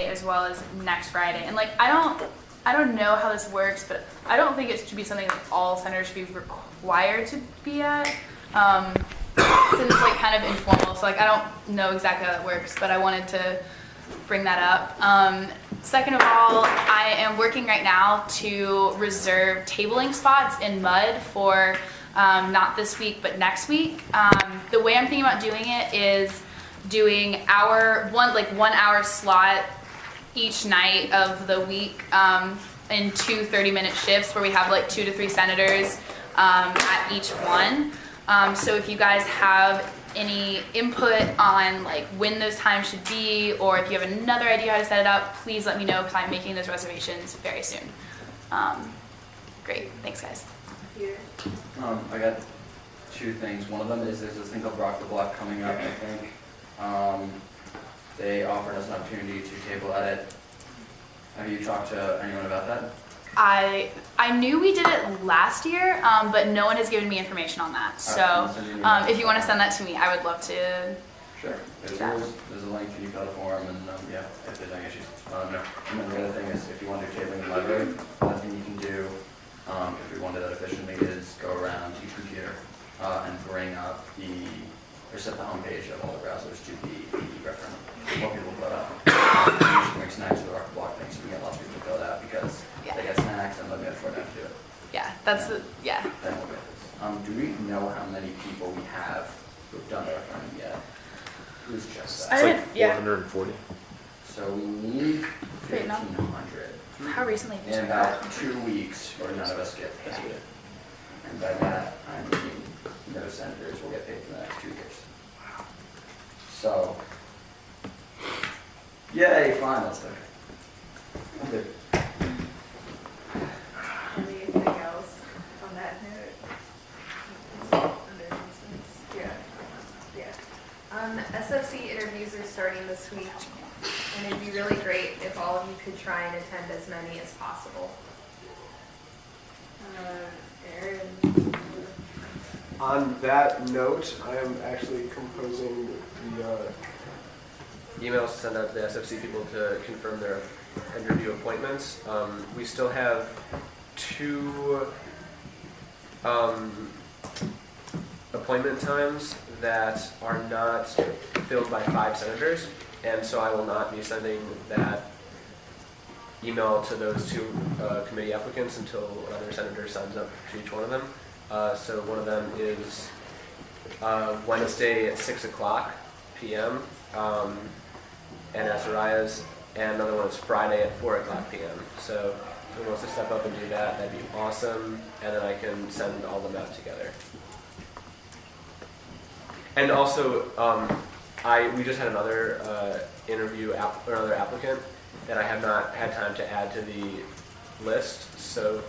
as well as next Friday. And like, I don't know how this works, but I don't think it should be something that all senators should be required to be at. Since it's like kind of informal, so like I don't know exactly how that works, but I wanted to bring that up. Second of all, I am working right now to reserve tabling spots in mud for not this week but next week. The way I'm thinking about doing it is doing one hour slot each night of the week in 2 30-minute shifts where we have like 2 to 3 senators at each one. So if you guys have any input on like when those times should be, or if you have another idea how to set it up, please let me know because I'm making those reservations very soon. Great, thanks guys. I got 2 things. One of them is there's this thing called Rock the Block coming up, I think. They offered us an opportunity to table edit. Have you talked to anyone about that? I knew we did it last year, but no one has given me information on that. So if you want to send that to me, I would love to. Sure. There's a link and you fill out a form, and yeah, if there's any issues. No. And then the other thing is, if you want to do tabling in the library, one thing you can do, if we want to do that efficiently, is go around each computer and bring up or set the homepage of all the browsers to the reference. More people put up. You should bring snacks to the Rock the Block thing, so we get lots of people to fill that because they get snacks and they'll be short time to do it. Yeah, that's yeah. Then we'll get this. Do we know how many people we have who've done the referendum yet? Who's just that? It's like 440. So we need 1,500. How recently did you In do that? about 2 weeks, or none of us get paid. And by that, I mean no senators will get paid for the next 2 years. So, yay, finals there. I'm good. Anything else on that note? Yeah. SFC interviews are starting this week, and it'd be really great if all of you could try and attend as many as possible. Aaron. On that note, I am actually composing the emails to send out to the SFC people to confirm their interview appointments. We still have 2 appointment times that are not filled by 5 senators, and so I will not be sending that email to those 2 committee applicants until another senator signs up to each one of them. So one of them is Wednesday at 6 o'clock p.m. And Azariah's, and another one is Friday at 4 o'clock p.m. So if anyone wants to step up and do that, that'd be awesome, and then I can send all of them out together. And also, we just had another another applicant that I have not had time to add to the list, so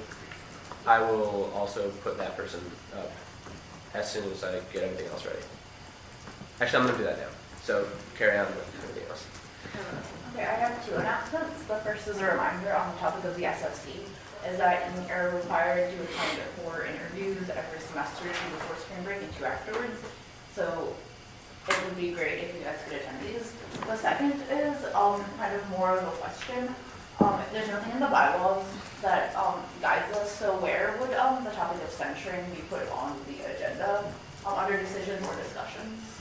I will also put that person up as soon as I get everything else ready. Actually, I'm going to do that now. So carry on with everything else. Okay, I have 2 announcements. The first is a reminder on the topic of the SFC, is that you are required to attend 4 interviews every semester, 2 before spring break and 2 afterwards. So it would be great if you guys could attend these. The second is kind of more of a question. There's nothing in the bylaws that guides us, so where would the topic of censuring be put on the agenda under decisions or discussions?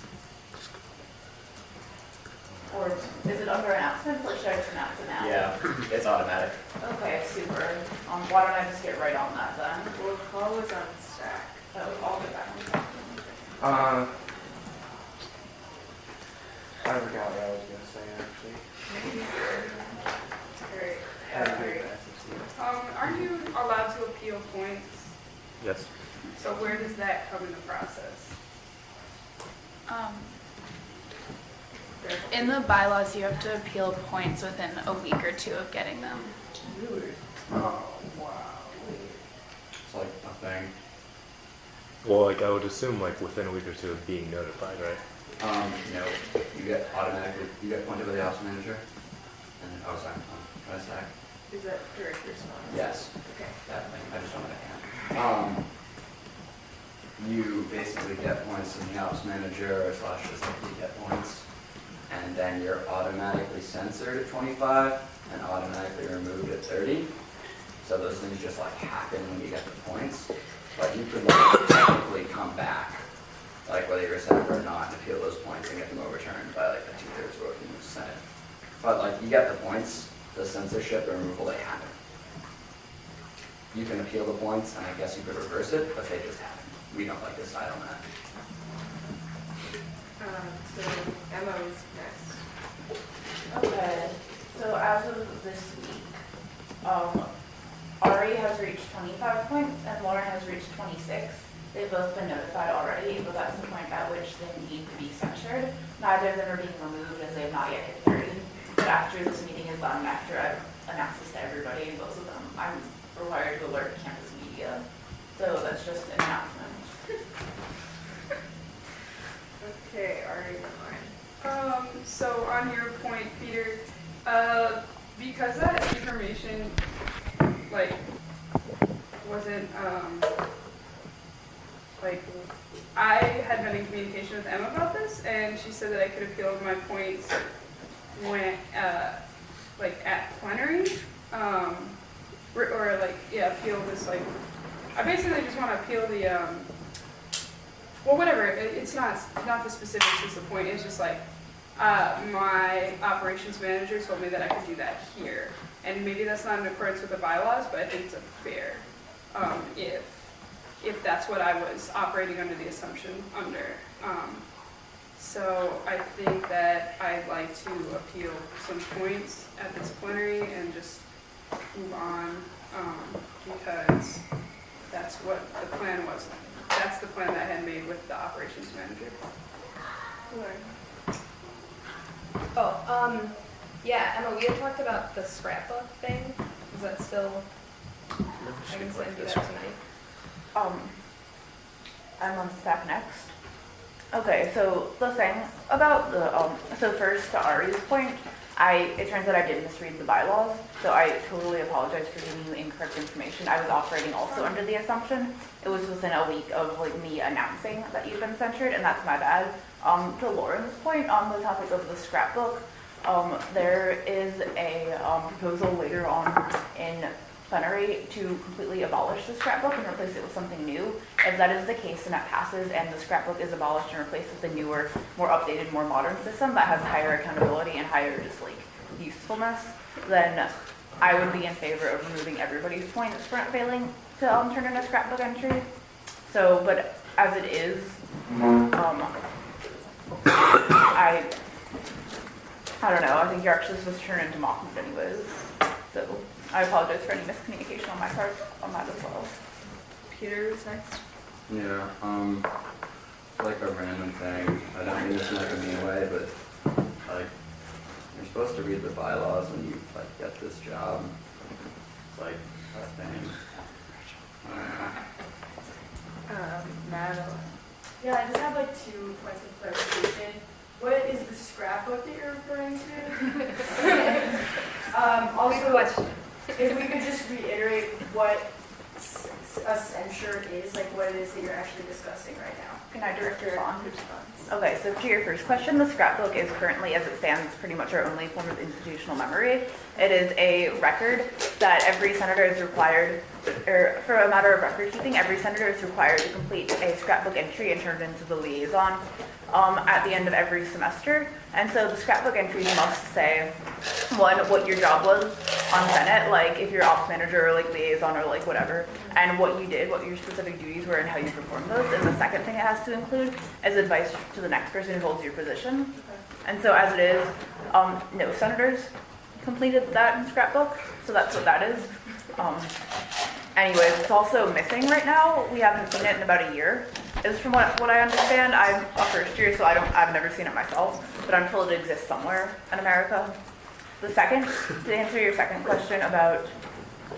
Or is it under announcements? Like, should I just announce it now? Yeah, it's automatic. Okay, super. Why don't I just get right on that then? Well, Paul was on stack. I'll get back on stack. I forgot what I was going to say, actually. Great. Are you allowed to appeal points? Yes. So where does that come in the process? In the bylaws, you have to appeal points within a week or 2 of getting them. Really? Oh, wow. It's like a thing. Well, like I would assume, like within a week or 2 of being notified, right? No, you get appointed by the office manager, and stack. Is that direct response? Yes. Okay. That thing. I just don't have a hand. You basically get points, and the ops manager / assistant get points. and then you're automatically censored at 25 and automatically removed at 30. So those things just like happen when you get the points. But you could like technically come back, like whether you're a senator or not, and appeal those points and get them overturned by like a 2/3 vote in the Senate. But like you get the points, the censorship and removal, they happen. You can appeal the points, and I guess you could reverse it, but they just happen. We don't like decide on that. So Emma is next. Okay, so as of this week, Ari has reached 25 points and Lauren has reached 26. They've both been notified already, but that's the point at which they need to be censured. Neither of them are being removed as they have not yet hit 30. But after this meeting is done, after I've announced this to everybody, both of them, I'm required to alert campus media. So that's just an announcement. Okay, Ari and Lauren. So on your point, Peter, because that information, like, wasn't, like, I had been in communication with Emma about this, and she said that I could appeal my points when, like, at plenary, or like, yeah, appeal this, like, I basically just want to appeal the, well, whatever, it's not the specifics is the point, it's just like, my operations manager told me that I could do that here. And maybe that's not in accordance with the bylaws, but I think it's fair, if that's what I was operating under the assumption under. So I think that I'd like to appeal some points at this plenary and just move on, because that's what the plan was. That's the plan that I had made with the operations manager. Oh, yeah, Emma, we had talked about the scrapbook thing. Is that still, I can send you that tonight. I'm on staff next. Okay, so the thing about the, so first to Ari's point, it turns out I did misread the bylaws, so I totally apologize for giving you incorrect information. I was operating also under the assumption. It was within a week of like me announcing that you've been censured, and that's my bad. To Lauren's point on the topic of the scrapbook, there is a proposal later on in plenary to completely abolish the scrapbook and replace it with something new. If that is the case and that passes and the scrapbook is abolished and replaced with a newer, more updated, more modern system that has higher accountability and higher just like usefulness, then I would be in favor of removing everybody's points for failing to turn in a scrapbook entry. So, but as it is, I don't know, I think you're actually supposed to turn into mock mood anyways. So I apologize for any miscommunication on my part on that as well. Peter is next. Yeah, like a random thing. I don't mean this in like a mean way, but like you're supposed to read the bylaws when you like get this job. It's like a thing. Madeline. Yeah, I just have like 2 points of clarification. What is the scrapbook that you're referring to? Also, if we could just reiterate what a censure is, like what it is that you're actually discussing right now. Can I direct your response? Okay, so to your first question, the scrapbook is currently, as it stands, pretty much our only form of institutional memory. It is a record that every senator is required, or for a matter of record keeping, every senator is required to complete a scrapbook entry and turn it into the liaison at the end of every semester. And so the scrapbook entries must say, one, what your job was on Senate, like if you're ops manager or like liaison or like whatever, and what you did, what your specific duties were and how you performed those. And the second thing it has to include is advice to the next person who holds your position. And so as it is, no senators completed that in scrapbook, so that's what that is. Anyways, it's also missing right now. We haven't seen it in about a year. Is from what I understand. I'm a first year, so I've never seen it myself, but I'm told it exists somewhere in America. The second, to answer your second question about,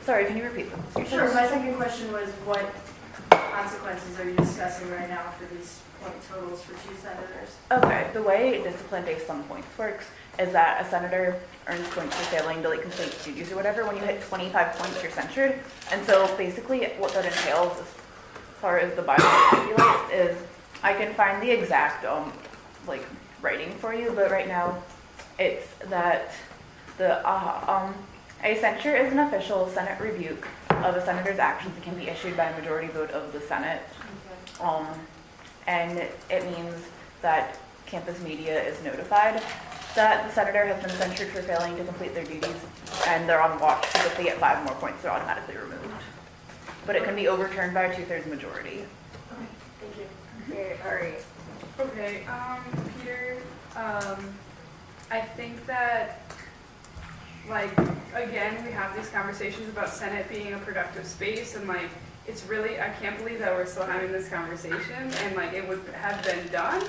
sorry, can you repeat them? Sure, my second question was what consequences are you discussing right now for these point totals for 2 senators? Okay, the way discipline based on points works is that a senator earns points for failing to like complete duties or whatever. When you hit 25 points, you're censured. And so basically what that entails as far as the bylaw stipulates is, I can find the exact like writing for you, but right now it's that a censure is an official Senate rebuke of a senator's actions and can be issued by a majority vote of the Senate. And it means that campus media is notified that the senator has been censured for failing to complete their duties, and they're on watch, because if they get 5 more points, they're automatically removed. But it can be overturned by a 2/3 majority. Thank you. Okay, all right. Okay, Peter, I think that, like, again, we have these conversations about Senate being a productive space, and like, it's really, I can't believe that we're still having this conversation, and like, it would have been done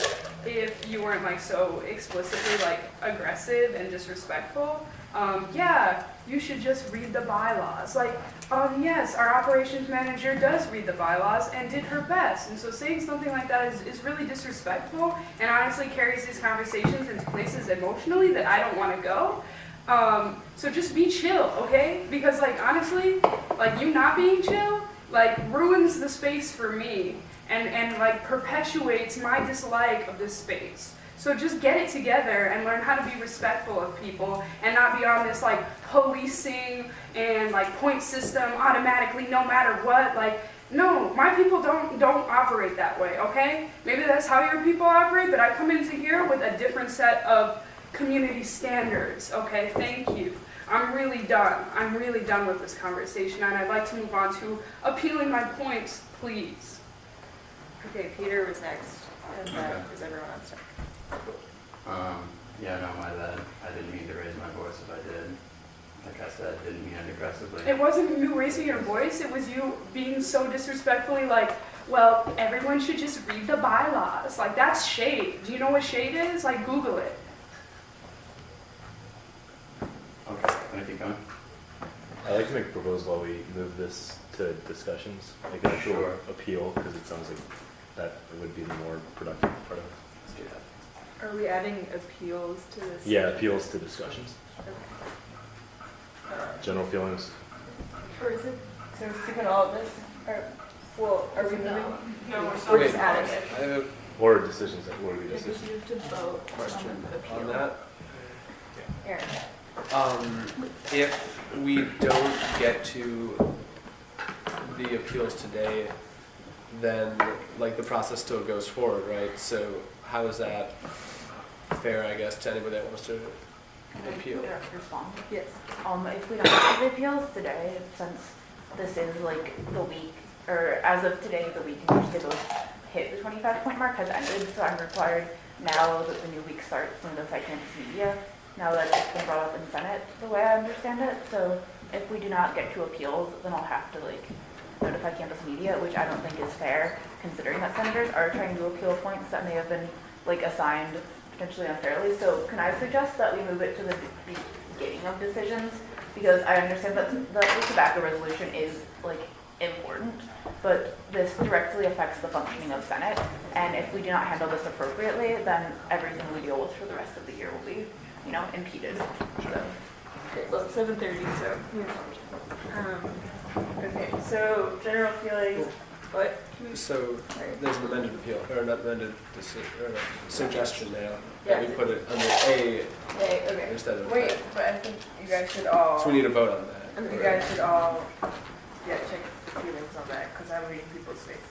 if you weren't like so explicitly like aggressive and disrespectful. Yeah, you should just read the bylaws. Like, yes, our operations manager does read the bylaws and did her best. And so saying something like that is really disrespectful and honestly carries these conversations into places emotionally that I don't want to go. So just be chill, okay? Because like, honestly, like you not being chill, like ruins the space for me and like perpetuates my dislike of this space. So just get it together and learn how to be respectful of people and not be on this like policing and like point system automatically no matter what. Like, no, my people don't operate that way, okay? Maybe that's how your people operate, but I come into here with a different set of community standards, okay? Thank you. I'm really done. I'm really done with this conversation, and I'd like to move on to appealing my points, please. Okay, Peter was next, and Okay. is everyone else? Yeah, no, my bad. I didn't mean to raise my voice if I did. Like I said, didn't mean it aggressively. It wasn't you raising your voice, it was you being so disrespectfully like, well, everyone should just read the bylaws. Like, that's shade. Do you know what shade is? Like, Google it. Okay, can I keep going? I'd like to make a proposal while we move this to discussions, like an actual Sure. appeal, because it sounds like that would be the more productive part of it. Let's do that. Are we adding appeals to this? Yeah, appeals to discussions. General feelings. Or is it, so skipping all of this? Or, well, are we moving? No, We're Wait, just adding it. I have Or decisions, that what do we Because decisions? you have to vote a question on the appeal. on that. Aaron. If we don't get to the appeals today, then like the process still goes forward, right? So how is that fair, I guess, to anybody that wants to appeal? Respond. Yes. If we don't have the appeals today, since this is like the week, or as of today, the week in which they both hit the 25-point mark has ended, so I'm required now that the new week starts to notify campus media, now that it's been brought up in Senate, the way I understand it. So if we do not get to appeals, then I'll have to like notify campus media, which I don't think is fair, considering that senators are trying to appeal points that may have been like assigned potentially unfairly. So can I suggest that we move it to the beginning of decisions? Because I understand that the tobacco resolution is like important, but this directly affects the functioning of Senate. And if we do not handle this appropriately, then everything we deal with for the rest of the year will be, you know, impeded. So. Okay, well, it's 7:30, so. Okay, so general feelings, what? So there's an amended appeal, or an amended or a suggestion now that we Yes. put it under A Okay. instead of. Wait, but I think you guys should all, So we need to vote on that. you guys should all, check feelings on that, because I'm reading people's faces.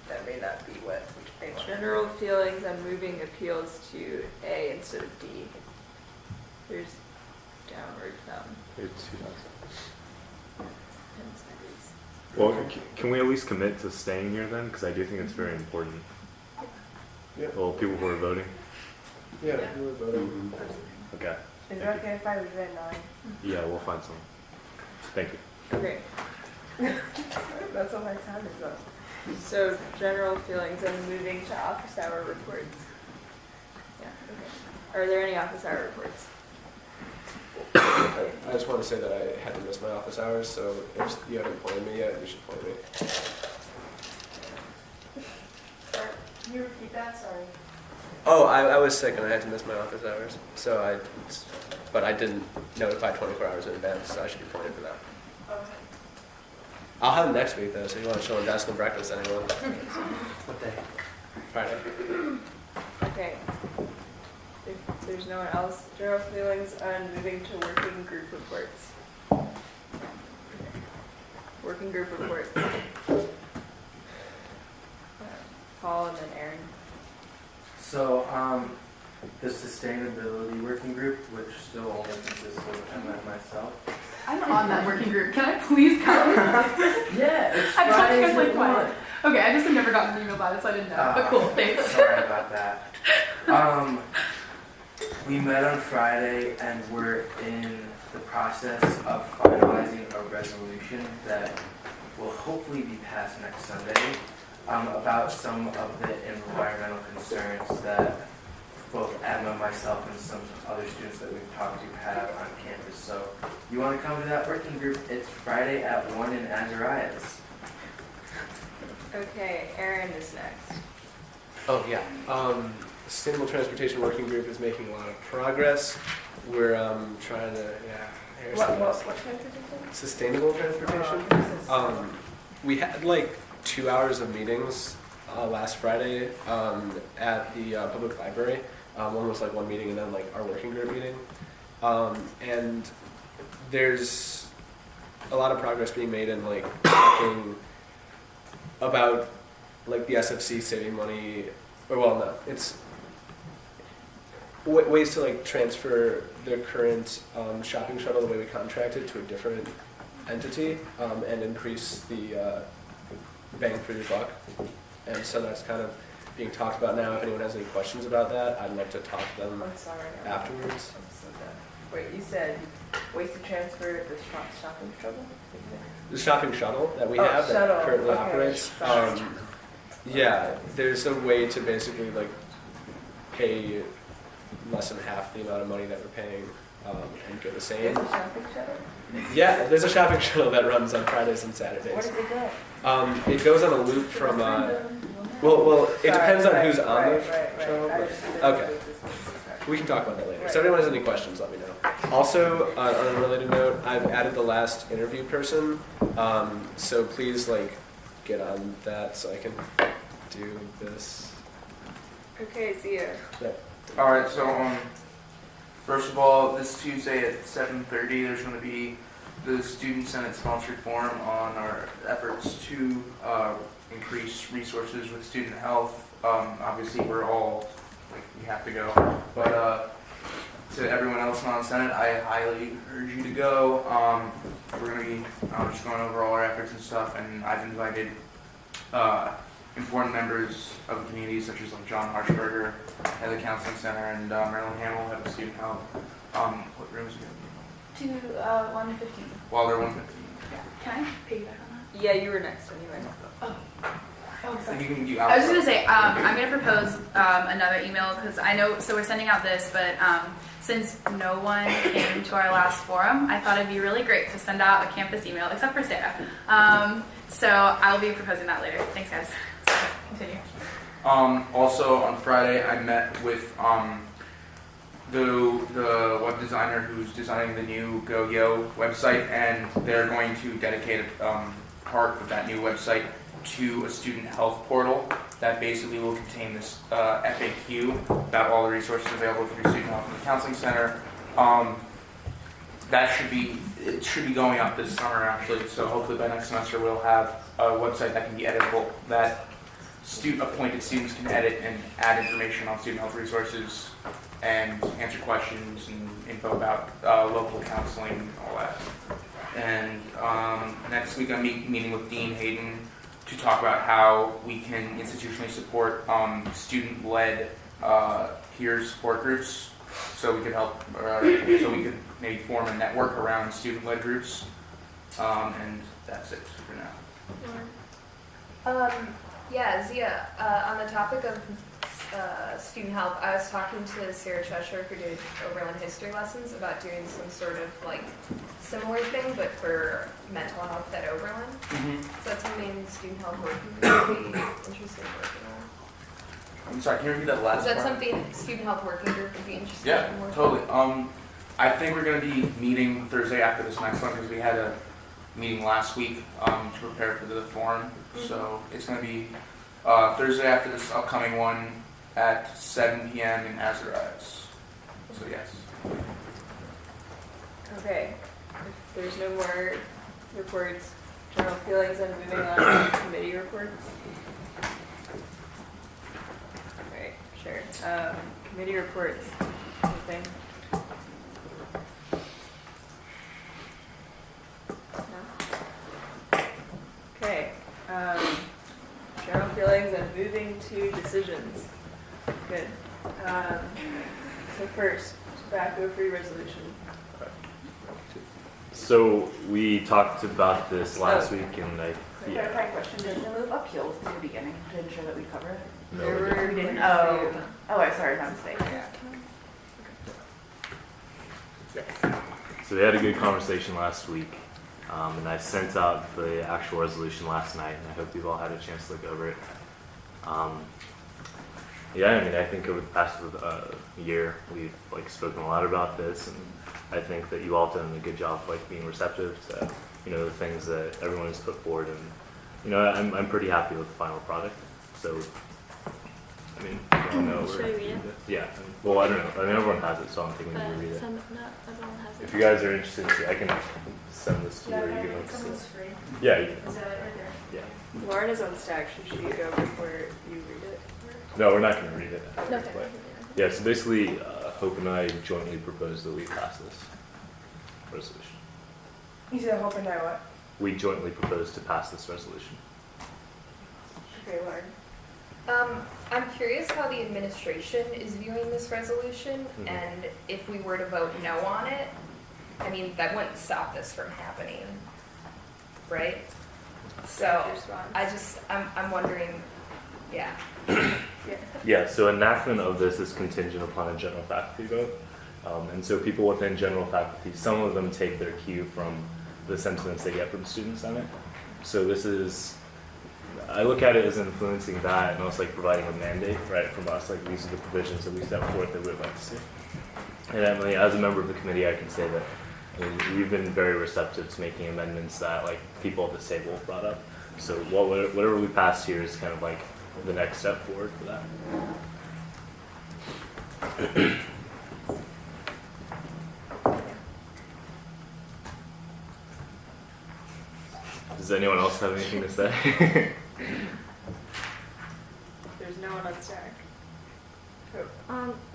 That may not be what they want. General feelings on moving appeals to A instead of D. There's downward thumb. It's 2,000. 10 seconds. Well, can we at least commit to staying here then? Because I do think it's very important. Yeah. Well, people who are voting. Yeah, we were voting. Okay. Is it Thank you. okay if I leave at 9? Yeah, we'll find someone. Thank you. Okay, That's what my time is up. so general feelings on moving to office hour reports. Yeah, okay. Are there any office hour reports? I just want to say that I had to miss my office hours, so if you haven't appointed me yet, you should appoint me. Sorry, can you repeat that? Sorry. Oh, I was sick and I had to miss my office hours, so but I didn't notify 24 hours in advance, so I should be appointed for that. Okay. I'll have them next week though, so you want to show them desk and breakfast, anyone? What day? Friday. Okay. If If there's no one else, general feelings on moving to working group reports. Working group reports. Paul and then Aaron. So, the sustainability working group, which still only consists of Emma and myself. I'm on that working group. Can I please come? Yeah, it's I've talked to you guys Fridays like at twice. 1. Okay, I just have never gotten an email about it, so I didn't know. But cool, thanks. Sorry about that. We met on Friday and we're in the process of finalizing a resolution that will hopefully be passed next Sunday about some of the environmental concerns that both Emma, myself, and some other students that we've talked to have on campus. So you want to come to that working group? It's Friday at 1 in Azariah's. Okay, Aaron is next. Oh, yeah. Sustainable Transportation Working Group is making a lot of progress. We're trying to, here's What the- transportation? Sustainable transportation. We had like 2 hours of meetings last Friday at the public library. One was like one meeting and then like our working group meeting. And there's a lot of progress being made in like talking about like the SFC saving money, or well, no, it's ways to like transfer the current shopping shuttle the way we contracted to a different entity and increase the bang for your buck. And so that's kind of being talked about now. If anyone has any questions about that, I'd love to talk to them I'm sorry. afterwards. I'm so done. Wait, you said ways to transfer the shopping shuttle? The shopping shuttle that we Oh, have that shuttle. currently Okay. operates. Yeah, there's a way to basically like pay less than half the amount of money that we're paying and get the same. There's a shopping shuttle? Yeah, there's a shopping shuttle that runs on Fridays and Where Saturdays. does it go? It goes on a loop from. Well, it depends on who's on the shuttle. Right. but- Okay, we can talk about that later. So if anyone has any questions, let me know. Also, on a related note, I've added the last interview person, so please like get on that so I can do this. Okay, Zia. All right, so first of all, this Tuesday at 7:30, there's going to be the Student Senate sponsored forum on our efforts to increase resources with student health. Obviously, we're all we have to go, but to everyone else not in Senate, I highly urge you to go. We're going to be just going over all our efforts and stuff, and I've invited important members of the community, such as like John Harshberger, head of the counseling center, and Marilyn Hamill, head of student health. What room is it going to be in? 1:15. While they're 1:15. Can I piggyback on Yeah, you were next anyway. that? Oh, So you can do I was just gonna say, I'm gonna propose another email because I know, so we're sending out this, but since no one came to our last forum, I thought it'd be really great to send out a campus email, except for Sarah. So I'll be proposing that later. Thanks, guys. So, continue. Also on Friday, I met with the web designer who's designing the new Go Yo website, and they're going to dedicate part of that new website to a student health portal that basically will contain this FAQ about all the resources available for your student health in the counseling center. It should be going up this summer actually, so hopefully by next semester we'll have a website that can be editable, that appointed students can edit and add information on student health resources and answer questions and info about local counseling and all that. And next week I'm meeting with Dean Hayden to talk about how we can institutionally support student-led peer support groups, so we could help, so we could maybe form a network around student-led groups, and that's it for now. Yeah, Zia, on the topic of student health, I was talking to Sarah Cheshire, who did Oberlin history lessons, about doing some sort of like similar thing, but for mental health at Oberlin. So that's something student health working group would be interested in working on. I'm sorry, can you repeat that last Is that part? something student health working group would be interested Yeah, in working totally. on? I think we're going to be meeting Thursday after this next one because we had a meeting last week to prepare for the forum. So it's going to be Thursday after this upcoming one at 7 p.m. in Azariah's. So yes. Okay, if there's no more reports, general feelings, and moving on to committee reports. Right, sure. Committee reports, anything? No? Okay, general feelings and moving to decisions. Good. So first, tobacco-free resolution. So we talked about this last week, and Clarifying question, did you move appeals to the beginning to ensure that we cover it? no, There we were didn't. We didn't? quite a Oh, few. oh, I'm sorry, my mistake. So we had a good conversation last week, and I sent out the actual resolution last night, and I hope you've all had a chance to look over it. Yeah, I mean, I think over the past year, we've like spoken a lot about this, and I think that you all done a good job like being receptive to, the things that everyone has put forward, and I'm pretty happy with the final product. So, I mean, you all know. Should we read it? Yeah. Well, I don't know. I mean, everyone has it, so I'm thinking we can read it. Some, not everyone has it. If you guys are interested, I can send this to you. Or you can like, yeah, you can. Is that right there? Yeah. Lauren is on stack. Should she go before you read it? No, we're not going to read it. Okay. But, yeah, so basically, Hope and I jointly proposed that we pass this resolution. You said Hope and I what? We jointly proposed to pass this resolution. Okay, Lauren. I'm curious how the administration is viewing this resolution, Mhm. and if we were to vote no on it, I mean, that wouldn't stop this from happening, right? So, I'm wondering, yeah. Yeah, so enactment of this is contingent upon a general faculty vote. And so people within general faculty, some of them take their cue from the sentiments they get from student senate. So this is, I look at it as influencing that and also like providing a mandate, right, from us, like these are the provisions that we set forth that we would like to see. And Emily, as a member of the committee, I can say that we've been very receptive to making amendments that like people at this table brought up. So whatever we pass here is kind of like the next step forward for that. Does anyone else have anything to say? There's no one on stack.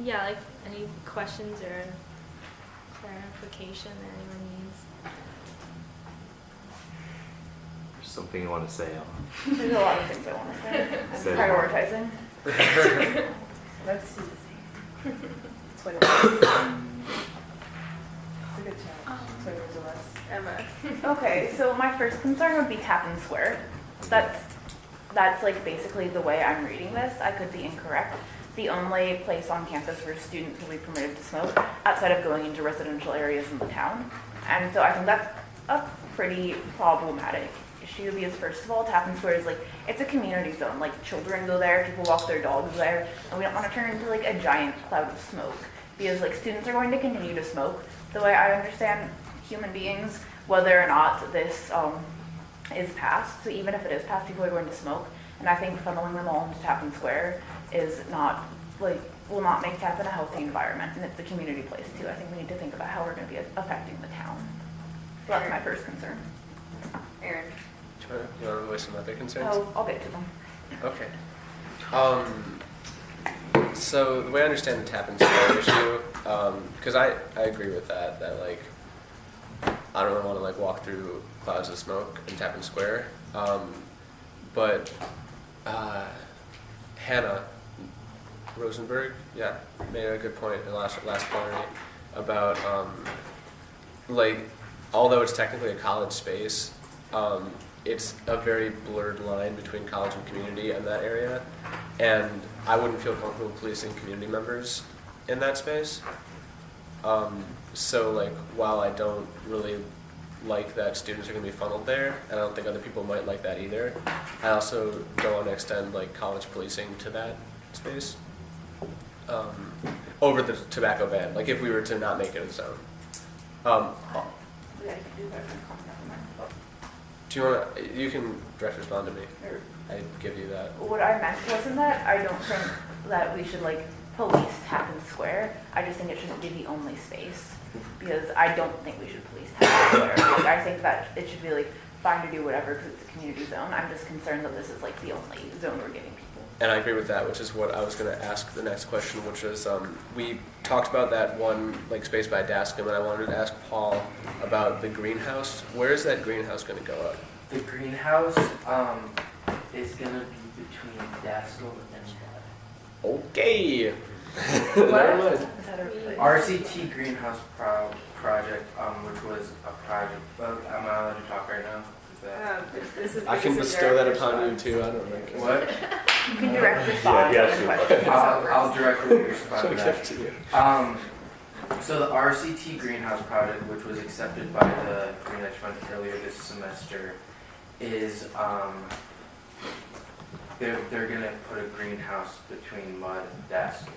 Yeah, like any questions or clarification that anyone needs. There's something you want to say, There's a lot of things I want to say. I'm Say it. prioritizing. Let's see. It's what it is. It's a good challenge. So there's a less. Emma. Okay, so my first concern would be Tappan Square. That's like basically the way I'm reading this. I could be incorrect. The only place on campus where students will be permitted to smoke outside of going into residential areas in the town. And so I think that's a pretty problematic issue because first of all, Tappan Square is like, it's a community zone. Like children go there, people walk their dogs there, and we don't want to turn into like a giant cloud of smoke because like students are going to continue to smoke. The way I understand human beings, whether or not this is passed, so even if it is passed, people are going to smoke. And I think funneling them all into Tappan Square is not, like, will not make Tappan a healthy environment, and it's a community place too. I think we need to think about how we're going to be affecting the town. So that's my first concern. Aaron. Do you want to voice some other concerns? Oh, I'll get to them. Okay. So the way I understand the Tappan Square issue, because I agree with that like, I don't really want to like walk through clouds of smoke in Tappan Square, but Hannah Rosenberg, made a good point in the last plenary about like, although it's technically a college space, it's a very blurred line between college and community in that area, and I wouldn't feel comfortable policing community members in that space. So like, while I don't really like that students are going to be funneled there, and I don't think other people might like that either, I also don't want to extend like college policing to that space over the tobacco ban, like if we were to not make it a zone. Yeah, you can do that. Never mind. Do you want to, you can direct respond to me. Or- I give you that. What I meant wasn't that I don't think that we should like police Tappan Square. I just think it shouldn't be the only space, because I don't think we should police Tappan Square. Like, I think that it should be like fine to do whatever because it's a community zone. I'm just concerned that this is like the only zone we're giving people. And I agree with that, which is what I was going to ask the next question, which was we talked about that one like space by Dascom, and I wanted to ask Paul about the greenhouse. Where is that greenhouse going to go up? The greenhouse is gonna be between Dascom and Mud. Okay. What? Is that a RCT greenhouse project, which was a project. Well, am I allowed to talk right now? Is that This is, I can this is bestow that director's upon you thoughts. too. I don't know. what? You can direct your thoughts yeah, on the sure. question. I'll directly respond to Give that. to you. So the RCT greenhouse project, which was accepted by the Greenwich Fund earlier this semester, is they're gonna put a greenhouse between Mud and Dascom.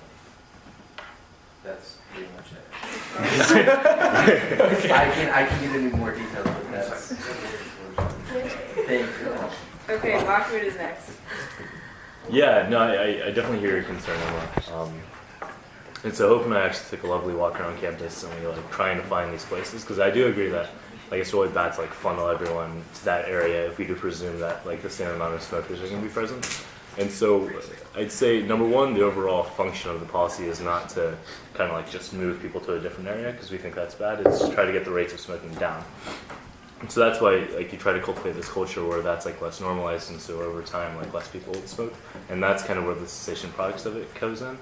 That's pretty much it. I can get into more details, but that's thank you. Okay, Lockwood is next. Yeah, no, I definitely hear your concern, Emma. And so Hope and I actually took a lovely walk around campus, and we were like trying to find these places, because I do agree that like it's really bad to like funnel everyone to that area if we do presume that like the same amount of smokers are going to be present. And so I'd say number one, the overall function of the policy is not to kind of like just move people to a different area because we think that's bad. It's to try to get the rates of smoking down. And so that's why like you try to cultivate this culture where that's like less normalized, and so over time like less people will smoke, and that's kind of where the cessation products of it goes in.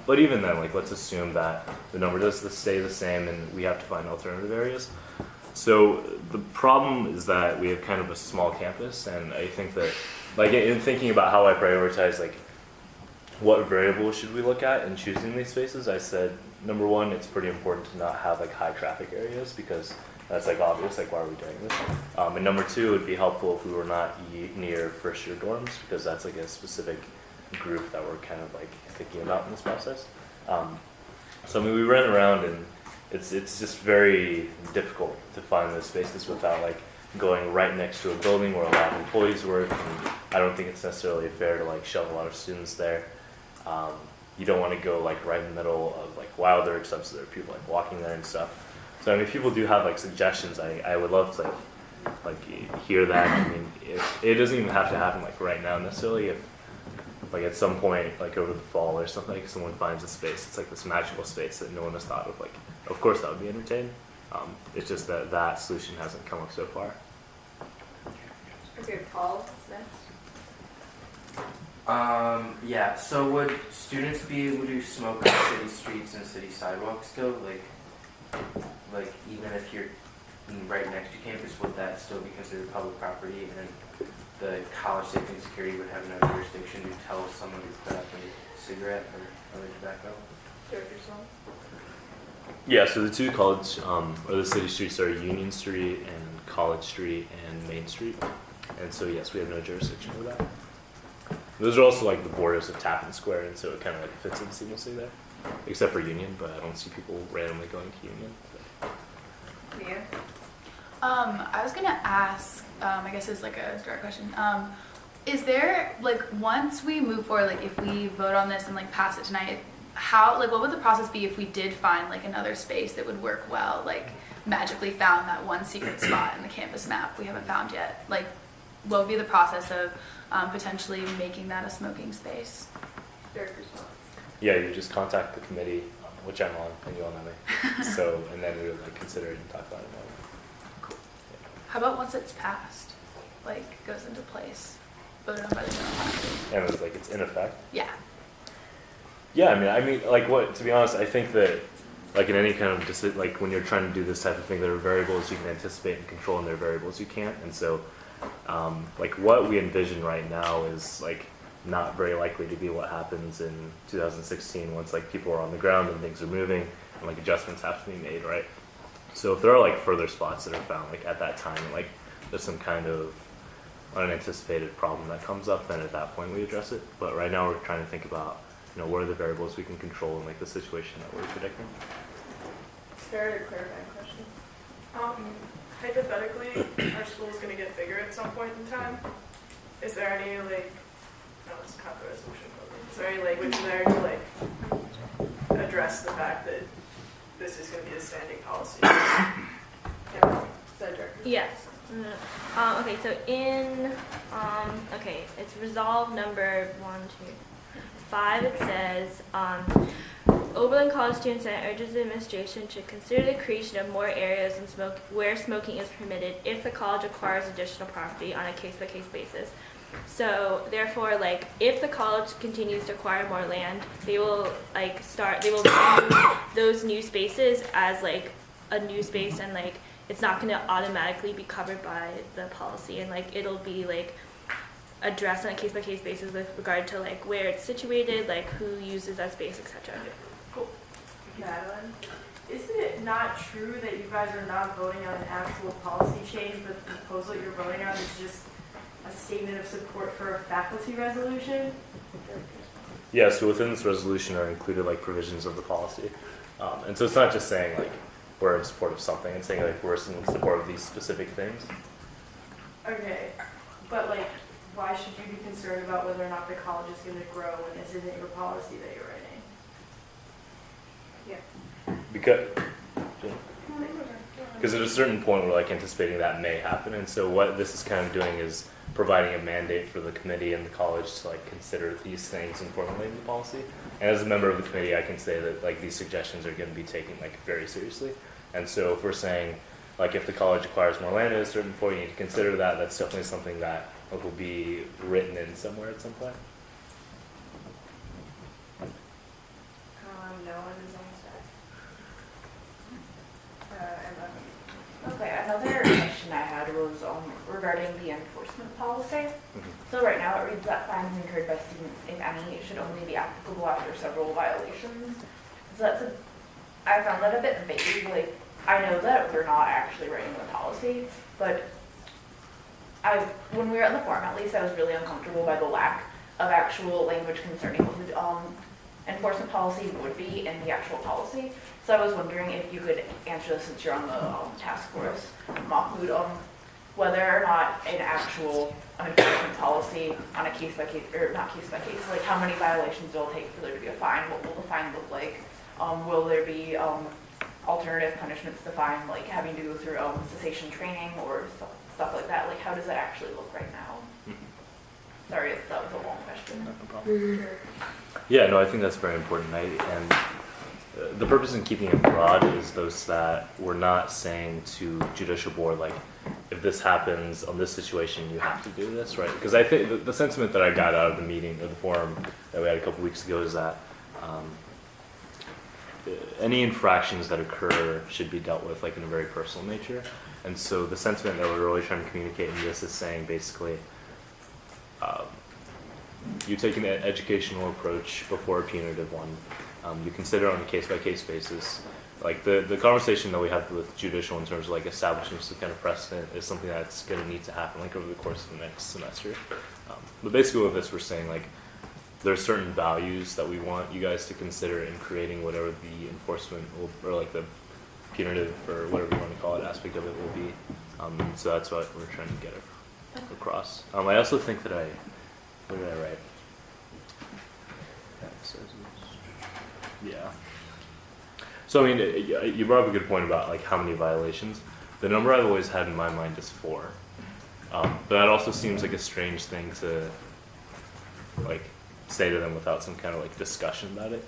But even then, like let's assume that the number does stay the same and we have to find alternative areas. So the problem is that we have kind of a small campus, and I think that like in thinking about how I prioritize like what variables should we look at in choosing these spaces, I said number one, it's pretty important to not have like high traffic areas because that's like obvious, like why are we doing this? And number two, it would be helpful if we were not near first year dorms because that's like a specific group that we're kind of like thinking about in this process. So I mean, we ran around and it's just very difficult to find those spaces without like going right next to a building where a lot of employees work. And I don't think it's necessarily fair to like shove a lot of students there. You don't want to go like right in the middle of like Wilder, except so there are people like walking there and stuff. So I mean, if people do have like suggestions, I would love to like hear that. I mean, it doesn't even have to happen like right now necessarily. If like at some point, like over the fall or something, like someone finds a space, it's like this magical space that no one has thought of. Like, of course that would be entertaining. It's just that that solution hasn't come up so far. Okay, Paul is next. Yeah, so would students be able to smoke on city streets and city sidewalks still? Like even if you're right next to campus, would that still be considered public property, and the college safety and security would have no jurisdiction to tell someone to put up a cigarette or other tobacco? Yeah, so the two college or the city streets are Union Street and College Street and Main Street, and so yes, we have no jurisdiction over that. Those are also like the borders of Tappan Square, and so it kind of like fits in seamlessly there, except for Union. But I don't see people randomly going to Union. Mia? I was gonna ask, I guess it's like a direct question. Is there, like, once we move forward, like, if we vote on this and, like, pass it tonight, what would the process be if we did find, like, another space that would work well, like, magically found that one secret spot in the campus map we haven't found yet? Like, what would be the process of potentially making that a smoking space? Director's thoughts. Yeah, you just contact the committee, which I'm on, and you all know me. So, and then we would like consider it and talk about it more. How about once it's passed, like, goes into place, voted on by the general faculty? And it's like it's in effect. Yeah. Yeah, I mean, like what? To be honest, I think that, like in any kind of like when you're trying to do this type of thing, there are variables you can anticipate and control, and there are variables you can't. And so, like what we envision right now is like not very likely to be what happens in 2016 once like people are on the ground and things are moving and like adjustments have to be made, right? So if there are like further spots that are found like at that time, like there's some kind of unanticipated problem that comes up, then at that point we address it. But right now we're trying to think about, you know, what are the variables we can control in like the situation that we're predicting. Sarah, a clarifying question. Hypothetically, our school is going to get bigger at some point in time. Is there any, like, no, it's not the resolution, is there any language in there to, like, address the fact that this is going to be a standing policy. Yeah. Cedric. Yes. Okay, so in, okay, it's resolve number 5, it says, Oberlin College Student Senate urges the administration to consider the creation of more areas where smoking is permitted if the college acquires additional property on a case-by-case basis. So therefore, like, if the college continues to acquire more land, they will view those new spaces as like a new space, and like it's not going to automatically be covered by the policy, and like it'll be like addressed on a case-by-case basis with regard to like where it's situated, like who uses that space, etc. Madeline, isn't it not true that you guys are not voting on an actual policy change, but the proposal you're voting on is just a statement of support for a faculty resolution? Yeah, so within this resolution are included like provisions of the policy. And so it's not just saying like we're in support of something, it's saying like we're in support of these specific things. Okay, but like, why should you be concerned about whether or not the college is going to grow when this isn't your policy that you're writing? Because at a certain point we're like anticipating that may happen, and so what this is kind of doing is providing a mandate for the committee and the college to like consider these things in formulating the policy. And as a member of the committee, I can say that like these suggestions are going to be taken like very seriously. And so if we're saying like if the college acquires more land at a certain point, you need to consider that. That's definitely something that like, will be written in somewhere at some point. No one is on the Okay, another question I had was regarding the enforcement policy. So right now it reads that fines incurred by students, if any, should only be applicable after several violations. So I found that a bit vague. Like, I know that we're not actually writing the policy, but when we were at the forum, at least, I was really uncomfortable by the lack of actual language concerning what the enforcement policy would be in the actual policy. So I was wondering if you could answer this since you're on the task force, Mahmoud, whether or not an actual enforcement policy on a case-by-case, or not case-by-case, like how many violations it will take for there to be a fine, what will the fine look like, will there be alternative punishments to fine, like having to go through cessation training or stuff like that, like how does that actually look right now? Sorry if that was a long question. No problem. Yeah, no, I think that's very important. And the purpose in keeping it broad is those that we're not saying to judicial board, like, if this happens on this situation, you have to do this, right? Because I think the sentiment that I got out of the meeting, or the forum that we had a couple weeks ago is that any infractions that occur should be dealt with like in a very personal nature. And so the sentiment that we're really trying to communicate in this is saying basically, you take an educational approach before a punitive one. You consider on a case-by-case basis. Like the conversation that we had with judicial in terms of like establishing some kind of precedent is something that's going to need to happen like over the course of the next semester. But basically with this we're saying like there are certain values that we want you guys to consider in creating whatever the enforcement will, or like the punitive or whatever you want to call it aspect of it will be. So that's what we're trying to get across. I also think that what did I write? Yeah. So I mean, you brought up a good point about like how many violations. The number I've always had in my mind is 4. But that also seems like a strange thing to like say to them without some kind of like discussion about it.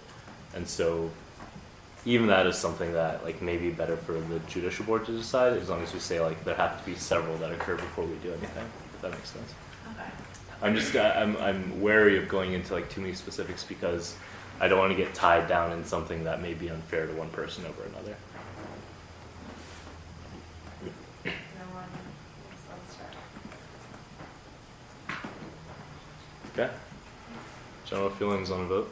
And so even that is something that like may be better for the judicial board to decide, as long as we say like there have to be several that occur before we do anything. If that makes sense. Okay. I'm wary of going into like too many specifics because I don't want to get tied down in something that may be unfair to one person over another. Okay. General feelings on a vote.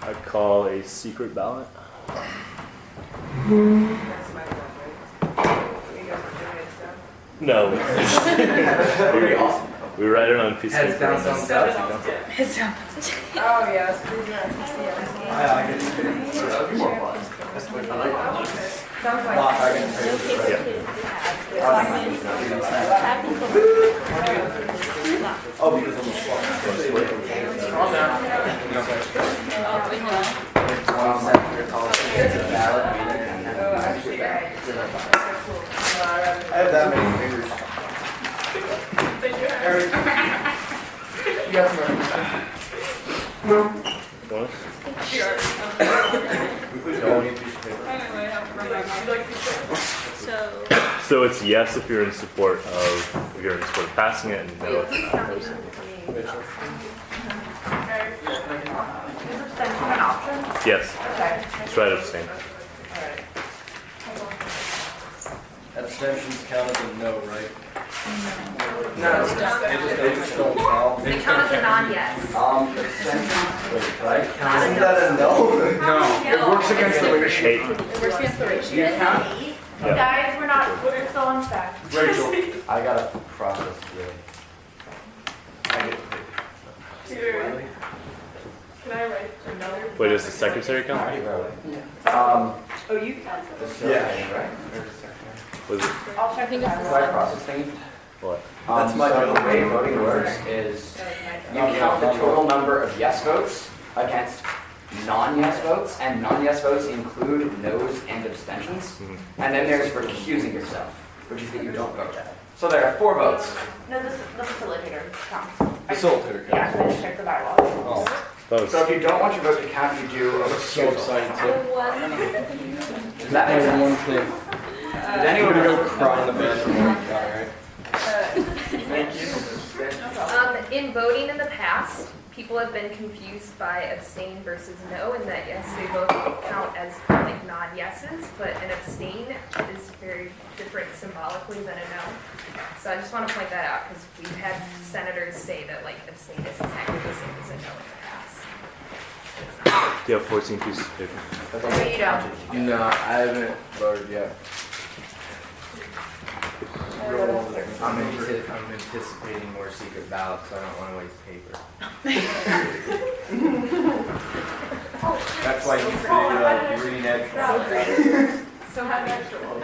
I call a secret ballot. No. Pretty awesome. We write it on a piece of Heads down, paper. thumbs up. Heads down. Oh, yes, please, yes. I get it. That would be more fun. That's what I like. Sounds like. I get it. Oh, because I'm a Calm down. ballot meeting. Oh, actually, I have that many fingers. Eric, you got some What? We don't need a piece of paper. So it's yes if you're in support of passing it, and no if you're opposing it. Is abstention an option? Yes, Okay. try to abstain. Abstentions count as a no, right? No, They just don't count. They count as a non-yes. Abstentions, right? Isn't that a no? No, it works against the ratio. Eight. It works against the ratio. You count? Yeah. Guys, we're still on stack. Rachel, I gotta process today. Dude. Can I write another? Wait, does the secretary count? Um, Oh, you count. yeah, right? Was it I'll check the Try timeline. processing. what? That's my So job. the way voting works is you count the total number of yes votes against non-yes votes, and non-yes votes include noes and abstentions. Mhm. And then there's recusing yourself, which is that you don't vote. So there are 4 votes. No, the facilitator counts. Facilitator Yeah, so I just checked the bylaws. Oh, That was, So if you don't want your vote to count, you do a so recusal. excited too. Does that make sense? One thing. Does anyone I'm gonna go cry in the bathroom. Alright. In voting in the past, people have been confused by abstain versus no, and that yes, they both count as like non-yeses, but an abstain is very different symbolically than a no. So I just want to point that out because we've had senators say that like abstain is exactly the same as a no in the past. It's not. do you have 14 pieces of paper? Maybe you don't. No, I haven't voted yet. I'm anticipating more secret ballots, so I don't want to waste paper. That's why you created a green edge. So have an extra one.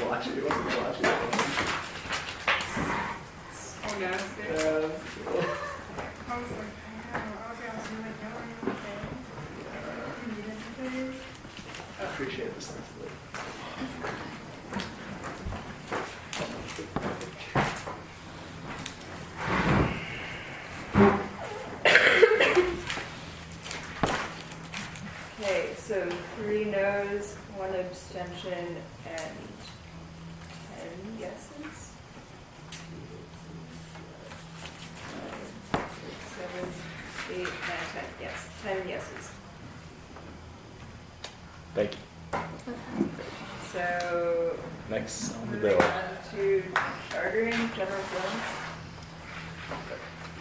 Watch it, you want to watch it. Oh, nasty. I was like, I was like, are you okay? You need anything? I appreciate this sensibility. Okay, so 3 noes, 1 abstention, and 10 yeses. 5, 6, 7, 8, 9, 10. Yes, 10 yeses. Thank you. So Next on the moving bill. on to chartering, general feelings.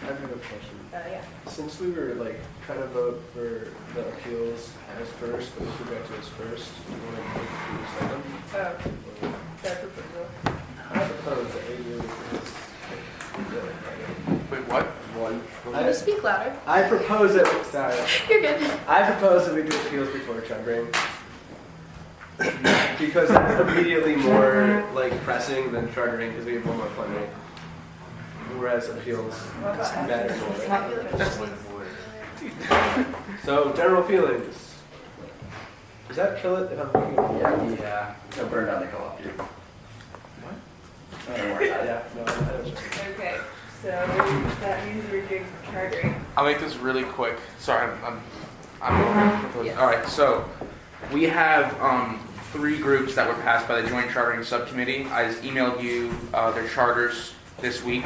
I have a question. Yeah. Since we were like trying to vote for the appeals as first, but if we got to as first, do you want to vote for second? Oh, that proposal. I propose that we do this. Wait, what? One. Can you speak louder? I propose that. Sorry. You're good. I propose that we do appeals before chartering. Because that's immediately more like pressing than chartering because we have one more plenary. Whereas appeals matter more. So general feelings. Does that kill it if I'm thinking of Yeah. So burn down the co-op, dude. What? Yeah, no, I don't know. Okay, so that means we're doing chartering. I'll make this really quick. Sorry, I'm Yes. all right. So we have 3 groups that were passed by the Joint Chartering Subcommittee. I just emailed you their charters this week.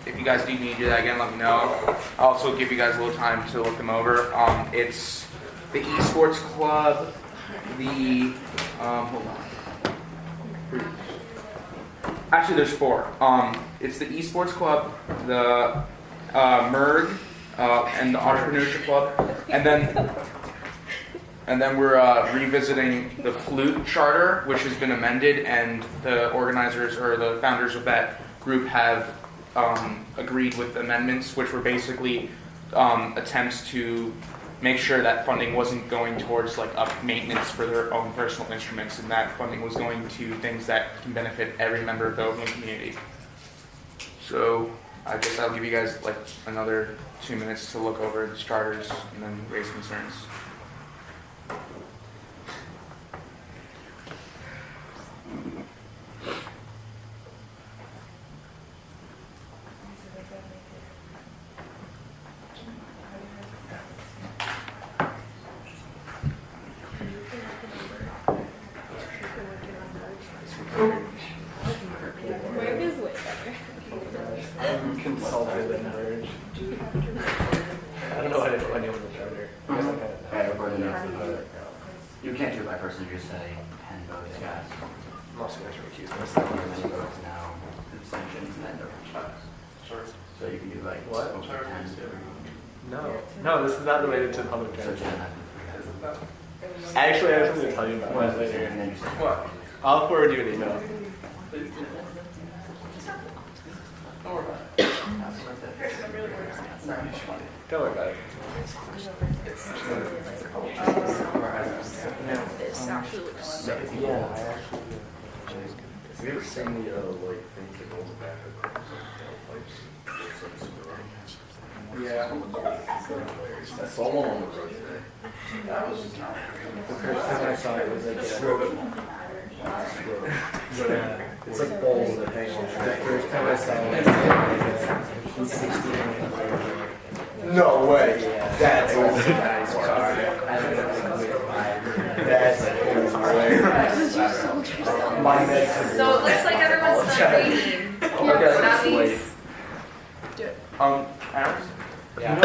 If you guys need me to do that again, let me know. I'll also give you guys a little time to look them over. It's the Esports Club, the hold on. Actually, there's 4. It's the Esports Club, the MERG, and the Entrepreneurship Club, and then we're revisiting the Flute Charter, which has been amended, and the organizers or the founders of that group have agreed with amendments, which were basically attempts to make sure that funding wasn't going towards like up maintenance for their own personal instruments, and that funding was going to things that can benefit every member of the Oberlin community. So I guess I'll give you guys like another 2 minutes to look over the charters and then raise concerns. Where is way better? I'm consulted and merged. I don't know what anyone in the charter. You can't do it by person, you just say 10 votes yes. I'm also going to recuse Many myself. votes no, abstentions, and then no votes. So you can do like What? over 10. No, this is not related to public So transit. 10, Actually, I have something to tell you about that later. and then you say. What? I'll forward you an email. Don't worry about it. Yeah, I actually. Have you ever seen the like things that go in the back of tailpipes? Yeah. I saw one on the road today. That was The first time I saw it was like, it's like balls that hang on. the first time I saw it was like, No way. that's a nice car. That's hilarious. My next. So it looks like everyone's done waiting. That means Aaron? Yeah.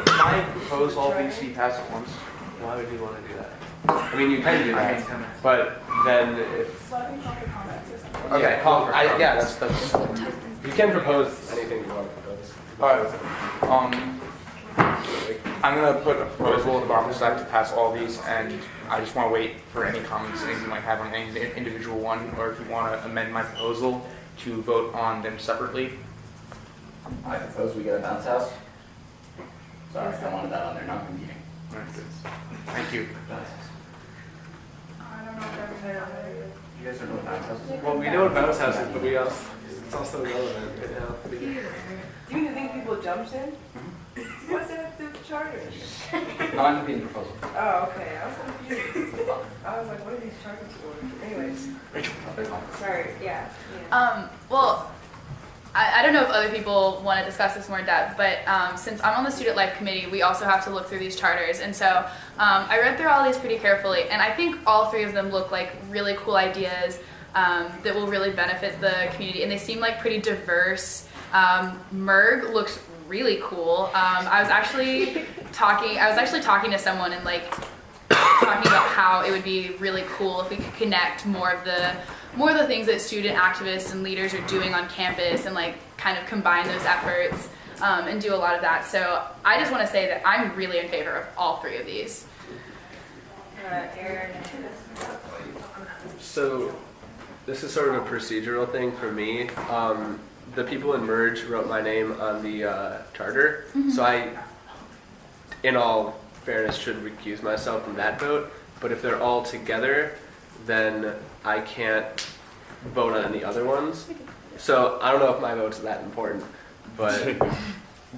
Can I propose all these be passed at once? Why would you want to do that? I mean, you can do that, but then if Okay, yeah, that's you can propose anything you want to propose. alright. I'm gonna put a proposal in the bottom side to pass all these, and I just want to wait for any comments that you might have on any individual one, or if you want to amend my proposal to vote on them separately. I propose we get a bounce house. Sorry, I wanted that on there, not the meeting. Thank you. I don't know if everybody. You guys don't know what bounce house is? Well, we know what bounce house is, but it's also relevant right now. Do you think people jumped in? What's that have to do with charters? No, I'm competing proposal. Oh, okay. I was confused. I was like, what are these charters for? Anyways. Sorry. Yeah. Well, I don't know if other people want to discuss this more in depth, but since I'm on the Student Life Committee, we also have to look through these charters. And so I read through all these pretty carefully, and I think all three of them look like really cool ideas that will really benefit the community, and they seem like pretty diverse. MERG looks really cool. I was actually talking to someone and like talking about how it would be really cool if we could connect more of the things that student activists and leaders are doing on campus and like kind of combine those efforts and do a lot of that. So I just want to say that I'm really in favor of all three of these. Aaron. So this is sort of a procedural thing for me. The people in Merge wrote my name on the charter, so I, in all fairness, should recuse myself from that vote. But if they're all together, then I can't vote on any other ones. So I don't know if my vote's that important, but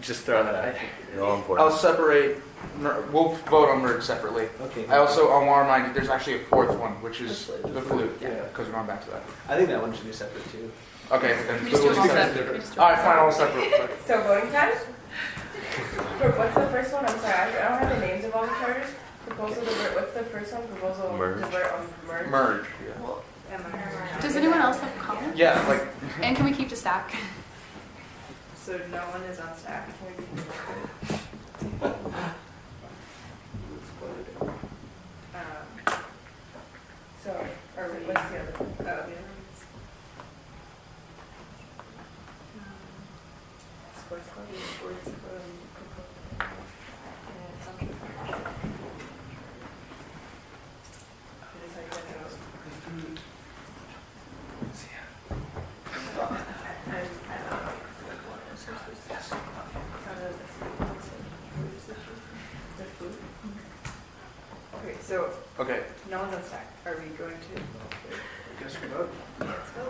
just throwing that out. You're all important. I'll separate. We'll vote on merge separately. Okay. I want to remind you, there's actually a fourth one, which is the flute. Yeah. Because we're going back to that. I think that one should be separate too. Okay, then We just do flute them will all be separate. separate. All right, fine, all separate. So voting time? What's the first one? I'm sorry, I don't have the names of all the charters. Proposal to vote. What's the first one? Proposal Merge. to vote on merge. Merge. Yeah. Does anyone else have comments? Yeah, like And can we keep to stack? So no one is on staff. So, or what's the other? Oh, the other ones. Sports club. Sports club. No one's on stack. Are we going to? I guess we vote.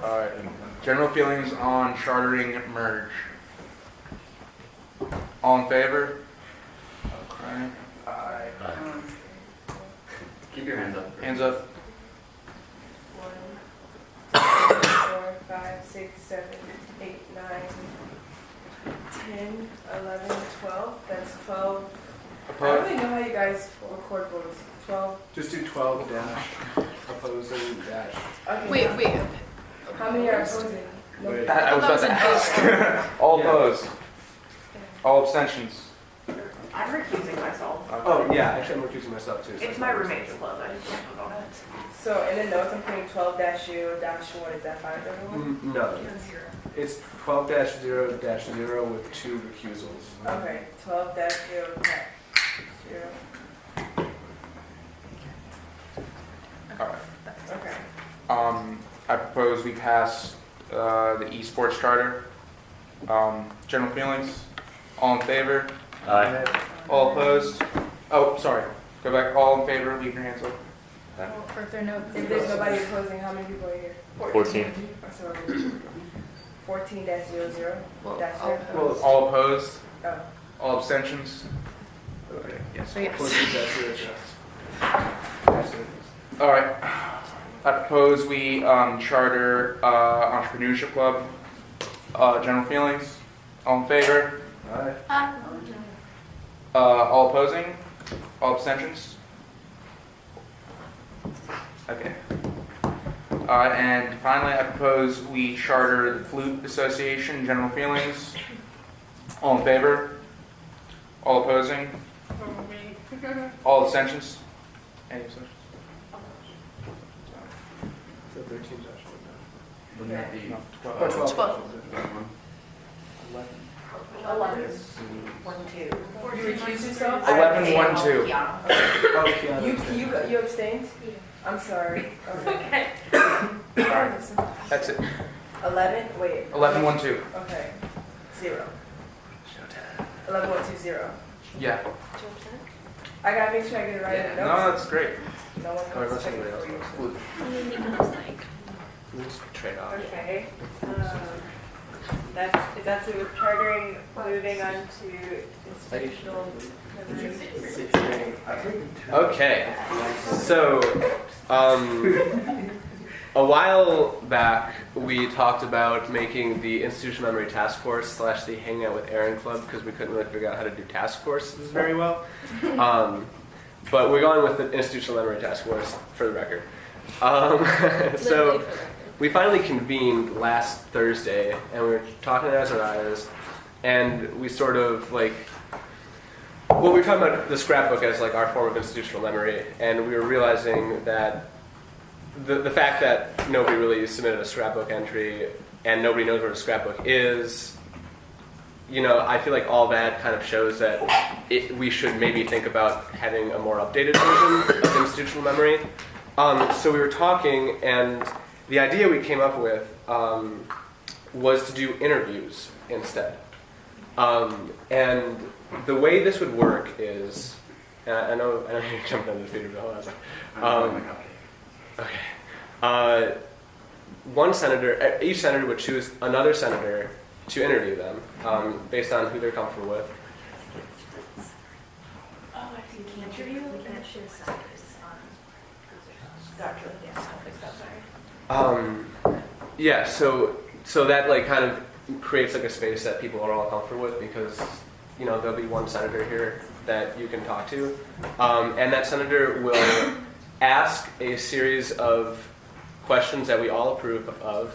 All right. General feelings on chartering merge. All in favor? Okay. Aye. Keep your hands up. Hands up. 1, 2, 3, 4, 5, 6, 7, 8, 9, 10, 11, 12. That's 12. I don't Opposed? really know how you guys record votes. 12. Just do 12 dash, opposing dash. Okay. Wait. How many are opposing? No. Wait. I was about to ask. All opposed? All abstentions? I'm recusing myself. Oh, yeah, actually I'm recusing myself too. so It's my roommate's club, I just can't vote on it. So in the notes, I'm putting 12-0 what is that, 5 everyone? No, it's 12-0-0 with 2 recusals. Okay, 12-0 0. All right. Okay. I propose we pass the esports charter. General feelings? All in favor? Aye. All opposed? Oh, sorry. Go back. All in favor? Leave your hands up. Further notes. If there's nobody opposing, how many people are here? 14. So 14-00 dash 0. Well, All opposed? Oh. All abstentions? Okay. Yes. 14-0. All right. I propose we charter entrepreneurship club. General feelings? All in favor? Aye. All opposing? All abstentions? Okay. And finally, I propose we charter the Flute Association. General feelings? All in favor? All opposing? All abstentions? Any abstentions? So 13 dash. Wouldn't that be? No, 12. Oh, 12. 11. 1, 2. You recuse yourself? 11, 1, 2. Kiana. Oh, Kiana. You abstained? I'm sorry. Okay. That's it. 11, wait. 11, 1, 2. Okay. 0. 11, 1, 2, 0. Yeah. I gotta make sure I get it right in the No, notes. that's great. No one Or wants unless to check it anybody else for you. wants. Let's trade off. Okay. That's it with chartering, moving on to institutional memory. Okay, so a while back we talked about making the institutional memory task force / the hang out with Aaron club because we couldn't really figure out how to do task forces very well. But we're going with the institutional memory task force for the record. So we finally convened last Thursday and we were talking to Azariah's and we sort of like, well, we were talking about the scrapbook as like our form of institutional memory, and we were realizing that the fact that nobody really submitted a scrapbook entry and nobody knows what a scrapbook is, you know, I feel like all that kind of shows that we should maybe think about having a more updated version of institutional memory. So we were talking, and the idea we came up with was to do interviews instead. And the way this would work is, and I know you're jumping on the feet of the whole. I was like, okay. One senator, each senator would choose another senator to interview them based on who they're comfortable with. Yeah, so that like kind of creates like a space that people are all comfortable with because, you know, there'll be one senator here that you can talk to, and that senator will ask a series of questions that we all approve of.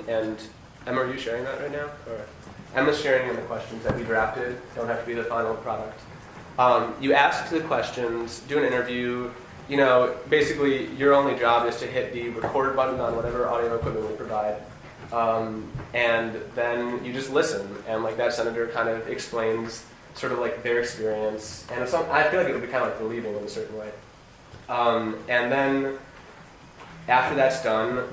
And Emma, are you sharing that right now? Or Emma's sharing in the questions that we drafted. Don't have to be the final product. You ask the questions, do an interview. You know, basically your only job is to hit the record button on whatever audio equipment we provide. And then you just listen, and like that senator kind of explains sort of like their experience, and it's I feel like it would be kind of like relieving in a certain way. And then after that's done,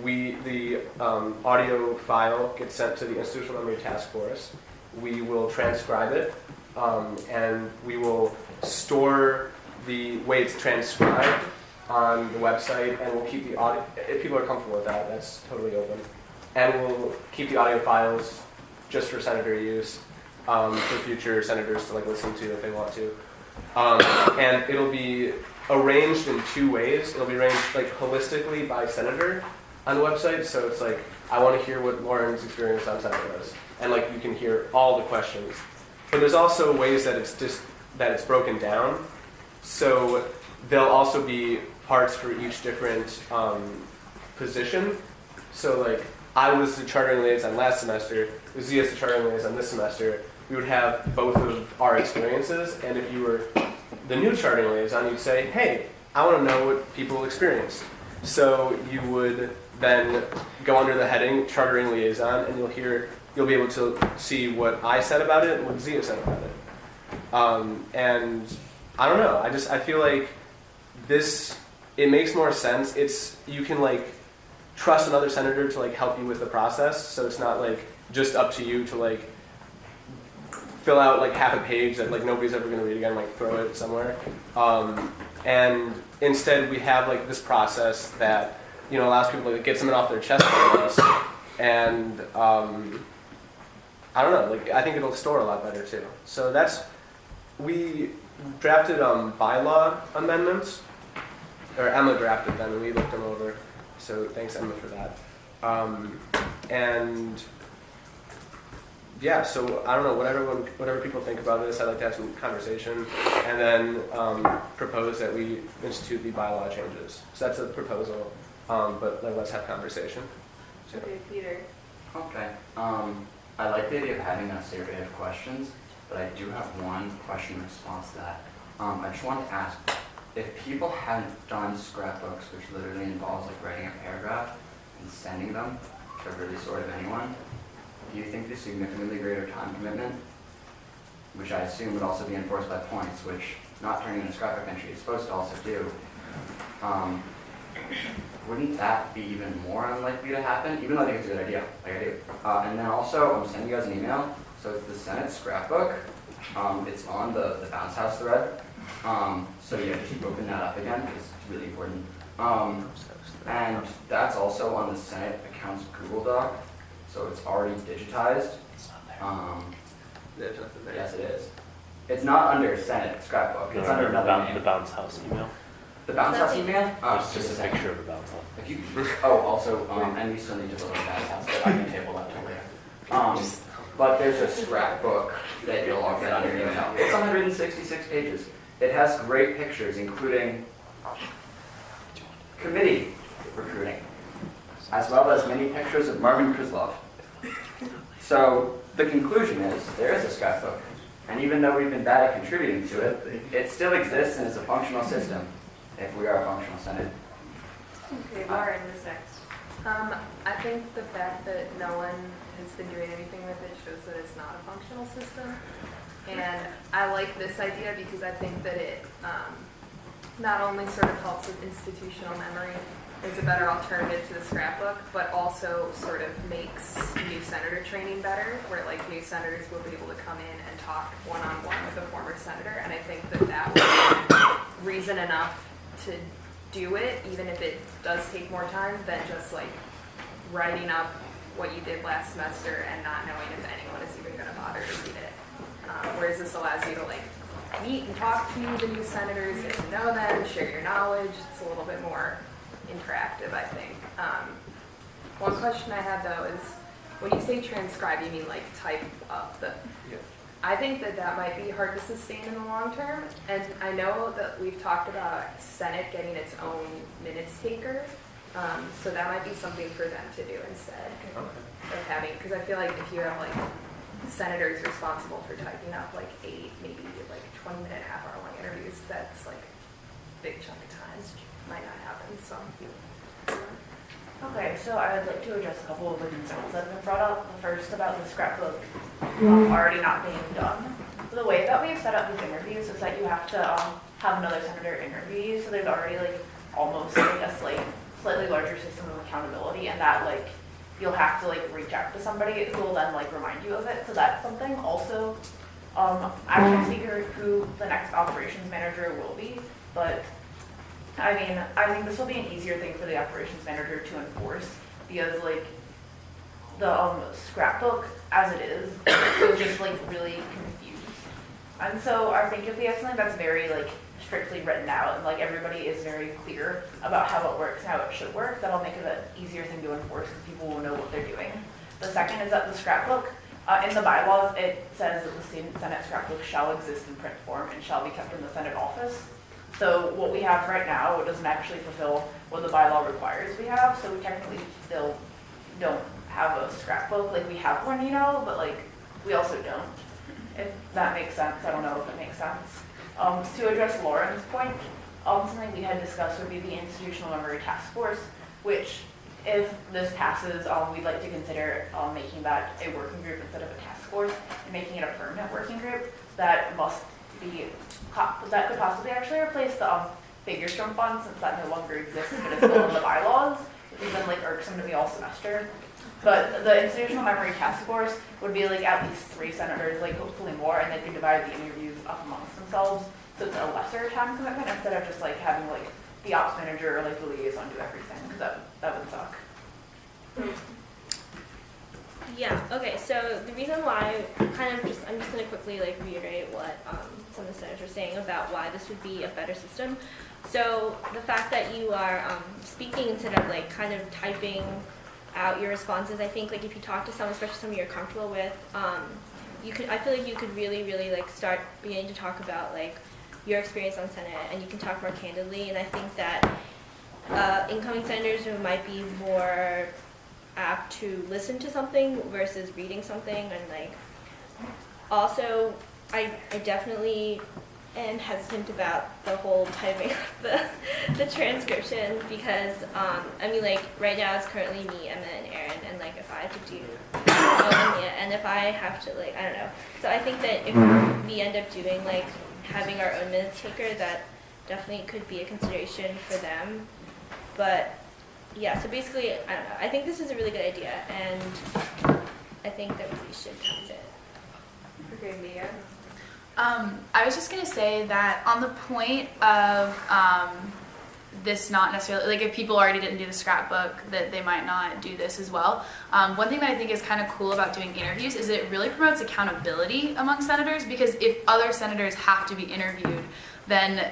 the audio file gets sent to the Institutional Memory Task Force. We will transcribe it, and we will store the way it's transcribed on the website, and we'll keep the audio, if people are comfortable with that, that's totally open. And we'll keep the audio files just for senator use, for future senators to like listen to if they want to. And it'll be arranged in two ways. It'll be arranged like holistically by senator on the website, so it's like, I want to hear what Lauren's experience on senator is, and like you can hear all the questions. But there's also ways that it's broken down, so there'll also be parts for each different position. So like, I was the chartering liaison last semester, Uzia's the chartering liaison this semester. We would have both of our experiences, and if you were the new chartering liaison, you'd say, hey, I want to know what people experienced. So you would then go under the heading chartering liaison, and you'll be able to see what I said about it and what Zia said about it. And I don't know, I feel like it makes more sense. You can like trust another senator to like help you with the process, so it's not like just up to you to like fill out like half a page that like nobody's ever going to read again, like throw it somewhere. And instead we have like this process that, you know, allows people to get something off their chest for us. And I don't know, like I think it'll store a lot better too. So we drafted bylaw amendments, or Emma drafted them and we looked them over. So thanks Emma for that. And yeah, so I don't know, whatever people think about this, I'd like to have some conversation, and then propose that we institute the bylaw changes. So that's a proposal, but like, let's have conversation. So. Okay, Peter. Okay. I like the idea of having a survey of questions, but I do have one question in response to that. I just wanted to ask, if people haven't done scrapbooks, which literally involves like writing a paragraph and sending them to really sort of anyone, do you think the significantly greater time commitment, which I assume would also be enforced by points, which not turning in a scrapbook entry is supposed to also do, wouldn't that be even more unlikely to happen? Even though I think it's a good idea, like I do. And then also, I'm sending you guys an email. So it's the Senate scrapbook. It's on the Bounce House thread. So yeah, just open that up again because it's really important. And that's also on the Senate Accounts Google Doc. So it's already digitized. There's nothing there. Yes, it is. It's not under Senate scrapbook. It's under another name. The Bounce House email. The Bounce House email? It's just a picture of a bounce house. If you, also, and we still need to vote on Bounce House, but I can table that till later. But there's a scrapbook that you'll all get on your email. It's 166 pages. It has great pictures, including committee recruiting, as well as many pictures of Marvin Krislov. So the conclusion is, there is a scrapbook. And even though we've been bad at contributing to it, it still exists and is a functional system, if we are a functional Senate. Okay, Lauren is next. I think the fact that no one has been doing anything with it shows that it's not a functional system. And I like this idea because I think that it not only sort of helps with institutional memory, is a better alternative to the scrapbook, but also sort of makes new senator training better, where like new senators will be able to come in and talk one-on-one with a former senator, and I think that would be reason enough to do it, even if it does take more time than just like writing up what you did last semester and not knowing if anyone is even going to bother to read it. Whereas this allows you to like meet and talk to the new senators, get to know them, share your knowledge. It's a little bit more interactive, I think. One question I have though is, when you say transcribe, you mean like type up the... Yeah. I think that might be hard to sustain in the long term, and I know that we've talked about Senate getting its own minutes taker, so that might be something for them to do instead of having, because I feel like if you have like senators responsible for typing up like 8, maybe like 20-minute, half-hour long interviews, that's like a big chunk of time. Might not happen, so. Okay, so I would like to address a couple of the concerns that have been brought up. The first about the scrapbook already not being done. The way that we've set up these interviews is that you have to have another senator interview you, so there's already like almost like a slightly larger system of accountability, and that like you'll have to like reach out to somebody who will then like remind you of it. So that's something. Also, I can't speak who the next operations manager will be, but I mean, I think this will be an easier thing for the operations manager to enforce because like the scrapbook as it is was just like really confused. And so I think if we have something that's very like strictly written out and like everybody is very clear about how it works, how it should work, that'll make it an easier thing to enforce because people will know what they're doing. The second is that the scrapbook, in the bylaws, it says that the Student Senate scrapbook shall exist in print form and shall be kept in the Senate office. So what we have right now doesn't actually fulfill what the bylaw requires we have, so we technically still don't have a scrapbook. Like we have one, you know, but like we also don't. If that makes sense, I don't know if it makes sense. To address Lauren's point, something we had discussed would be the Institutional Memory Task Force, which if this passes, we'd like to consider making that a working group instead of a task force and making it a permanent working group that must be, that could possibly actually replace the figure stone fund since that no longer exists but it's still in the bylaws, which has been like irksome to me all semester. But the Institutional Memory Task Force would be like at least 3 senators, like hopefully more, and they could divide the interviews up amongst themselves. So it's a lesser time commitment instead of just like having like the ops manager or like the liaison do everything, because that would suck. Yeah, okay, so the reason why, I'm just going to quickly like reiterate what some of the senators were saying about why this would be a better system. So the fact that you are speaking instead of like kind of typing out your responses, I think like if you talk to someone, especially someone you're comfortable with, I feel like you could really like start beginning to talk about like your experience on Senate, and you can talk more candidly, and I think that incoming senators who might be more apt to listen to something versus reading something. And like also I definitely am hesitant about the whole typing of the transcription because I mean like right now it's currently me, Emma, and Erin, and like if I have to do and if I have to like I don't know. So I think that if we end up doing like having our own minutes taker, that definitely could be a consideration for them. But yeah, so basically, I don't know. I think this is a really good idea, and I think that we should use it. Okay, Mia. I was just going to say that on the point of this not necessarily, like if people already didn't do the scrapbook, that they might not do this as well. One thing that I think is kind of cool about doing interviews is it really promotes accountability among senators, because if other senators have to be interviewed, then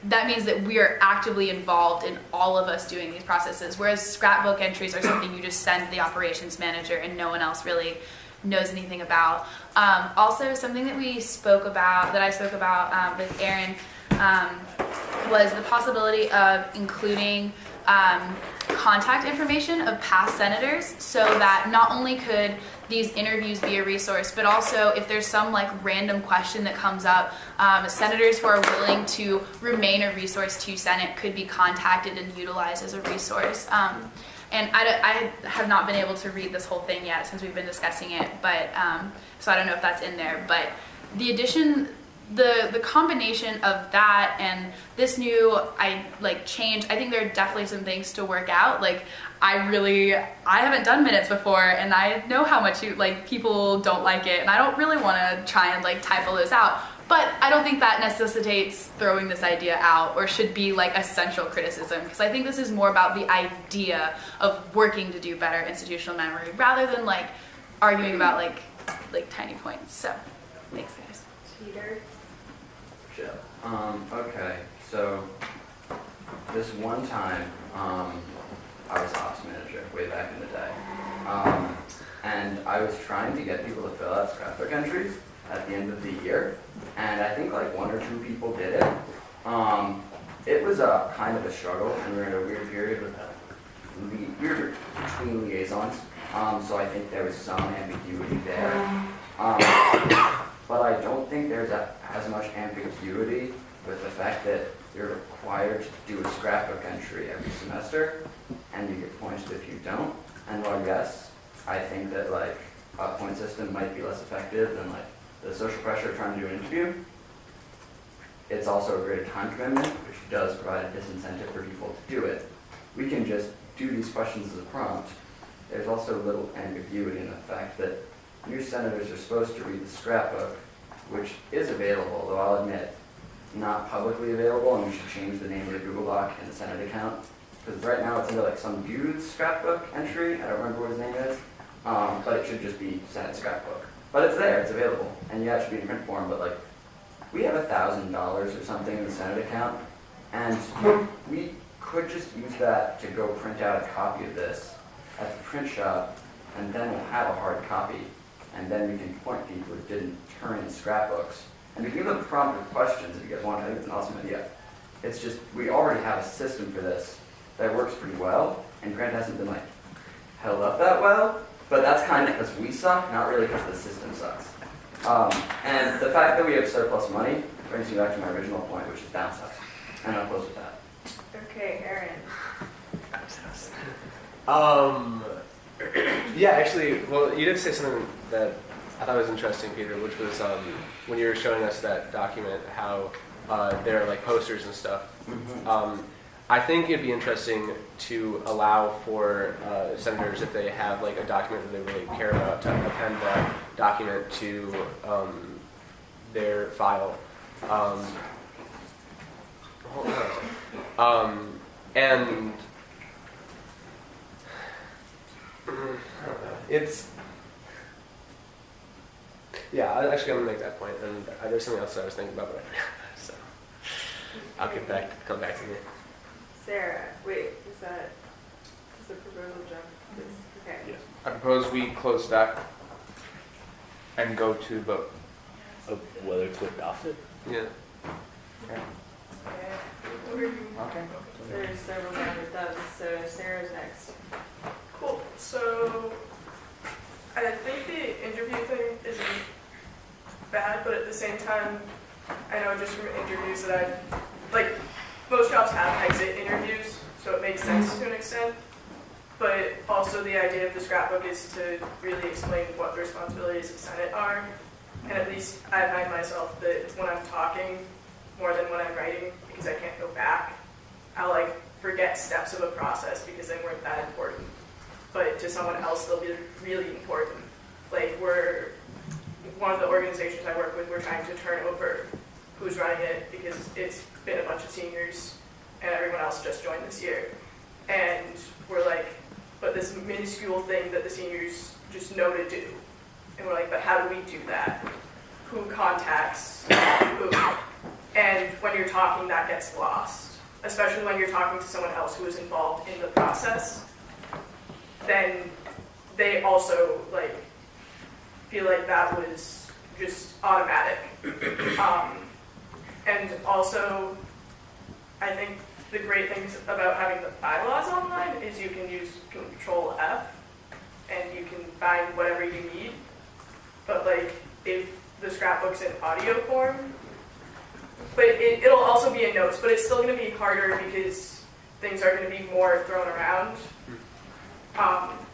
that means that we are actively involved in all of us doing these processes, whereas scrapbook entries are something you just send to the operations manager and no one else really knows anything about. Also, something that I spoke about with Erin was the possibility of including contact information of past senators, so that not only could these interviews be a resource, but also if there's some like random question that comes up, senators who are willing to remain a resource to Senate could be contacted and utilized as a resource. And I have not been able to read this whole thing yet since we've been discussing it, but so I don't know if that's in there. But the addition, the combination of that and this new change, I think there are definitely some things to work out. Like I haven't done minutes before, and I know how much people don't like it, and I don't really want to try and type all those out. But I don't think that necessitates throwing this idea out or should be essential criticism, because I think this is more about the idea of working to do better institutional memory rather than arguing about tiny points. So thanks, guys. Peter. Sure. Okay, so this one time I was ops manager way back in the day, and I was trying to get people to fill out scrapbook entries at the end of the year, and I think 1 or 2 people did it. It was a kind of a struggle, and we were in a weird period with we were between liaisons, so I think there was some ambiguity there. But I don't think there's as much ambiguity with the fact that you're required to do a scrapbook entry every semester, and you get points if you don't. And while yes, I think that a point system might be less effective than the social pressure of trying to do an interview, it's also a greater time commitment, which does provide a disincentive for people to do it. We can just do these questions as a prompt. There's also little ambiguity in the fact that new senators are supposed to read the scrapbook, which is available, though I'll admit, not publicly available, and we should change the name of the Google Doc in the Senate account. Because right now it's under like some dude's scrapbook entry, I don't remember what his name is, but it should just be Senate scrapbook. But it's there, it's available, and yeah, it should be in print form, but like, we have $1,000 or something in the Senate account, and we could just use that to go print out a copy of this at the print shop, and then we'll have a hard copy, and then we can point people who didn't turn in scrapbooks, and we can give them prompt with questions if you guys want. I think it's an awesome idea. It's just, we already have a system for this that works pretty well, and Grant hasn't been like held up that well, but that's kind of because we suck, not really because the system sucks. And the fact that we have surplus money brings me back to my original point, which is down sucks. And I'll close with that. Okay, Aaron. Yeah, actually, well, you did say something that I thought was interesting, Peter, which was when you were showing us that document, how there are like posters and stuff. I think it'd be interesting to allow for senators, if they have like a document that they really care about, to append that document to their file. And it's, yeah, I'm actually going to make that point, and there's something else that I was thinking about, but I forgot, so I'll come back to me. Sarah, wait, is the proposal jump? Okay. Yes. I propose we close that and go to vote. Of whether to adopt it? Yeah. Okay. There's several down with those, so Sarah's next. Cool. So I think the interview thing isn't bad, but at the same time, I know just from interviews that I've, like, most jobs have exit interviews, so it makes sense to an extent. But also the idea of the scrapbook is to really explain what the responsibilities of Senate are. And at least I find myself that when I'm talking more than when I'm writing, because I can't go back, I'll like forget steps of a process because they weren't that important. But to someone else, they'll be really important. Like one of the organizations I work with, we're trying to turn over who's running it because it's been a bunch of seniors and everyone else just joined this year. And we're like, but this minuscule thing that the seniors just know to do. And we're like, but how do we do that? Who contacts who? And when you're talking, that gets lost. Especially when you're talking to someone else who is involved in the process. Then they also like feel like that was just automatic. And also, I think the great things about having the bylaws online is you can use Control F and you can find whatever you need. But like if the scrapbook's in audio form, but it'll also be in notes, but it's still going to be harder because things are going to be more thrown around.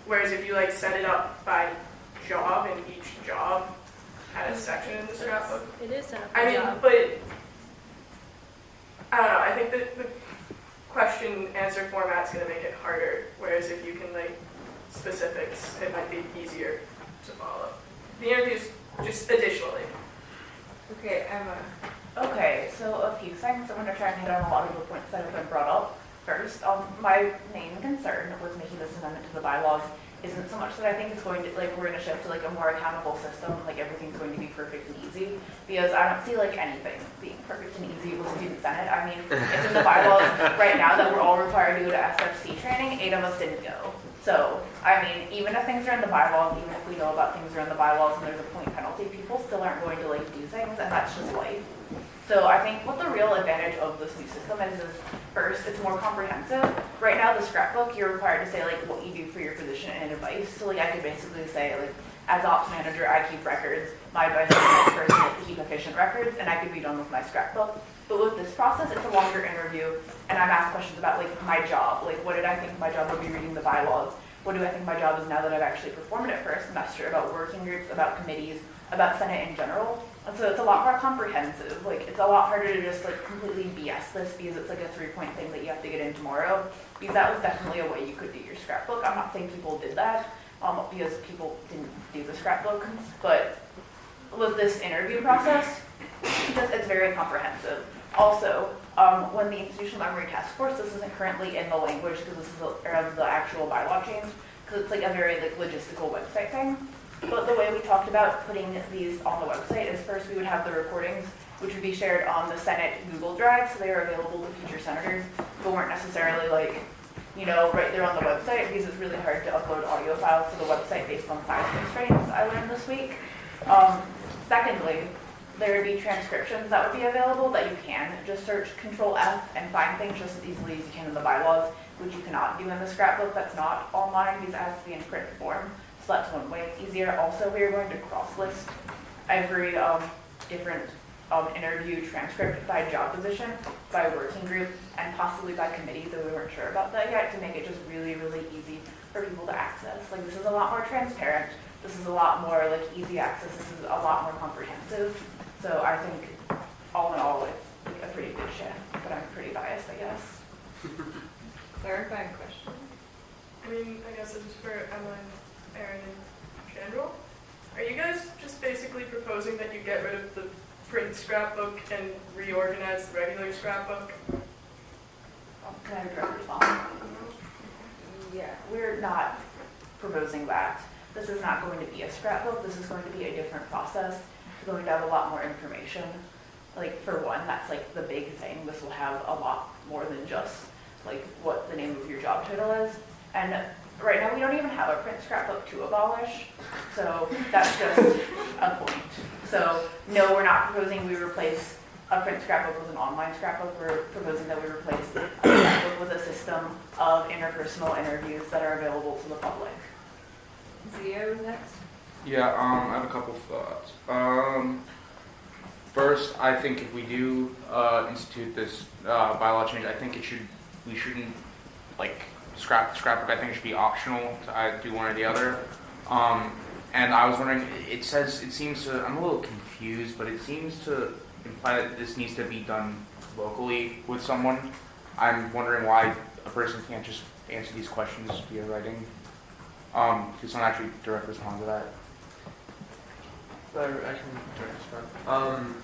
Whereas if you like set it up by job, and each job had a section in the scrapbook. It is set up by I mean, job. but I don't know. I think that the question answer format's going to make it harder. Whereas if you can like specifics, it might be easier to follow. The interviews, just additionally. Okay, Emma. Okay, so a few things. I'm going to try and hit on a lot of the points that have been brought up. First, my main concern with making this amendment to the bylaws isn't so much that I think it's going to, like, we're going to shift to, like, a more accountable system, like, everything's going to be perfect and easy, because I don't see, like, anything being perfect and easy with Student Senate. I mean, it's in the bylaws right now that we're all required to go to SFC training. 8 of us didn't go. So, I mean, even if things are in the bylaws, even if we know about things are in the bylaws and there's a point penalty, people still aren't going to, like, do things, and that's just life. So I think what the real advantage of this new system is first, it's more comprehensive. Right now, the scrapbook, you're required to say like what you do for your position and advice. So like I could basically say like, as ops manager, I keep records. My advice to the next person is to keep efficient records, and I could be done with my scrapbook. But with this process, it's a longer interview, and I'm asked questions about like my job. Like what did I think my job would be reading the bylaws? What do I think my job is now that I've actually performed it for a semester? About working groups, about committees, about Senate in general. And so it's a lot more comprehensive. Like it's a lot harder to just like completely BS this because it's like a 3-point thing that you have to get in tomorrow. Because that was definitely a way you could do your scrapbook. I'm not saying people did that because people didn't do the scrapbook, but with this interview process, it's very comprehensive. Also, when the Institutional Memory Task Force, this isn't currently in the language because this is the actual bylaw change, because it's like a very like logistical website thing. But the way we talked about putting these on the website is first we would have the recordings, which would be shared on the Senate Google Drive, so they are available to future senators, but weren't necessarily like, you know, right there on the website, because it's really hard to upload audio files to the website based on size constraints, I learned this week. Secondly, there would be transcriptions that would be available that you can just search Control F and find things just as easily as you can in the bylaws, which you cannot do in the scrapbook that's not online because it has to be in print form. So that's one way it's easier. Also, we are going to cross-list every different interview transcript by job position, by working group, and possibly by committee, though we weren't sure about that yet, to make it just really, really easy for people to access. Like, this is a lot more transparent. This is a lot more like easy access. This is a lot more comprehensive. So I think all in all, it's like a pretty good shift, but I'm pretty biased, I guess. Clarifying question. I mean, I guess this is for Emma and Aaron in general. Are you guys just basically proposing that you get rid of the print scrapbook and reorganize the regular scrapbook? Can I have a direct response? Yeah. We're not proposing that. This is not going to be a scrapbook. This is going to be a different process. It's going to have a lot more information. Like, for one, that's like the big thing. This will have a lot more than just like what the name of your job title is. And right now we don't even have a print scrapbook to abolish. So that's just a point. So no, we're not proposing we replace a print scrapbook with an online scrapbook. We're proposing that we replace a scrapbook with a system of interpersonal interviews that are available to the public. Zio is next. Yeah, I have a couple thoughts. First, I think if we do institute this bylaw change, I think we shouldn't like scrapbook. I think it should be optional to do one or the other. And I was wondering, I'm a little confused, but it seems to imply that this needs to be done locally with someone. I'm wondering why a person can't just answer these questions via writing. Could someone actually direct respond to that? I can direct respond.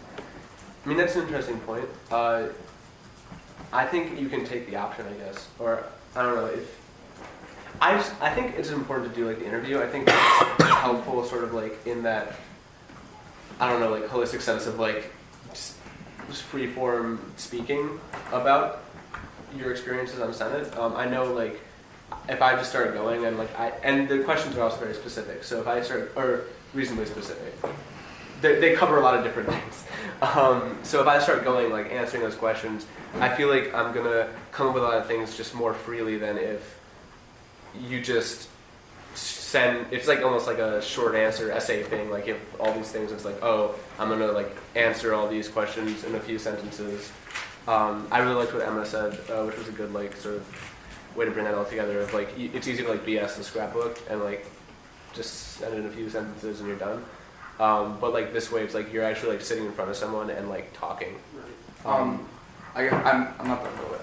I mean, that's an interesting point. I think you can take the option, I guess, or I don't know if. I think it's important to do like the interview. I think it's helpful, sort of like in that, I don't know, like holistic sense of like just free form speaking about your experiences on Senate. I know like if I just start going and like and the questions are also very specific. So if I start, or reasonably specific, they cover a lot of different things. So if I start going like answering those questions, I feel like I'm gonna come up with a lot of things just more freely than if you just send. It's like almost like a short answer essay thing. Like if all these things, it's like, oh, I'm gonna like answer all these questions in a few sentences. I really liked what Emma said, which was a good like sort of way to bring that all together. Of like it's easy to like BS the scrapbook and like just send in a few sentences and you're done. But like this way, it's like you're actually like sitting in front of someone and like talking. I'm not that good.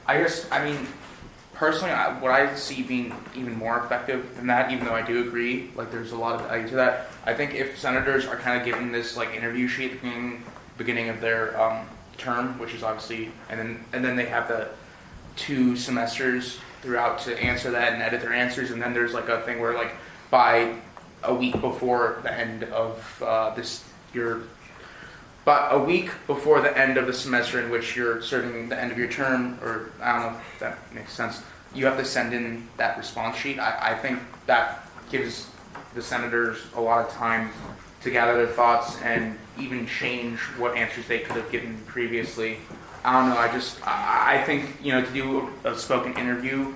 I guess, I mean, personally, what I see being even more effective than that, even though I do agree, like there's a lot of value to that. I think if senators are kind of given this like interview sheet at the beginning of their term, which is obviously, and then they have the 2 semesters throughout to answer that and edit their answers, and then there's like a thing where like by a week before the end of but a week before the end of the semester in which you're serving the end of your term, or I don't know if that makes sense, you have to send in that response sheet. I think that gives the senators a lot of time to gather their thoughts and even change what answers they could have given previously. I don't know, I think, to do a spoken interview,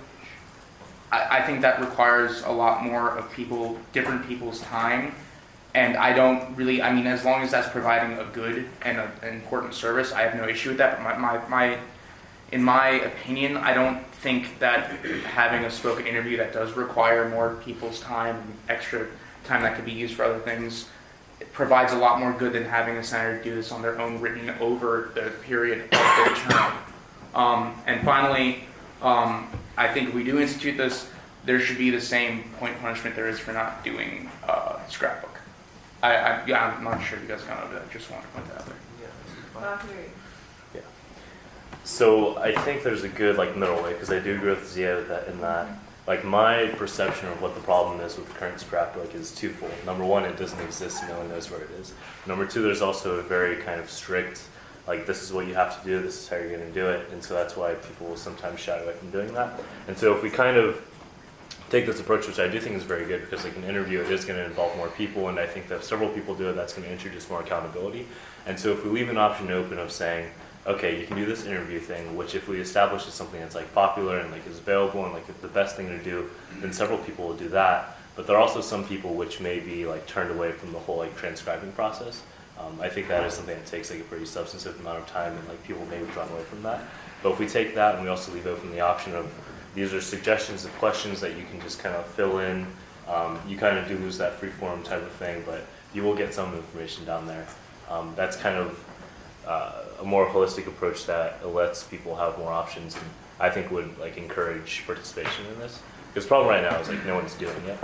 I think that requires a lot more of different people's time. And I don't really, as long as that's providing a good and an important service, I have no issue with that. But in my opinion, I don't think that having a spoken interview that does require more people's time and extra time that could be used for other things, it provides a lot more good than having a senator do this on their own, written over the period of their term. And finally, I think if we do institute this, there should be the same point punishment there is for not doing scrapbook. I'm not sure if you guys got over that. Just want to point that out there. So I think there's a good like middle way, because I do agree with Zia that in that like my perception of what the problem is with the current scrapbook is twofold. Number one, it doesn't exist and no one knows where it is. Number two, there's also a very kind of strict, like this is what you have to do, this is how you're going to do it, and so that's why people will sometimes shy away from doing that. And so if we kind of take this approach, which I do think is very good, because like an interview, it is going to involve more people, and I think that if several people do it, that's going to introduce more accountability. And so if we leave an option open of saying, okay, you can do this interview thing, which if we establish as something that's like popular and like is available and like the best thing to do, then several people will do that. But there are also some people which may be like turned away from the whole like transcribing process. I think that is something that takes like a pretty substantive amount of time, and like people may be drawn away from that. But if we take that and we also leave open the option of these are suggestions of questions that you can just kind of fill in, you kind of do lose that free form type of thing, but you will get some information down there. That's kind of a more holistic approach that lets people have more options, and I think would like encourage participation in this. Because the problem right now is like no one's doing it,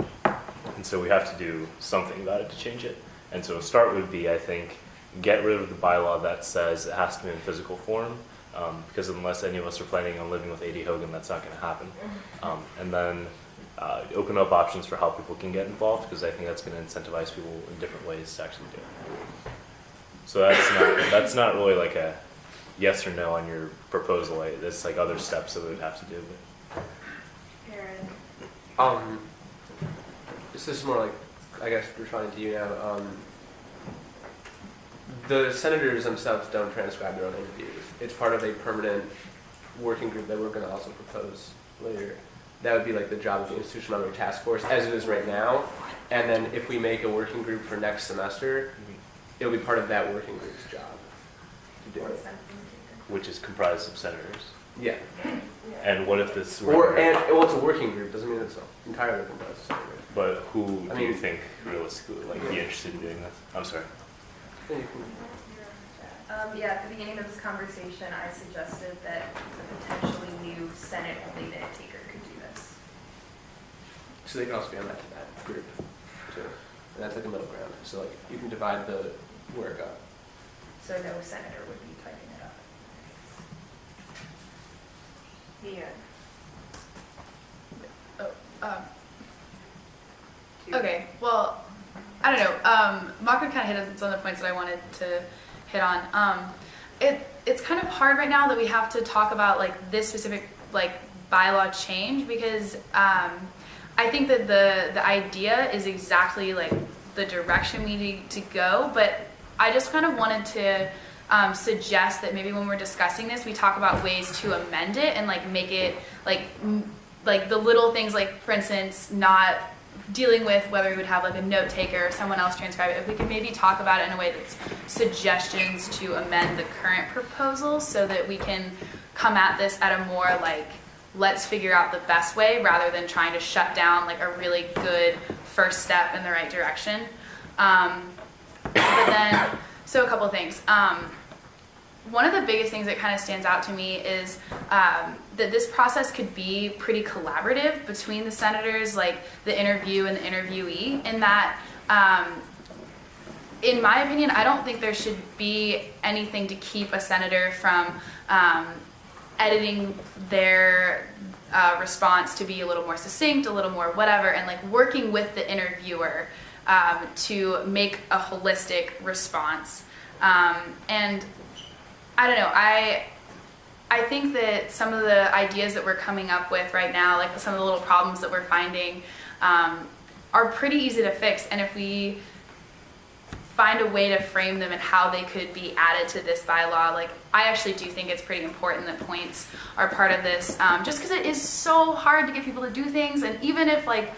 and so we have to do something about it to change it. And so a start would be, I think, get rid of the bylaw that says it has to be in physical form, because unless any of us are planning on living with A.D. Hogan, that's not going to happen. And then open up options for how people can get involved, because I think that's going to incentivize people in different ways to actually do it. So that's not really like a yes or no on your proposal. There's like other steps that we would have to do. Aaron. This is more like, I guess, responding to you now. The senators themselves don't transcribe their own interviews. It's part of a permanent working group that we're going to also propose later. That would be like the job of the Institutional Memory Task Force, as it is right now. And then if we make a working group for next semester, it'll be part of that working group's job to do it. Which is comprised of senators. Yeah. And what if this well, it's a working group. Doesn't mean it's entirely comprised of senators. But who do you think realistically would like be interested in doing this? I'm sorry. Yeah, at the beginning of this conversation, I suggested that a potentially new Senate-only minute taker could do this. So they can also be on that group too. And that's like a middle ground. So like you can divide the work up. So no senator would be typing it up. Yeah. Okay, well, I don't know. Mock kind of hit on some of the points that I wanted to hit on. It's kind of hard right now that we have to talk about like this specific like bylaw change, because I think that the idea is exactly like the direction we need to go, but I just kind of wanted to suggest that maybe when we're discussing this, we talk about ways to amend it and like make it like the little things, like for instance, not dealing with whether we would have like a note taker or someone else transcribe it. If we could maybe talk about it in a way that's suggestions to amend the current proposal, so that we can come at this at a more like, let's figure out the best way, rather than trying to shut down like a really good first step in the right direction. But then, so a couple of things. One of the biggest things that kind of stands out to me is that this process could be pretty collaborative between the senators, like the interview and the interviewee, in that, in my opinion, I don't think there should be anything to keep a senator from editing their response to be a little more succinct, a little more whatever, and like working with the interviewer to make a holistic response. And I don't know, I think that some of the ideas that we're coming up with right now, like some of the little problems that we're finding, are pretty easy to fix. And if we find a way to frame them and how they could be added to this bylaw, like I actually do think it's pretty important that points are part of this, just because it is so hard to get people to do things. And even if like,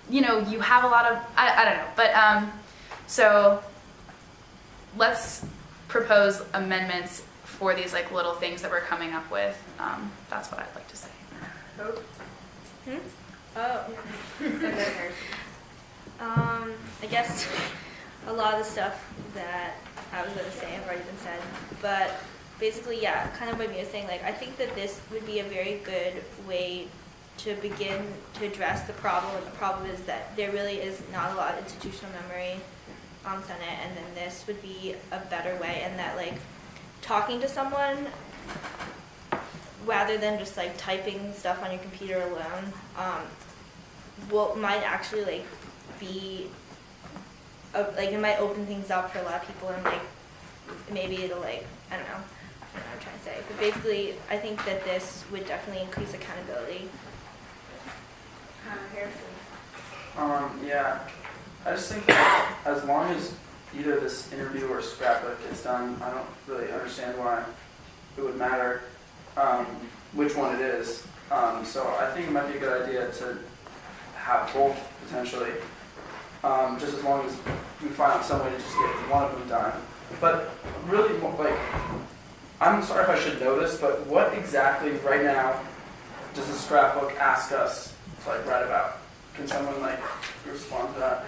you know, you have a lot of, I don't know, but so let's propose amendments for these like little things that we're coming up with. That's what I'd like to say. I guess a lot of the stuff that I was going to say have already been said, but basically, yeah, kind of what Mia was saying, like, I think that this would be a very good way to begin to address the problem, and the problem is that there really is not a lot of institutional memory on Senate, and then this would be a better way, and that, like, talking to someone rather than just like typing stuff on your computer alone, might actually like be like it might open things up for a lot of people, and like maybe it'll like I don't know what I'm trying to say, but basically I think that this would definitely increase accountability. Harrison. Yeah, I just think that as long as either this interview or scrapbook gets done, I don't really understand why it would matter which one it is. So I think it might be a good idea to have both potentially, just as long as we find some way to just get one of them done. But really, like, I'm sorry if I should know this, but what exactly right now does the scrapbook ask us to like write about? Can someone like respond to that?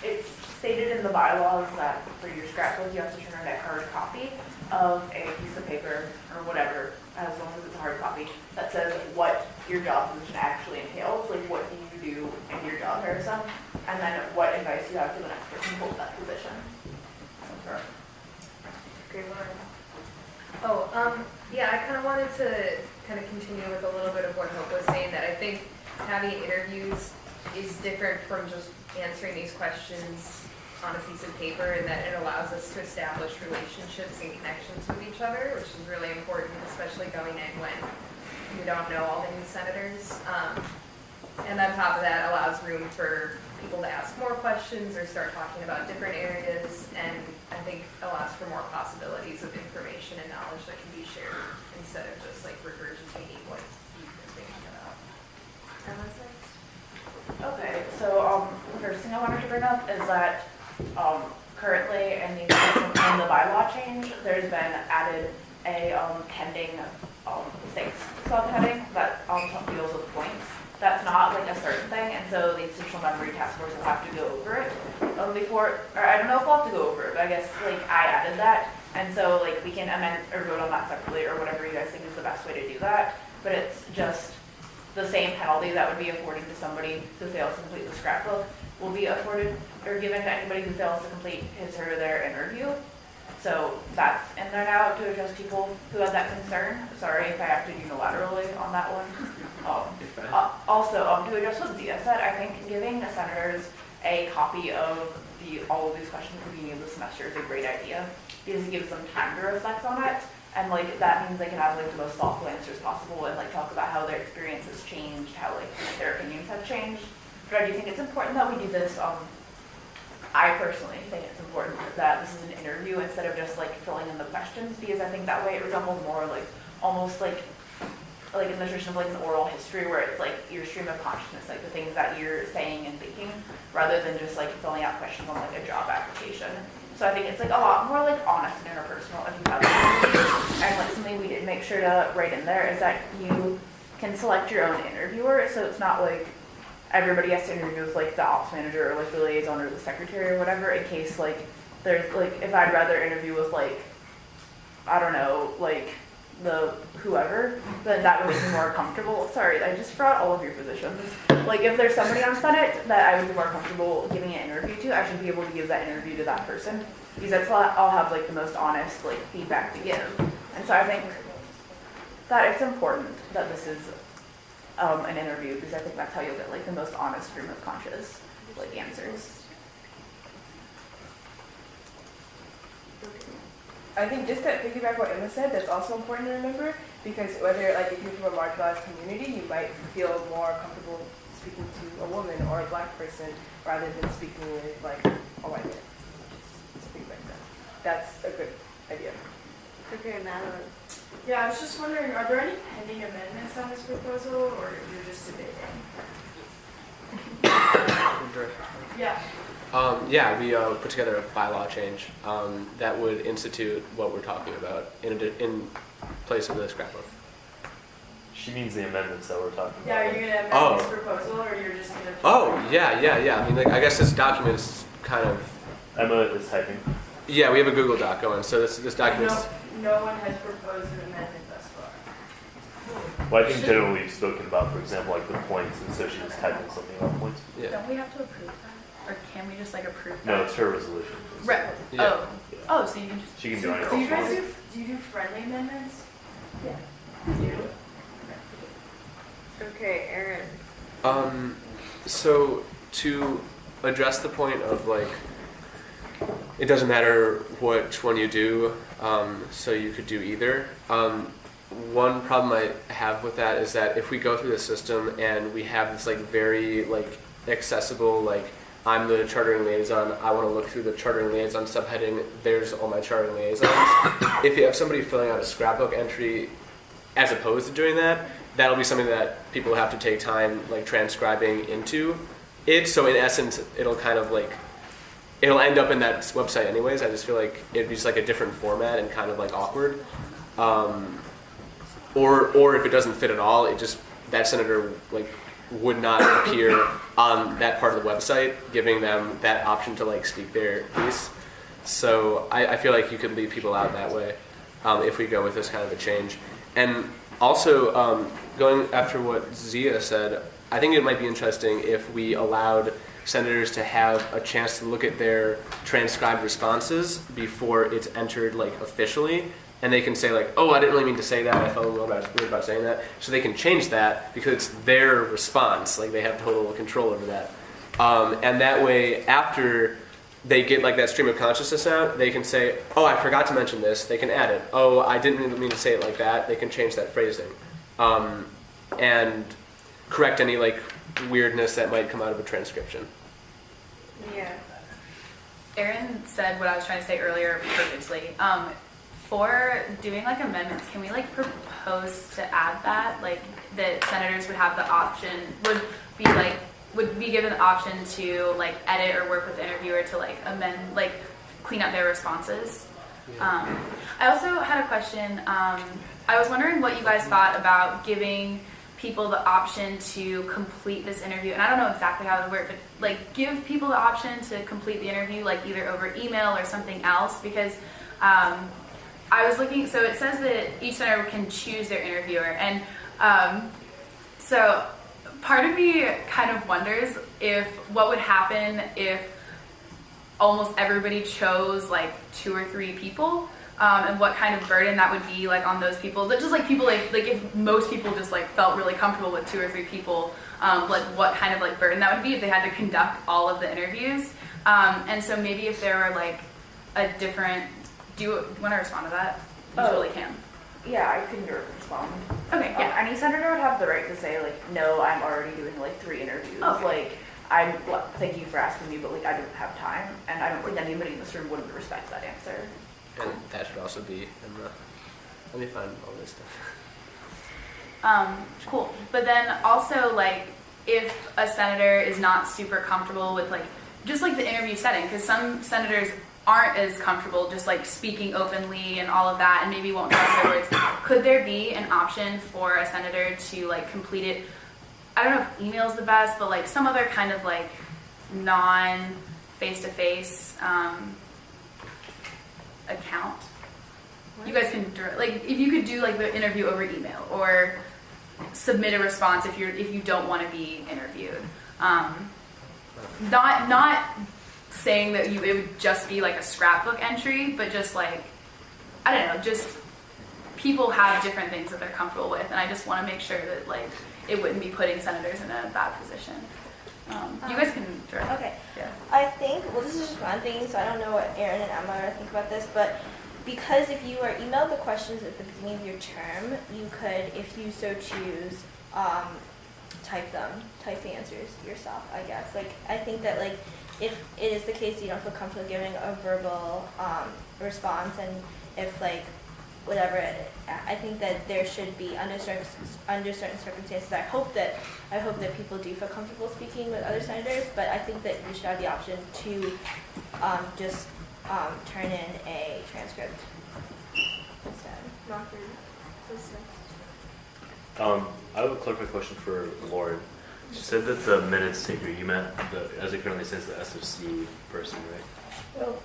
It's stated in the bylaws that for your scrapbook, you have to turn in a hard copy of a piece of paper or whatever, as long as it's a hard copy, that says what your job position actually entails, like what do you do in your job, Harrison, and then what advice you have to the next person who holds that position. Okay. Great one. Yeah, I kind of wanted to kind of continue with a little bit of what Hope was saying, that I think having interviews is different from just answering these questions on a piece of paper, and that it allows us to establish relationships and connections with each other, which is really important, especially going in when we don't know all the new senators. And on top of that, allows room for people to ask more questions or start talking about different areas, and I think allows for more possibilities of information and knowledge that can be shared instead of just like regurgitating what you've been thinking about. And that's it. Okay, so the first thing I wanted to bring up is that currently in the bylaw change, there's been added a pending 6 subheading that deals with points. That's not like a certain thing, and so the institutional memory task force will have to go over it before, or I don't know if we'll have to go over it, but I guess like I added that, and so like we can amend or vote on that separately or whatever you guys think is the best way to do that. But it's just the same penalty that would be afforded to somebody who fails to complete the scrapbook will be afforded or given to anybody who fails to complete his or their interview. So that's in there now to address people who have that concern. Sorry if I acted unilaterally on that one. Also, to address what Zia said, I think giving the senators a copy of all of these questions at the beginning of the semester is a great idea, because it gives them time to reflect on it, and like that means they can have like the most thoughtful answers possible and like talk about how their experience has changed, how like their opinions have changed. But I do think it's important that we do this. I personally think it's important that this is an interview instead of just like filling in the questions, because I think that way it resembles more like almost like in the tradition of like an oral history where it's like your stream of consciousness, like the things that you're saying and thinking, rather than just like filling out questions on like a job application. So I think it's like a lot more like honest and interpersonal if you have it. And like something we did make sure to write in there is that you can select your own interviewer, so it's not like everybody has to interview with like the ops manager or like the liaison or the secretary or whatever, in case like there's like if I'd rather interview with like I don't know, like the whoever, then that would be more comfortable. Sorry, I just forgot all of your positions. Like if there's somebody on Senate that I would be more comfortable giving an interview to, I should be able to give that interview to that person, because that's what I'll have like the most honest like feedback to give. And so I think that it's important that this is an interview, because I think that's how you'll get like the most honest stream of conscious like answers. I think just to piggyback what Emma said, that's also important to remember, because whether like if you're from a marginalized community, you might feel more comfortable speaking to a woman or a black person rather than speaking with like a white man. Just piggyback that. That's a good idea. Okay, Madeline. Yeah, I was just wondering, are there any pending amendments on this proposal, or you're just debating? Yeah. Yeah, we put together a bylaw change that would institute what we're talking about in place of the scrapbook. She means the amendments that we're talking Yeah, about. are you going to amend this proposal, or you're just going to... Oh, yeah. I mean, like, I guess this document is kind of... Emma is typing. Yeah, we have a Google Doc going, so this document is... No one has proposed an amendment thus far. Well, I think generally we've spoken about, for example, like the points, and so she's typing something about points. Yeah. Don't we have to approve that? Or can we just like approve that? No, it's her resolution. Right. Yeah. Oh, so you can just... She can do anything. Do you do friendly amendments? Okay, Aaron. So to address the point of like, it doesn't matter which one you do, so you could do either. One problem I have with that is that if we go through the system and we have this like very like accessible, like I'm the chartering liaison, I want to look through the chartering liaison subheading, there's all my chartering liaisons. If you have somebody filling out a scrapbook entry as opposed to doing that, that'll be something that people have to take time like transcribing into it. So in essence, it'll kind of like, it'll end up in that website anyways. I just feel like it'd be just like a different format and kind of like awkward. Or if it doesn't fit at all, it just, that senator like would not appear on that part of the website, giving them that option to like speak their piece. So I feel like you could leave people out that way if we go with this kind of a change. And also, going after what Zia said, I think it might be interesting if we allowed senators to have a chance to look at their transcribed responses before it's entered like officially, and they can say like, oh, I didn't really mean to say that, I felt a little weird about saying that, so they can change that because it's their response, like they have total control over that. And that way, after they get like that stream of consciousness out, they can say, oh, I forgot to mention this, they can add it. Oh, I didn't really mean to say it like that, they can change that phrasing. And correct any like weirdness that might come out of a transcription. Yeah. Erin said what I was trying to say earlier perfectly. For doing like amendments, can we like propose to add that, like that senators would have the option, would be given the option to like edit or work with the interviewer to like amend, like clean up their responses? I also had a question. I was wondering what you guys thought about giving people the option to complete this interview, and I don't know exactly how it would work, but like give people the option to complete the interview like either over email or something else, because I was looking, so it says that each senator can choose their interviewer, and so part of me kind of wonders if what would happen if almost everybody chose like 2 or 3 people, and what kind of burden that would be like on those people. Just like people like if most people just like felt really comfortable with 2 or 3 people, like what kind of like burden that would be if they had to conduct all of the interviews. And so maybe if there were like a different, do you want to respond to that? You totally can. Yeah, I can respond. Okay, yeah. Any senator would have the right to say, like, no, I'm already doing, like, 3 interviews. Okay. Like, thank you for asking me, but, like, I don't have time. And I don't think anybody in this room wouldn't respect that answer. And that should also be in the, let me find all this stuff. Cool. But then also, like, if a senator is not super comfortable with, like, just, like, the interview setting, because some senators aren't as comfortable just like speaking openly and all of that, and maybe won't trust their words. Could there be an option for a senator to like complete it? I don't know if email is the best, but like some other kind of like non face-to-face account. You guys can like if you could do like the interview over email or submit a response if you don't want to be interviewed. Not saying that it would just be like a scrapbook entry, but just like, I don't know, just people have different things that they're comfortable with, and I just want to make sure that like it wouldn't be putting senators in a bad position. You guys can direct. Okay. Yeah. I think, well, this is just one thing, so I don't know what Aaron and Emma think about this, but because if you are emailed the questions at the beginning of your term, you could, if you so choose, type the answers yourself, I guess. Like, I think that, like, if it is the case you don't feel comfortable giving a verbal response, and if, like, whatever, I think that there should be, under certain circumstances, I hope that people do feel comfortable speaking with other senators, but I think that you should have the option to just turn in a transcript instead. I have a clarifying question for Lauren. She said that the minutes taker, you meant, as it currently says, the SFC person, right? Well,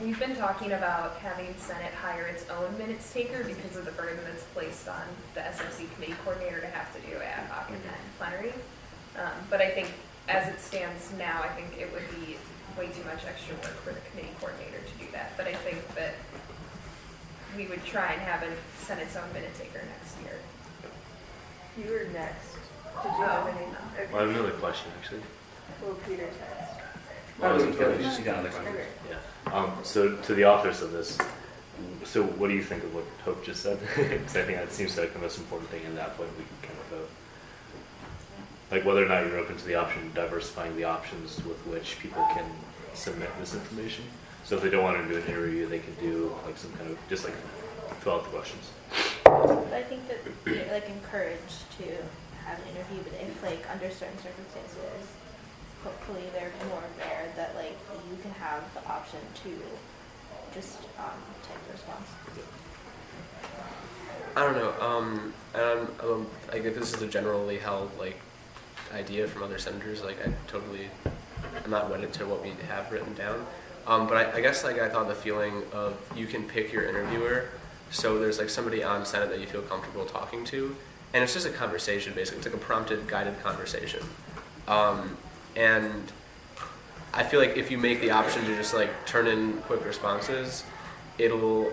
we've been talking about having Senate hire its own minutes taker because of the burden that's placed on the SFC committee coordinator to have to do ad hoc and then plenary. But I think as it stands now, I think it would be way too much extra work for the committee coordinator to do that. But I think that we would try and have a Senate's own minute taker next year. You were next. Did you have any? Okay. Well, I have another question actually. Well, Peter's next. Well, I was confused. You got another question. Okay. Yeah. So to the authors of this, so what do you think of what Hope just said? Because I think that seems like the most important thing in that point we can kind of vote. Like whether or not you're open to the option of diversifying the options with which people can submit this information. So if they don't want to do an interview, they can do like some kind of, just like fill out the questions. But I think that you're like encouraged to have an interview, but if like under certain circumstances, hopefully they're more rare that like you can have the option to just type the response. I don't know. I guess this is a generally held like idea from other senators. Like I'm not wedded to what we have written down. But I guess like I thought the feeling of you can pick your interviewer, so there's like somebody on Senate that you feel comfortable talking to, and it's just a conversation basically. It's like a prompted, guided conversation. And I feel like if you make the option to just like turn in quick responses, it'll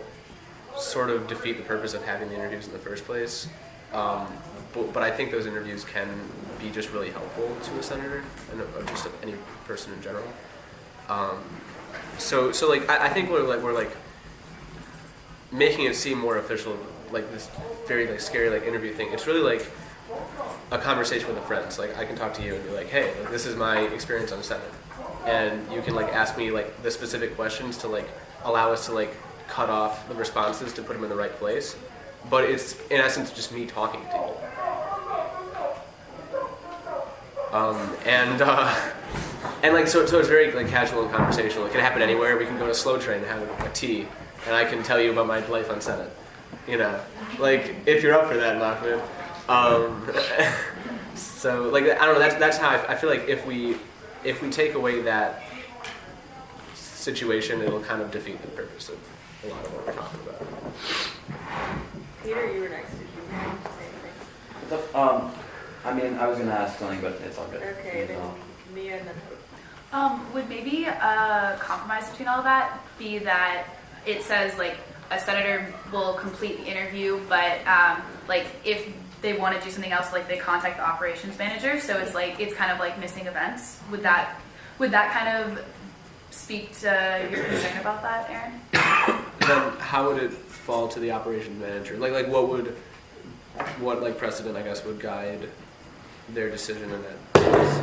sort of defeat the purpose of having the interviews in the first place. But I think those interviews can be just really helpful to a senator and just any person in general. So like I think we're like making it seem more official, like this very like scary like interview thing. It's really like a conversation with a friend. So, like I can talk to you and be like, hey, like, this is my experience on Senate, and you can like ask me like the specific questions to like allow us to like cut off the responses to put them in the right place. But it's in essence just me talking to you. And like so it's very like casual and conversational. It can happen anywhere. We can go to Slow Train and have a tea, and I can tell you about my life on Senate. You know, like if you're up for that, Lachlan. So like I don't know. That's how I feel like if we take away that situation, it'll kind of defeat the purpose of a lot of what we're talking about. Peter, you were next. Did you want to say anything? I mean, I was gonna ask something, but it's all good. Okay, then Mia and then Hope. Would maybe a compromise between all of that be that it says like a senator will complete the interview, but like if they want to do something else, like they contact the operations manager. So it's like it's kind of like missing events. Would that kind of speak to your concern about that, Aaron? Then how would it fall to the operations manager? Like what like precedent I guess would guide their decision in that case?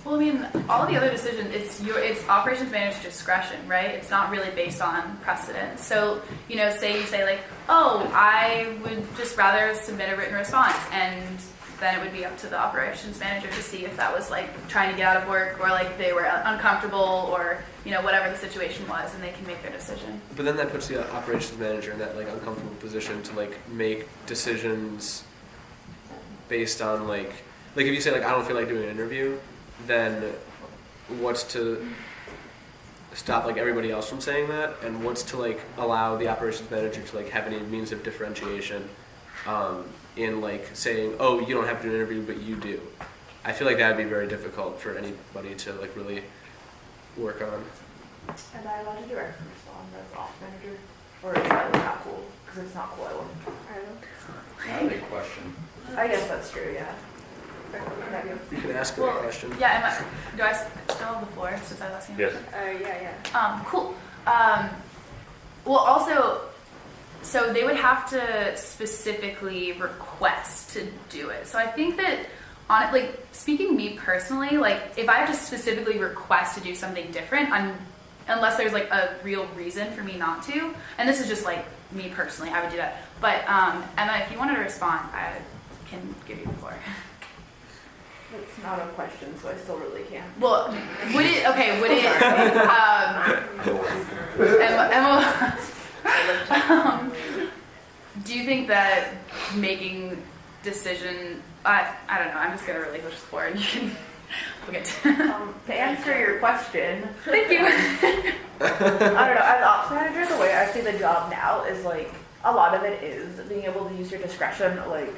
Well, I mean, all the other decisions, it's operations manager's discretion, right? It's not really based on precedent. So, you know, say you say like, oh, I would just rather submit a written response, and then it would be up to the operations manager to see if that was like trying to get out of work or like they were uncomfortable or, you know, whatever the situation was, and they can make their decision. But then that puts the operations manager in that like uncomfortable position to like make decisions based on like if you say like I don't feel like doing an interview, then what's to stop like everybody else from saying that, and what's to like allow the operations manager to like have any means of differentiation in like saying, oh, you don't have to do an interview but you do. I feel like that would be very difficult for anybody to like really work on. Am I allowed to direct respond as off manager? Or is that not cool? Because it's not cool, I wouldn't. Not a big question. I guess that's true, yeah. You can ask her a question. Yeah, do I still have the floor since I last seen Yes. Yeah. Cool. Well, also, so they would have to specifically request to do it. So I think that, like, speaking me personally, like, if I have to specifically request to do something different, unless there's, like, a real reason for me not to, and this is just, like, me personally, I would do that. But, Emma, if you wanted to respond, I can give you the floor. It's not a question, so I still really can't. Well, would it, Emma, do you think that making decision, I don't know, I'm just going to relinquish the floor and you can, we'll get to answer your question. Thank you. I don't know, as ops manager, the way I see the job now is like, a lot of it is being able to use your discretion, like,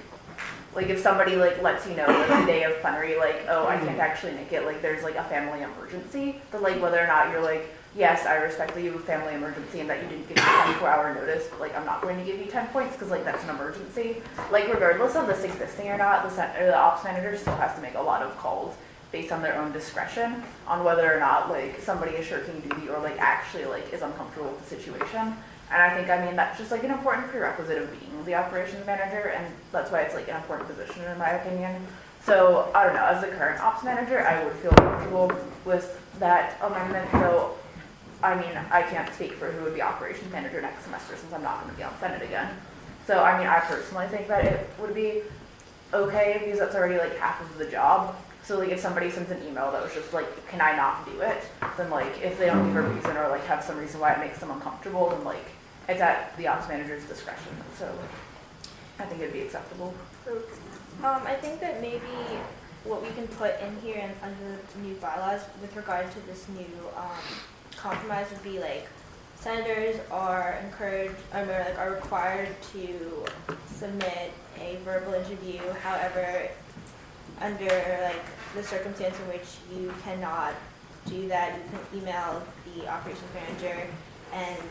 Like if somebody like lets you know like the day of plenary, like, oh, I can't actually make it, like there's like a family emergency, but like whether or not you're like, yes, I respect that you have a family emergency and that you didn't give me 24-hour notice, but like I'm not going to give you 10 points because like that's an emergency. Like regardless of this existing or not, the ops manager still has to make a lot of calls based on their own discretion on whether or not like somebody is shirking duty or like actually like is uncomfortable with the situation. And I think, I mean, that's just like an important prerequisite of being the operations manager, and that's why it's like an important position in my opinion. So I don't know, as the current ops manager, I would feel comfortable with that amendment, though. I mean, I can't speak for who would be operations manager next semester since I'm not going to be on Senate again. So I mean, I personally think that it would be okay because that's already like half of the job. So like if somebody sends an email that was just like, can I not do it? Then like if they don't give a reason or like have some reason why it makes them uncomfortable, then like it's at the ops manager's discretion. So I think it'd be acceptable. I think that maybe what we can put in here and under the new bylaws with regard to this new compromise would be like senators are encouraged, are required to submit a verbal interview. However, under like the circumstance in which you cannot do that, you can email the operations manager and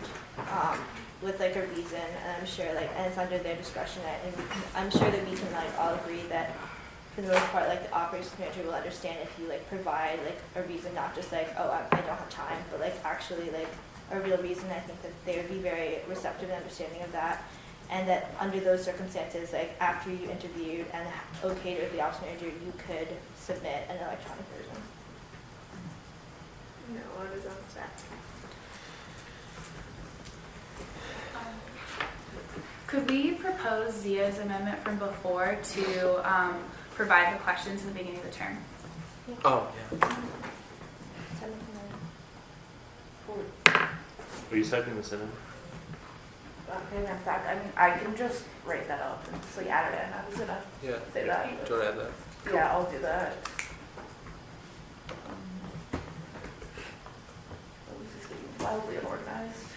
with like a reason, and I'm sure like, and it's under their discretion, and I'm sure that we can like all agree that for the most part, like the operations manager will understand if you like provide like a reason, not just like, oh, I don't have time, but like actually like a real reason. I think that they would be very receptive and understanding of that, and that under those circumstances, like after you interviewed and okayed with the ops manager, you could submit an electronic version. No, what is on staff? Could we propose Zia's amendment from before to provide the questions in the beginning of the term? Oh, yeah. Are you typing this in? Okay, in fact, I mean, I can just write that up and just like add it in. I was gonna say that. Do you want to add that? Yeah, I'll do that. This is getting wildly unorganized.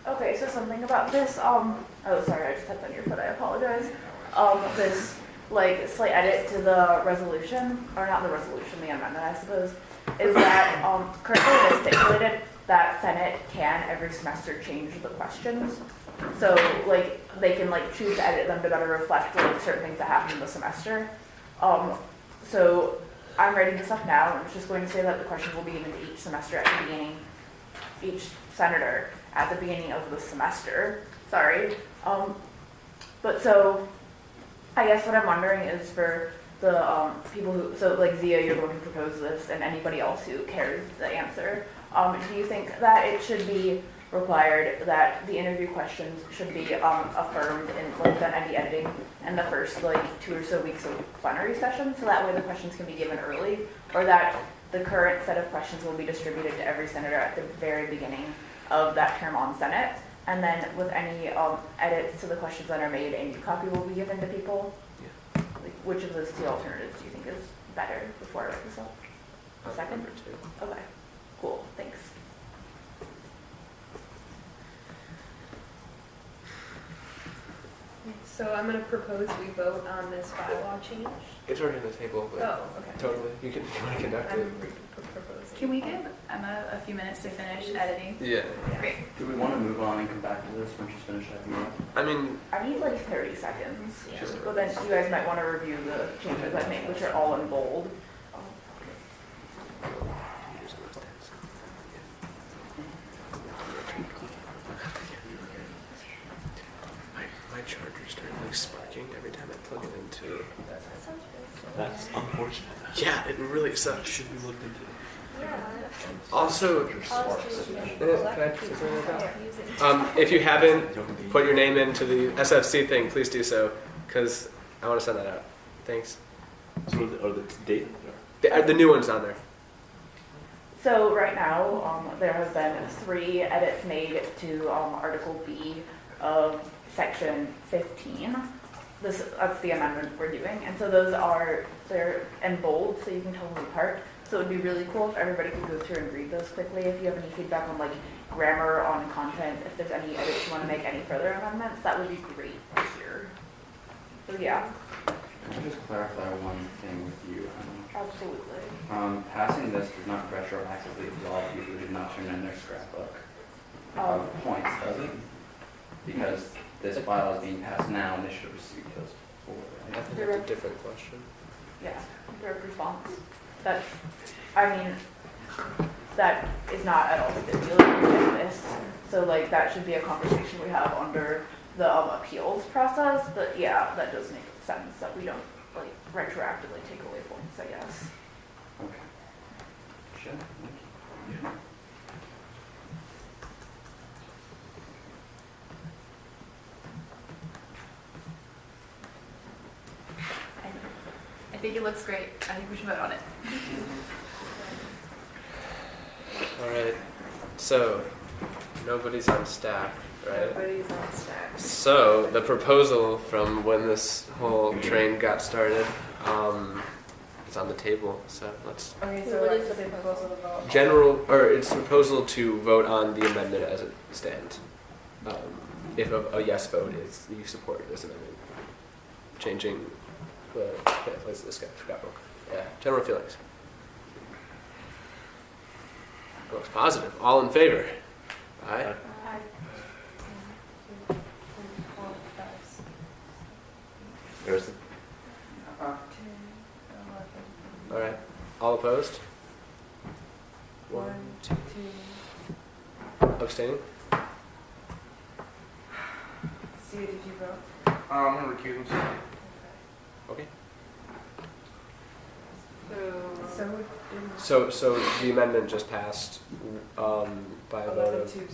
Okay, so something about this, oh sorry, I just stepped on your foot, I apologize. This like slight edit to the resolution, or not the resolution, the amendment I suppose, is that currently it is stipulated that Senate can every semester change the questions. So like they can like choose to edit them to better reflect like certain things that happen in the semester. So I'm writing this up now, and it's just going to say that the questions will be given to each semester at the beginning, each senator at the beginning of the semester. Sorry. But so I guess what I'm wondering is for the people who, so like Zia, you're going to propose this, and anybody else who cares the answer, do you think that it should be required that the interview questions should be affirmed and like done any editing in the first like 2 or so weeks of plenary session, so that way the questions can be given early, or that the current set of questions will be distributed to every senator at the very beginning of that term on Senate, and then with any edits to the questions that are made, a new copy will be given to people? Yeah. Like, which of those two alternatives do you think is better before I write this up? Second? Number 2. Okay, cool, thanks. So I'm going to propose we vote on this bylaw change. It's already on the table, but Oh, okay. totally. You can conduct it. Proposing. Can we give Emma a few minutes to finish editing? Yeah. Great. Do we want to move on and come back to this when she's finished typing up? I mean, I need like 30 seconds, Yeah. but then you guys might want to review the changes I made, which are all in bold. my charger started like sparking every time I plug it into it. That's unfortunate. Yeah, it really sucks. Should be looked into. Also, can I say something like that? If you haven't put your name into the SFC thing, please do so, because I want to send that out. Thanks. So are the date? The new one's on there. So right now, there has been 3 edits made to Article B of Section 15. That's the amendment we're doing, and so they're in bold, so you can tell them apart. So it would be really cool if everybody could go through and read those quickly. If you have any feedback on like grammar, on content, if there's any edits you want to make, any further amendments, that would be great to hear. So yeah. Can I just clarify one thing with you? Absolutely. Passing this does not retroactively absolve people who did not turn in their scrapbook Um, points, does it? Because this bylaw is being passed now and they should have received those before, I right? think that's a different question. Yeah, direct response. That, I mean, that is not at all stipulated in this. So like that should be a conversation we have under the appeals process. But yeah, that does make sense that we don't like retroactively take away points, I guess. Okay. Sure. Thank you. I think it looks great. I think we should vote on it. All right. So nobody's on staff, right? Nobody's on staff. So the proposal from when this whole train got started is on the table. So let's Okay, so what is the proposal to vote? it's a proposal to vote on the amendment as it stands. If a yes vote is you support this amendment, changing the place of the scrapbook. Yeah, general feelings. Looks positive. All in favor? Aye. Harrison? All right. All opposed? 1, 2, 2. Abstaining? Sia, did you vote? I'm going to recuse myself. Okay. So So the amendment just passed by a vote of 11-2-0-1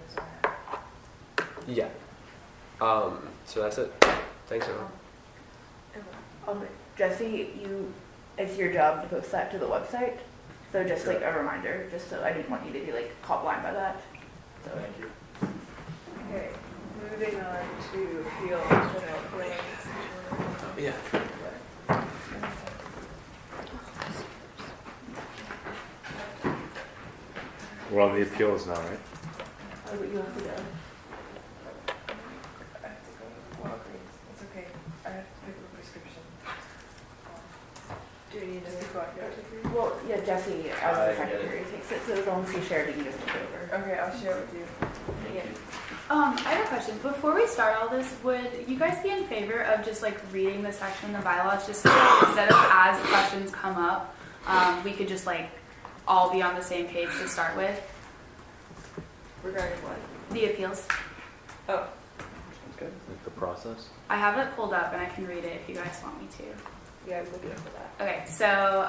is on. yeah. So that's it. Thanks everyone. Jesse, it's your job to post that to the website. So just like a reminder, just so I didn't want you to be like caught blind by that. So Thank you. Okay, moving on to appeals, general claims. Yeah. We're on the appeals now, right? Oh, but you have to go. I have to go to Walgreens. It's okay. I have to pick up a prescription. Do you need to go out? Well, yeah, Jesse, as the secretary, takes it, so as long as you share it, you can just look it over. Okay, I'll share it with you. Yeah. I have a question. Before we start all this, would you guys be in favor of just like reading the section in the bylaws, just so that instead of as questions come up, we could just like all be on the same page to start with? Regarding what? The appeals. Oh. Sounds good. Like the process? I have it pulled up and I can read it if you guys want me to. Yeah, I'm looking for that. Okay, so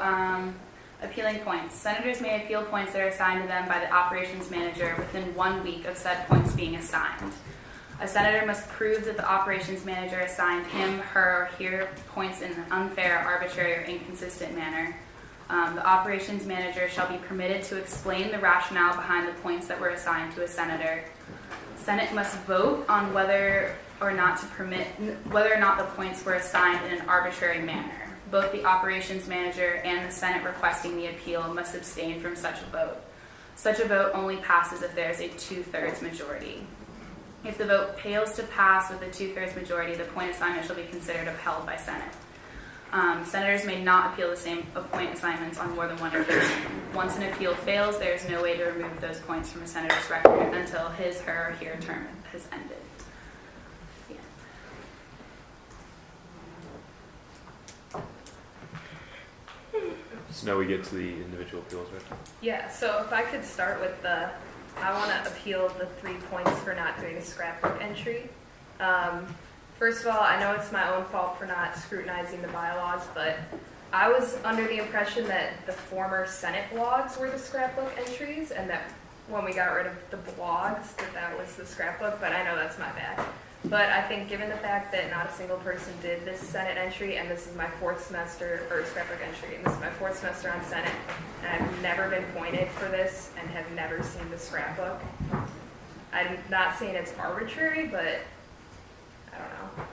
appealing points. Senators may appeal points that are assigned to them by the operations manager within 1 week of said points being assigned. A senator must prove that the operations manager assigned him, her, or her points in an unfair, arbitrary, or inconsistent manner. The operations manager shall be permitted to explain the rationale behind the points that were assigned to a senator. Senate must vote on whether or not the points were assigned in an arbitrary manner. Both the operations manager and the Senate requesting the appeal must abstain from such a vote. Such a vote only passes if there is a 2/3 majority. If the vote fails to pass with a 2/3 majority, the point assignment shall be considered upheld by Senate. Senators may not appeal the same point assignments on more than one occasion. Once an appeal fails, there is no way to remove those points from a senator's record until his, her, or her term has ended. The end. So now we get to the individual appeals, right? Yeah, so if I could start with I want to appeal the 3 points for not doing a scrapbook entry. First of all, I know it's my own fault for not scrutinizing the bylaws, but I was under the impression that the former Senate blogs were the scrapbook entries, and that when we got rid of the blogs, that was the scrapbook, but I know that's my bad. But I think given the fact that not a single person did this Senate entry, and this is my 4th semester, or scrapbook entry, and this is my 4th semester on Senate, and I've never been pointed for this and have never seen the scrapbook. I'm not saying it's arbitrary, but I don't know.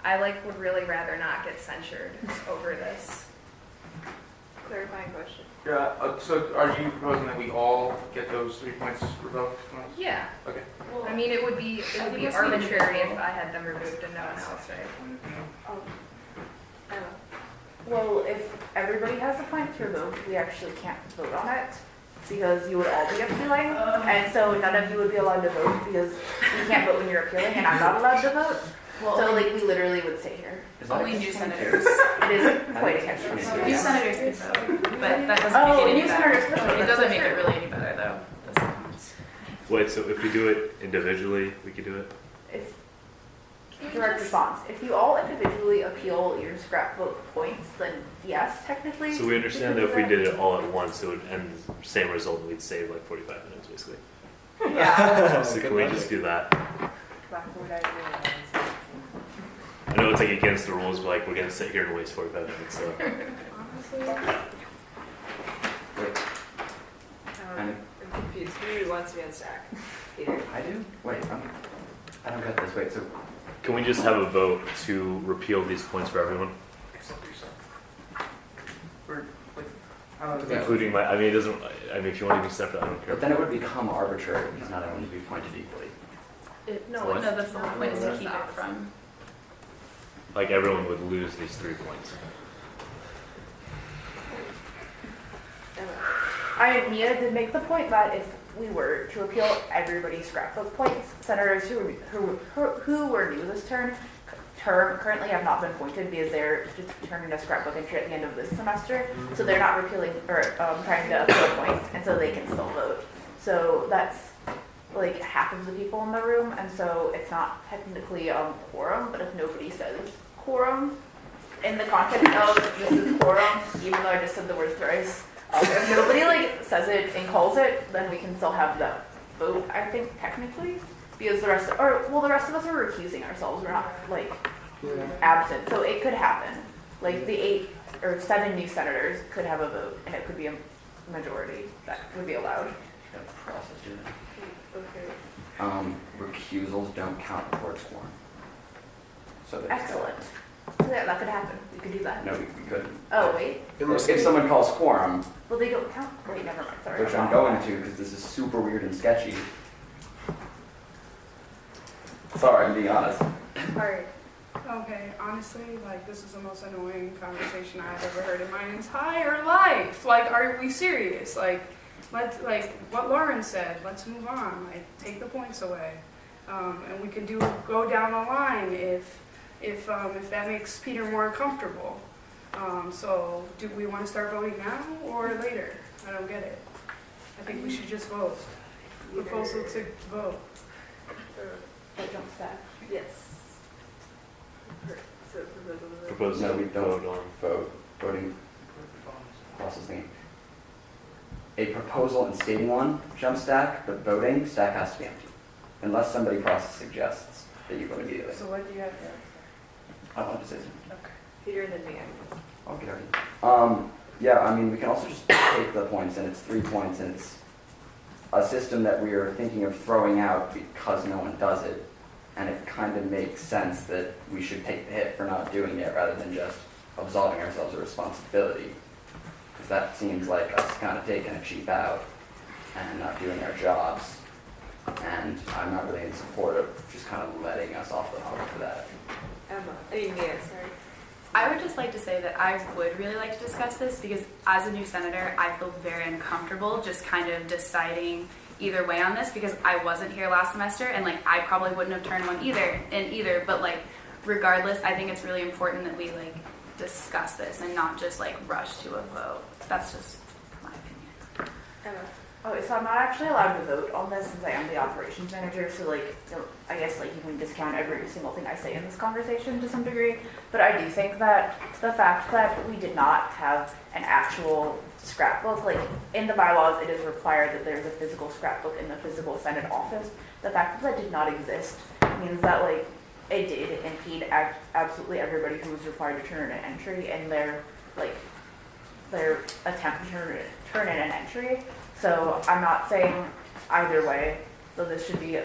I would really rather not get censured over this. Clarifying question. Yeah, so are you proposing that we all get those 3 points revoked? Yeah. Okay. I mean, it would be think it's arbitrary if I had them removed and no one else, right? Well, if everybody has a point to remove, we actually can't vote on it because you would all be appealing, and so none of you would be allowed to vote because you can't vote when you're appealing, and I'm not allowed to vote. Well, So like we literally would stay here. Is that only a- new senators. It is quite against New me. New senators can vote, but that doesn't make it any new better. senators could vote, It that's doesn't so make it true. really any better though. Doesn't. Wait, so if we do it individually, we could do it? If direct response, if you all individually appeal your scrapbook points, then yes, technically. So we understand that could if do we did it all at once, it would end the same result, and we'd save like 45 minutes, basically. Yeah. So can we just do that? Blackboard idea. I know it's like against the rules, but like we're gonna sit here and waste 45 minutes, so. Wait, I'm confused. Who wants to be on stack? Peter. I do? Wait, I don't get this. Wait, so Can we just have a vote to repeal these points for everyone? Or, like, I don't know. Including my, I mean, it doesn't, I mean, if you want to be separate, I don't care. but then it would become arbitrary because not everyone would be pointed equally. No, What? no, that's the whole point is to keep it from. Like everyone would lose these 3 points. I Mia did make the point that if we were to appeal everybody's scrapbook points, senators who were new this term currently have not been appointed because they're just turning a scrapbook entry at the end of this semester, so they're not repealing or trying to appeal points, and so they can still vote. So that's like half of the people in the room, and so it's not technically quorum, but if nobody says quorum in the context of this is quorum, even though I just said the word thrice, if nobody like says it and calls it, then we can still have that vote, I think, technically, because the rest of us are recusing ourselves, we're not like absent, so it could happen. Like the 8 or 7 new senators could have a vote, and it could be a majority that would be allowed. Got the process doing it. Okay. Recusals don't count towards quorum. So there's Excellent. So yeah, that could happen. We could do that. No, we couldn't. Oh wait, If someone calls quorum, well they don't count. Wait, never mind. Sorry. which I'm going to because this is super weird and sketchy. Sorry, I'm being honest. Alright. Okay, honestly, like, this is the most annoying conversation I've ever heard in my entire life. Like, are we serious? Like what Lauren said, let's move on. Like, take the points away. And we can go down the line if that makes Peter more comfortable. So do we want to start voting now or later? I don't get it. I think we should just vote. Proposal to vote. That jump stack. Yes. So Propose No, that we we don't vote on. voting process thing. A proposal and stating one, jump stack, but voting, stack has to be empty. Unless somebody process suggests that you vote immediately. So what do you have there? I wanted to say something. Okay. Peter and then Mia. Okay, okay. Yeah, I mean, we can also just take the points, and it's 3 points, and it's a system that we are thinking of throwing out because no one does it. And it kind of makes sense that we should take the hit for not doing it rather than just absolving ourselves of responsibility. Because that seems like us kind of taking a cheap out and not doing our jobs. And I'm not really in support of just kind of letting us off the hook for that. Mia, sorry. I would just like to say that I would really like to discuss this because as a new senator, I feel very uncomfortable just kind of deciding either way on this because I wasn't here last semester and like I probably wouldn't have turned one either, but like regardless, I think it's really important that we like discuss this and not just like rush to a vote. That's just my opinion. Emma. Oh, so I'm not actually allowed to vote on this since I am the operations manager, so like, I guess like you can discount every single thing I say in this conversation to some degree, but I do think that the fact that we did not have an actual scrapbook, like in the bylaws it is required that there's a physical scrapbook in the physical Senate office. The fact that that did not exist means that like it did impede absolutely everybody who was required to turn in an entry in their attempt to turn in an entry. So I'm not saying either way that this should be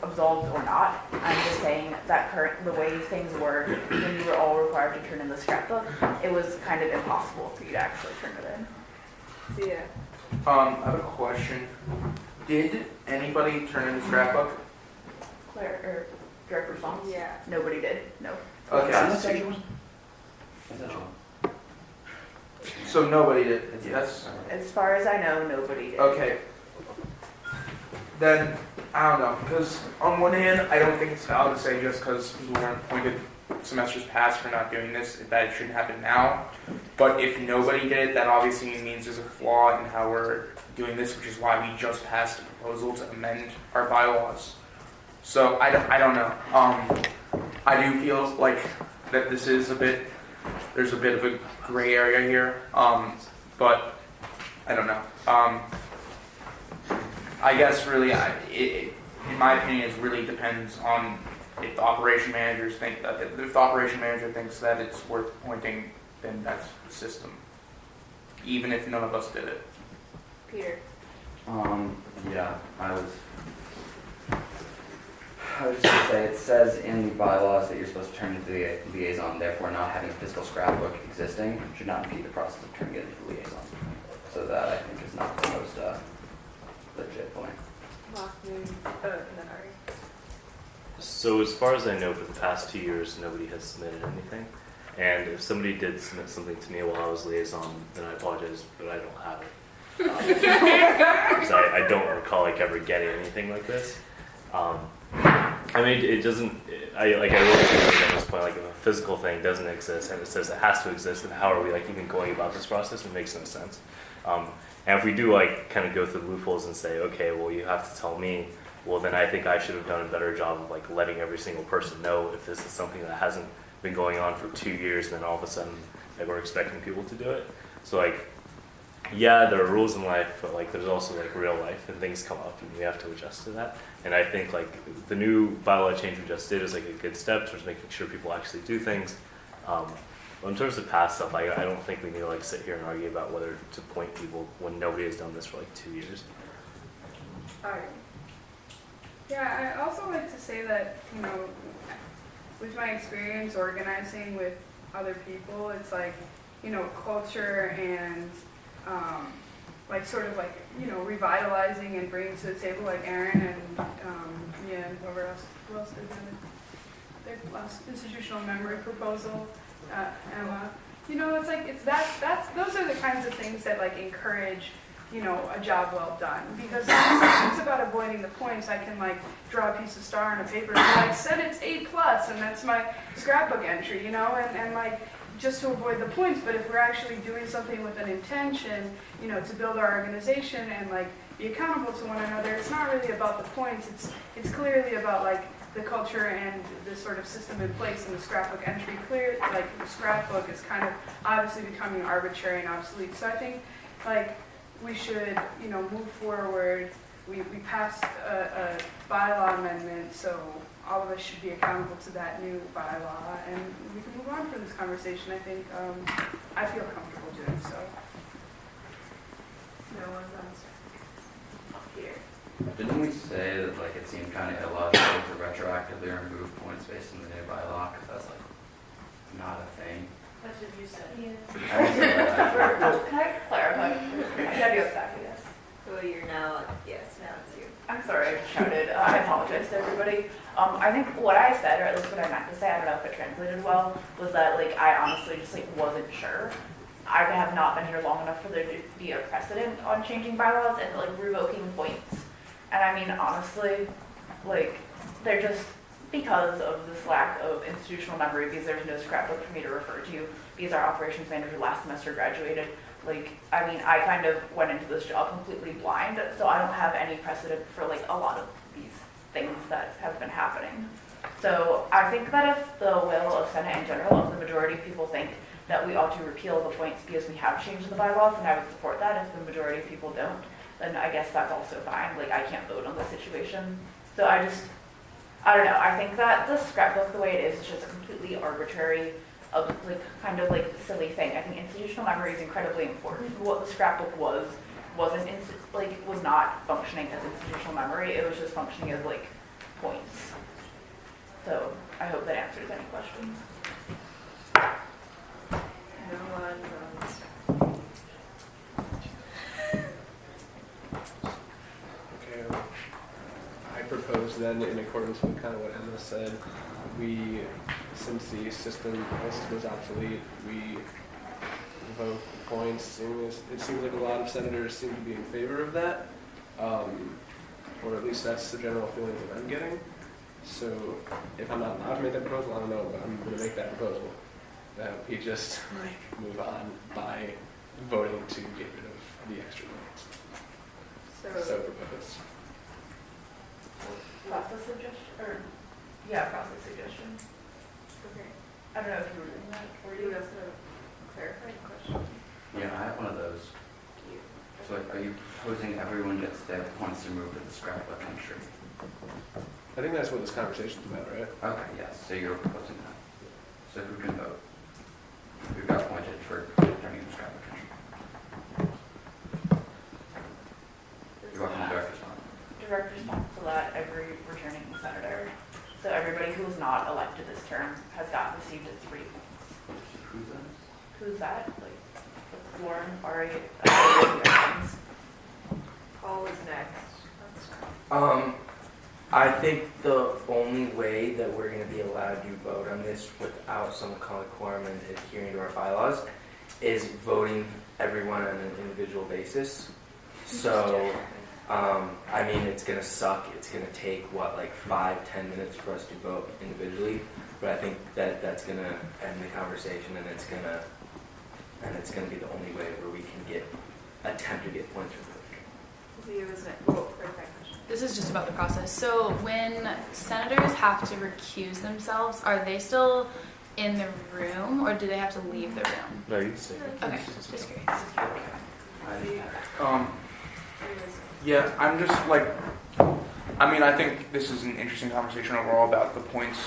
absolved or not. I'm just saying that the way things were when you were all required to turn in the scrapbook, it was kind of impossible for you to actually turn it in. Yeah. I have a question. Did anybody turn in the scrapbook? Claire, or direct response? Yeah. Nobody did, no. Okay. So nobody did. That's As far as I know, nobody did. okay. Then I don't know, because on one hand, I don't think it's valid to say just because we weren't appointed semesters past for not doing this that it shouldn't happen now. But if nobody did it, that obviously means there's a flaw in how we're doing this, which is why we just passed a proposal to amend our bylaws. So I don't know. I do feel like that this is there's a bit of a gray area here, but I don't know. I guess really, in my opinion, it really depends on if the operation managers think that if the operation manager thinks that it's worth appointing, then that's the system, even if none of us did it. Peter. Yeah, I was just gonna say, it says in the bylaws that you're supposed to turn into the liaison, therefore not having a physical scrapbook existing should not impede the process of turning it into the liaison. So that, I think, is not the most legit point. And then Ari. So as far as I know, for the past 2 years, nobody has submitted anything. And if somebody did submit something to me while I was liaison, then I apologize, but I don't have it. Because I don't recall like ever getting anything like this. I mean, it doesn't. I really think at this point, like if a physical thing doesn't exist and it says it has to exist, then how are we like even going about this process? It makes no sense. And if we do like kind of go through the loopholes and say, okay, well you have to tell me, well then I think I should have done a better job of like letting every single person know if this is something that hasn't been going on for 2 years, and then all of a sudden like we're expecting people to do it. So like, yeah, there are rules in life, but like there's also like real life and things come up and we have to adjust to that. And I think like the new bylaw change we just did is like a good step towards making sure people actually do things. But in terms of past stuff, I don't think we need to like sit here and argue about whether to point people when nobody has done this for like 2 years. Alright. Yeah, I also like to say that, you know, with my experience organizing with other people, it's like, you know, culture and like sort of like, you know, revitalizing and bringing to the table like Aaron and who else did their last institutional memory proposal, Emma. You know, it's like those are the kinds of things that like encourage, you know, a job well done. Because it's about avoiding the points. I can like draw a piece of star on a paper and like said it's A+, and that's my scrapbook entry, you know, and like just to avoid the points. But if we're actually doing something with an intention, you know, to build our organization and like be accountable to one another, it's not really about the points. It's clearly about like the culture and the sort of system in place and the scrapbook entry. Clear, like the scrapbook is kind of obviously becoming arbitrary and obsolete. So I think like we should, you know, move forward. We passed a bylaw amendment, so all of us should be accountable to that new bylaw, and we can move on from this conversation. I think I feel comfortable doing so. No one's answering. Here. Didn't we say that like it seemed kind of illogical to retroactively remove points based on the new bylaw? Because that's like not a thing. That's what you said. I didn't say that. Can I clarify? I gotta do exactly this. So you're now, yes, now it's you. I'm sorry, I shouted. I apologize to everybody. I think what I said, or at least what I meant to say, I don't know if it translated well, was that like I honestly just like wasn't sure. I have not been here long enough for there to be a precedent on changing bylaws and like revoking points. And I mean, honestly, like they're just because of this lack of institutional memory, because there's no scrapbook for me to refer to, because our operations manager last semester graduated. Like, I mean, I kind of went into this job completely blind, so I don't have any precedent for like a lot of these things that have been happening. So I think that if the will of Senate in general, if the majority of people think that we ought to repeal the points because we have changed the bylaws, and I would support that. If the majority of people don't, then I guess that's also fine. Like, I can't vote on the situation. So I I don't know, I think that the scrapbook, the way it is just a completely arbitrary, kind of like silly thing. I think institutional memory is incredibly important. What the scrapbook wasn't was not functioning as institutional memory. It was just functioning as like points. So I hope that answers any questions. No one Okay. I propose then, in accordance with kind of what Emma said, since the system is obsolete, we vote points. It seems like a lot of senators seem to be in favor of that, or at least that's the general feeling that I'm getting. So if I'm not allowed to make that proposal, I don't know, but I'm going to make that proposal. That we just move on by voting to get rid of the extra points. So proposed. Process suggestion, process suggestion. Okay. I don't know if you were doing that, or you That's a clarifying question. Yeah, I have one of those. So like, are you proposing everyone gets their points removed with the scrapbook entry? I think that's what this conversation's about, right? Okay, yes, so you're proposing that. So who can vote? Who got appointed for turning the scrapbook entry? You're welcome to direct response. direct response to that, every returning senator. So everybody who was not elected this term has received 3 points. Who's that? Who's that? Like, that's Lauren, Ari, Paul is next. I think the only way that we're going to be allowed to vote on this without some kind of quorum and adhering to our bylaws is voting everyone on an individual basis. So, I mean, it's going to suck. It's going to take, 5-10 minutes for us to vote individually. But I think that that's going to end the conversation, and it's going to be the only way where we can attempt to get points from This is just about the process. So when senators have to recuse themselves, are they still in the room or do they have to leave the room? No, you can say. Okay, just curious. Yeah, I'm just I think this is an interesting conversation overall about the points,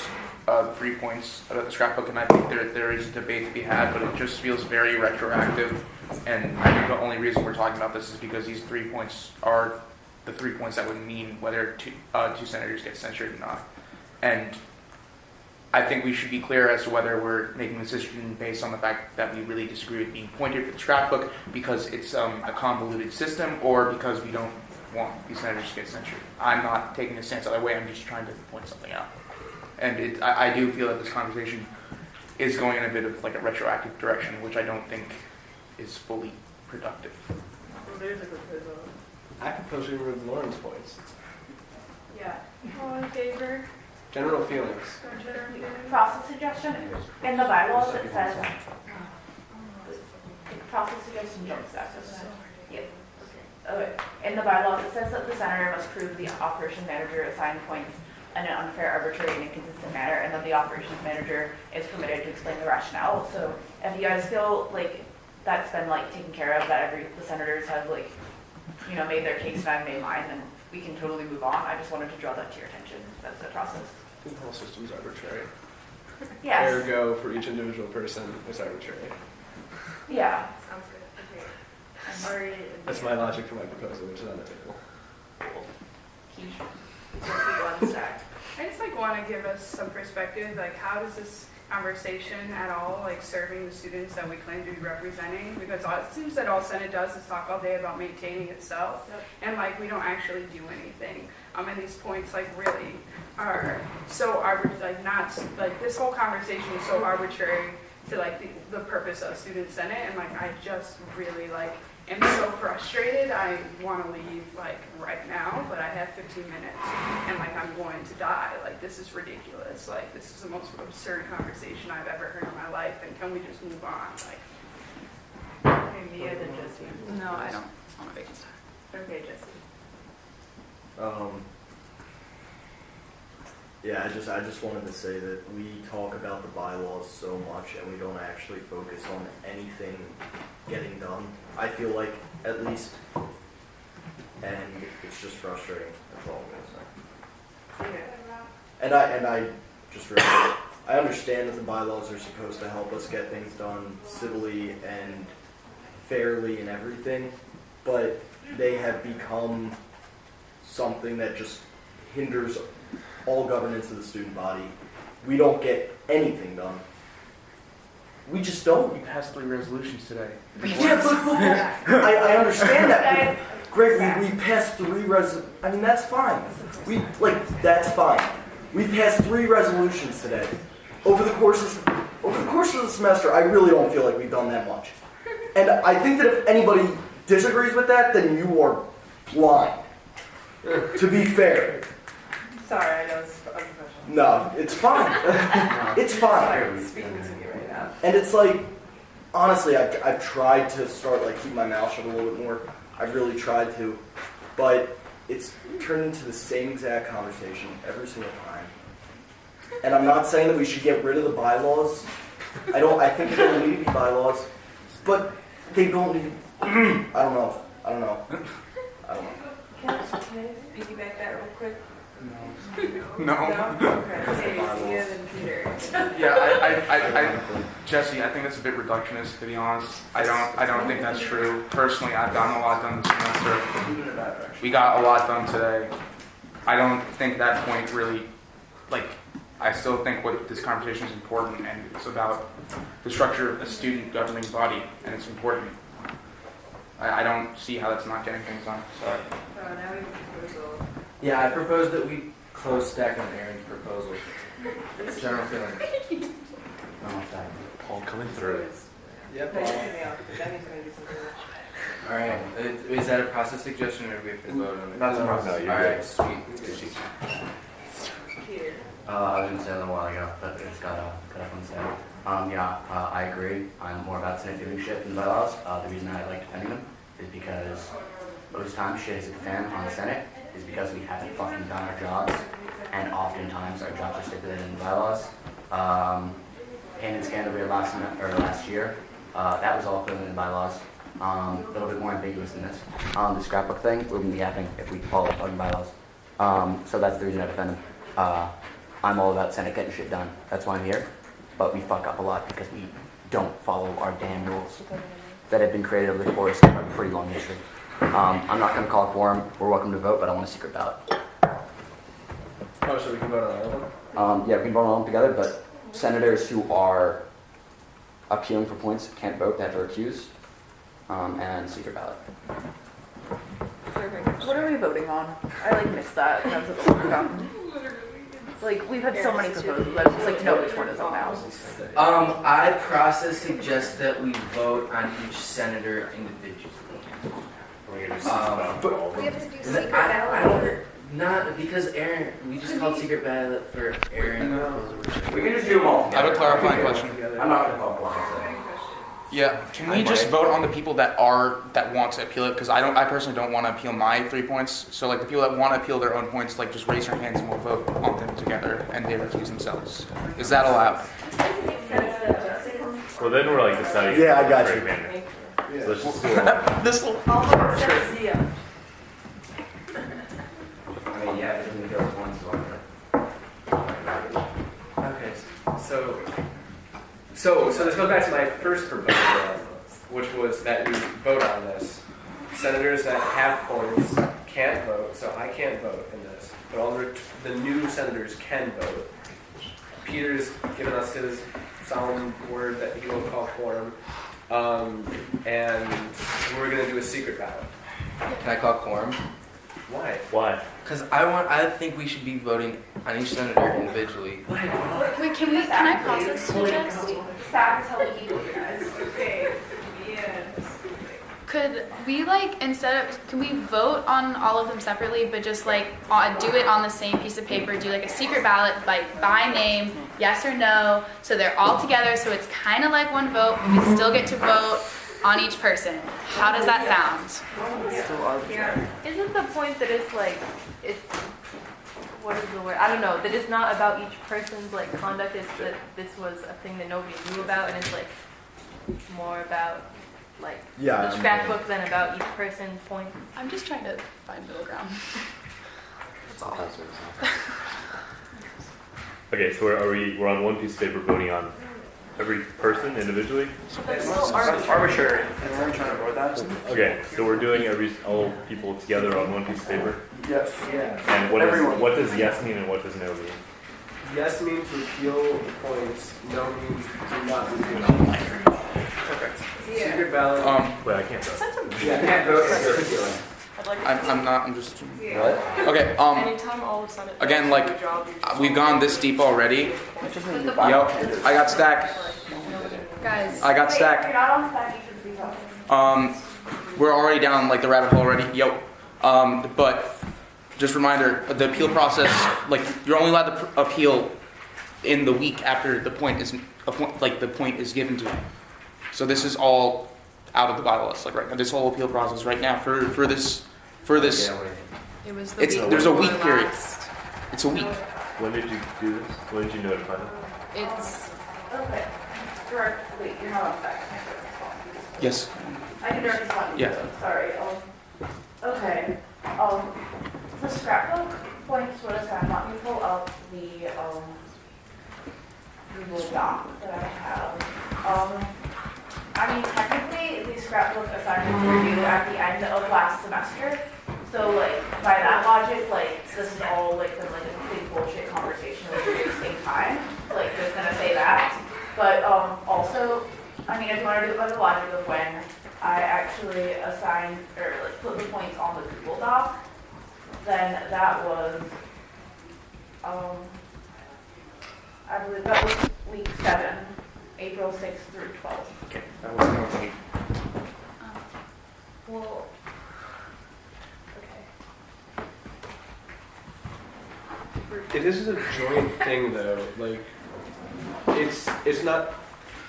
the 3 points about the scrapbook, and I think there is a debate to be had, but it just feels very retroactive. And I think the only reason we're talking about this is because these 3 points are the 3 points that would mean whether two senators get censured or not. And I think we should be clear as to whether we're making this decision based on the fact that we really disagree with being pointed for the scrapbook because it's a convoluted system, or because we don't want these senators to get censured. I'm not taking a stance either way. I'm just trying to point something out. And I do feel that this conversation is going in a bit of a retroactive direction, which I don't think is fully productive. There's a proposal. I propose we remove Lauren's points. Yeah. All in favor? General feelings. process suggestion. In the bylaws, it says, process suggestion jumps that, doesn't it? Yep. Okay. In the bylaws, it says that the senator must prove the operations manager assigned points in an unfair, arbitrary, and inconsistent manner, and then the operations manager is permitted to explain the rationale. So if you guys feel like that's been taken care of, that the senators have made their case and I've made mine, then we can totally move on. I just wanted to draw that to your attention. That's the process. The whole system's arbitrary. Yes. Ergo, for each individual person, it's arbitrary. Yeah. Sounds good. Okay. Ari, That's my logic for my proposal, which is on the table. I just want to give us some perspective, how does this conversation at all serving the students that we claim to be representing? Because it seems that all Senate does is talk all day about maintaining itself, and we don't actually do anything. And these points really are so arbitrary. This whole conversation is so arbitrary to the purpose of Student Senate, and I just really am so frustrated. I want to leave right now, but I have 15 minutes and I'm going to die. This is ridiculous. This is the most absurd conversation I've ever heard in my life, and can we just move on? Mia, then Jesse. No, I don't want to make it start. Okay, Jesse. Yeah, I just wanted to say that we talk about the bylaws so much and we don't actually focus on anything getting done. I feel at least, and it's just frustrating. That's all I'm gonna say. And I just realized, I understand that the bylaws are supposed to help us get things done civilly and fairly and everything, but they have become something that just hinders all governance of the student body. We don't get anything done. We just don't. We passed 3 resolutions today. Yeah, but I understand that. But Greg, we passed 3 I mean, that's fine. That's fine. We passed 3 resolutions today. Over the course of the semester, I really don't feel like we've done that much. And I think that if anybody disagrees with that, then you are lying. To be fair. Sorry, I know it's unprofessional. No, it's fine. It's fine. Speaking to me right now. And it's like, honestly, I've tried to start keep my mouth shut a little bit more. I've really tried to, but it's turned into the same exact conversation every single time. And I'm not saying that we should get rid of the bylaws. I think there don't need to be bylaws, but they don't need. I don't know. Can I piggyback that real quick? No. Okay. Tia and Peter. Yeah, Jesse, I think that's a bit reductionist, to be honest. I don't think that's true. Personally, I've gotten a lot done this semester. We got a lot done today. I don't think that point really, I still think what this conversation is important, and it's about the structure of a student governing body, and it's important. I don't see how that's not getting things done. Sorry. Now we have a proposal. Yeah, I propose that we close stack on Aaron's proposal. General feeling. Paul coming through. Yep. No, that means we're gonna do something. All right. Is that a process suggestion, or do we have to vote on it? That's a process. All right. Sweet. Peter. I was going to say a little while ago, but I just got up and said, I agree. I'm more about Senate doing shit than bylaws. The reason I like defending them is because most times shit hits the fan on the Senate is because we haven't fucking done our jobs, and oftentimes our jobs are stipulated in the bylaws. Payment scandal we had last year, that was all put in the bylaws. A little bit more ambiguous than this. The scrapbook thing wouldn't be happening if we followed fucking bylaws. So that's the reason I defend them. I'm all about Senate getting shit done. That's why I'm here. But we fuck up a lot because we don't follow our damn rules that have been created over the course of a pretty long history. I'm not going to call a quorum. We're welcome to vote, but I want a secret ballot. Oh, so we can vote on all of them? Yeah, we can vote on them together, but senators who are appealing for points can't vote. They have to recuse. And secret ballot. What are we voting on? I missed that when I was at the workshop. We've had so many proposals, I just know which one is on now. I process suggest that we vote on each senator individually. We have to do secret ballot. Not because Aaron. We just called secret ballot for Aaron. We can just do them all. I have a clarifying question. I'm not going to call quorum. Yeah, can we just vote on the people that want to appeal it? Because I personally don't want to appeal my 3 points. So the people that want to appeal their own points, just raise your hands and we'll vote on them together, and they recuse themselves. Is that allowed? Well, then we're deciding. Yeah, I got you. So let's just do it. This will. I mean, yeah, if it doesn't kill points, Okay, so this goes back to my first proposal, which was that we vote on this. Senators that have points can't vote, so I can't vote in this. But all the new senators can vote. Peter's given us his solemn word that he will call quorum, and we're going to do a secret ballot. Can I call quorum? Why? Why? Because I think we should be voting on each senator individually. Wait, can I process suggest? Staff is how we keep organized. Okay. Yes. Could we can we vote on all of them separately, but just do it on the same piece of paper, do a secret ballot, by name, yes or no, so they're all together, so it's kind of like one vote, but we still get to vote on each person. How does that sound? Isn't the point that it's what is the word? I don't know. That it's not about each person's conduct. It's that this was a thing that nobody knew about, and it's more about the scrapbook than about each person's point. I'm just trying to find middle ground. That's all. Okay, so we're on one piece of paper voting on every person individually? It's arbitrary, and we're trying to avoid that. Okay, so we're doing all people together on one piece of paper? Yes. And what does yes mean and what does no mean? Yes means repeal the points, no means do not repeal. Perfect. Secret ballot. Wait, I can't vote. Yeah, can't vote. I'm just. What? Okay, Anytime all of a sudden. again, like, we've gone this deep already. Yep, I got stack. Guys. I got Wait, stack. you're not on stack, you should be talking. We're already down like the rabbit hole already. Yep. But just reminder, the appeal process, like you're only allowed to appeal in the week after the point is the point is given to you. So this is all out of the bylaws. Like right now, this whole appeal process right now for this. It was the It's week there's a before week period. last. It's a week. When did you do this? When did you notify them? It's Okay. Direct, wait, you're not on stack. Yes. I can direct respond. Yeah. Sorry. Okay. The scrapbook points, what is that? Let me pull up the Google Doc that I have. I mean, technically, the scrapbook assignments were due at the end of last semester. So, like, by that logic, like, this is all, like, been, like, a complete bullshit conversation with wasting time. Like, just gonna say that. But, also, I mean, if you want to do it by the logic of when I actually assigned, or, like, put the points on the Google Doc, then that was, I believe that was week 7, April 6th through 12th. Okay, that was me. Well, If this is a joint thing, though, like, it's not.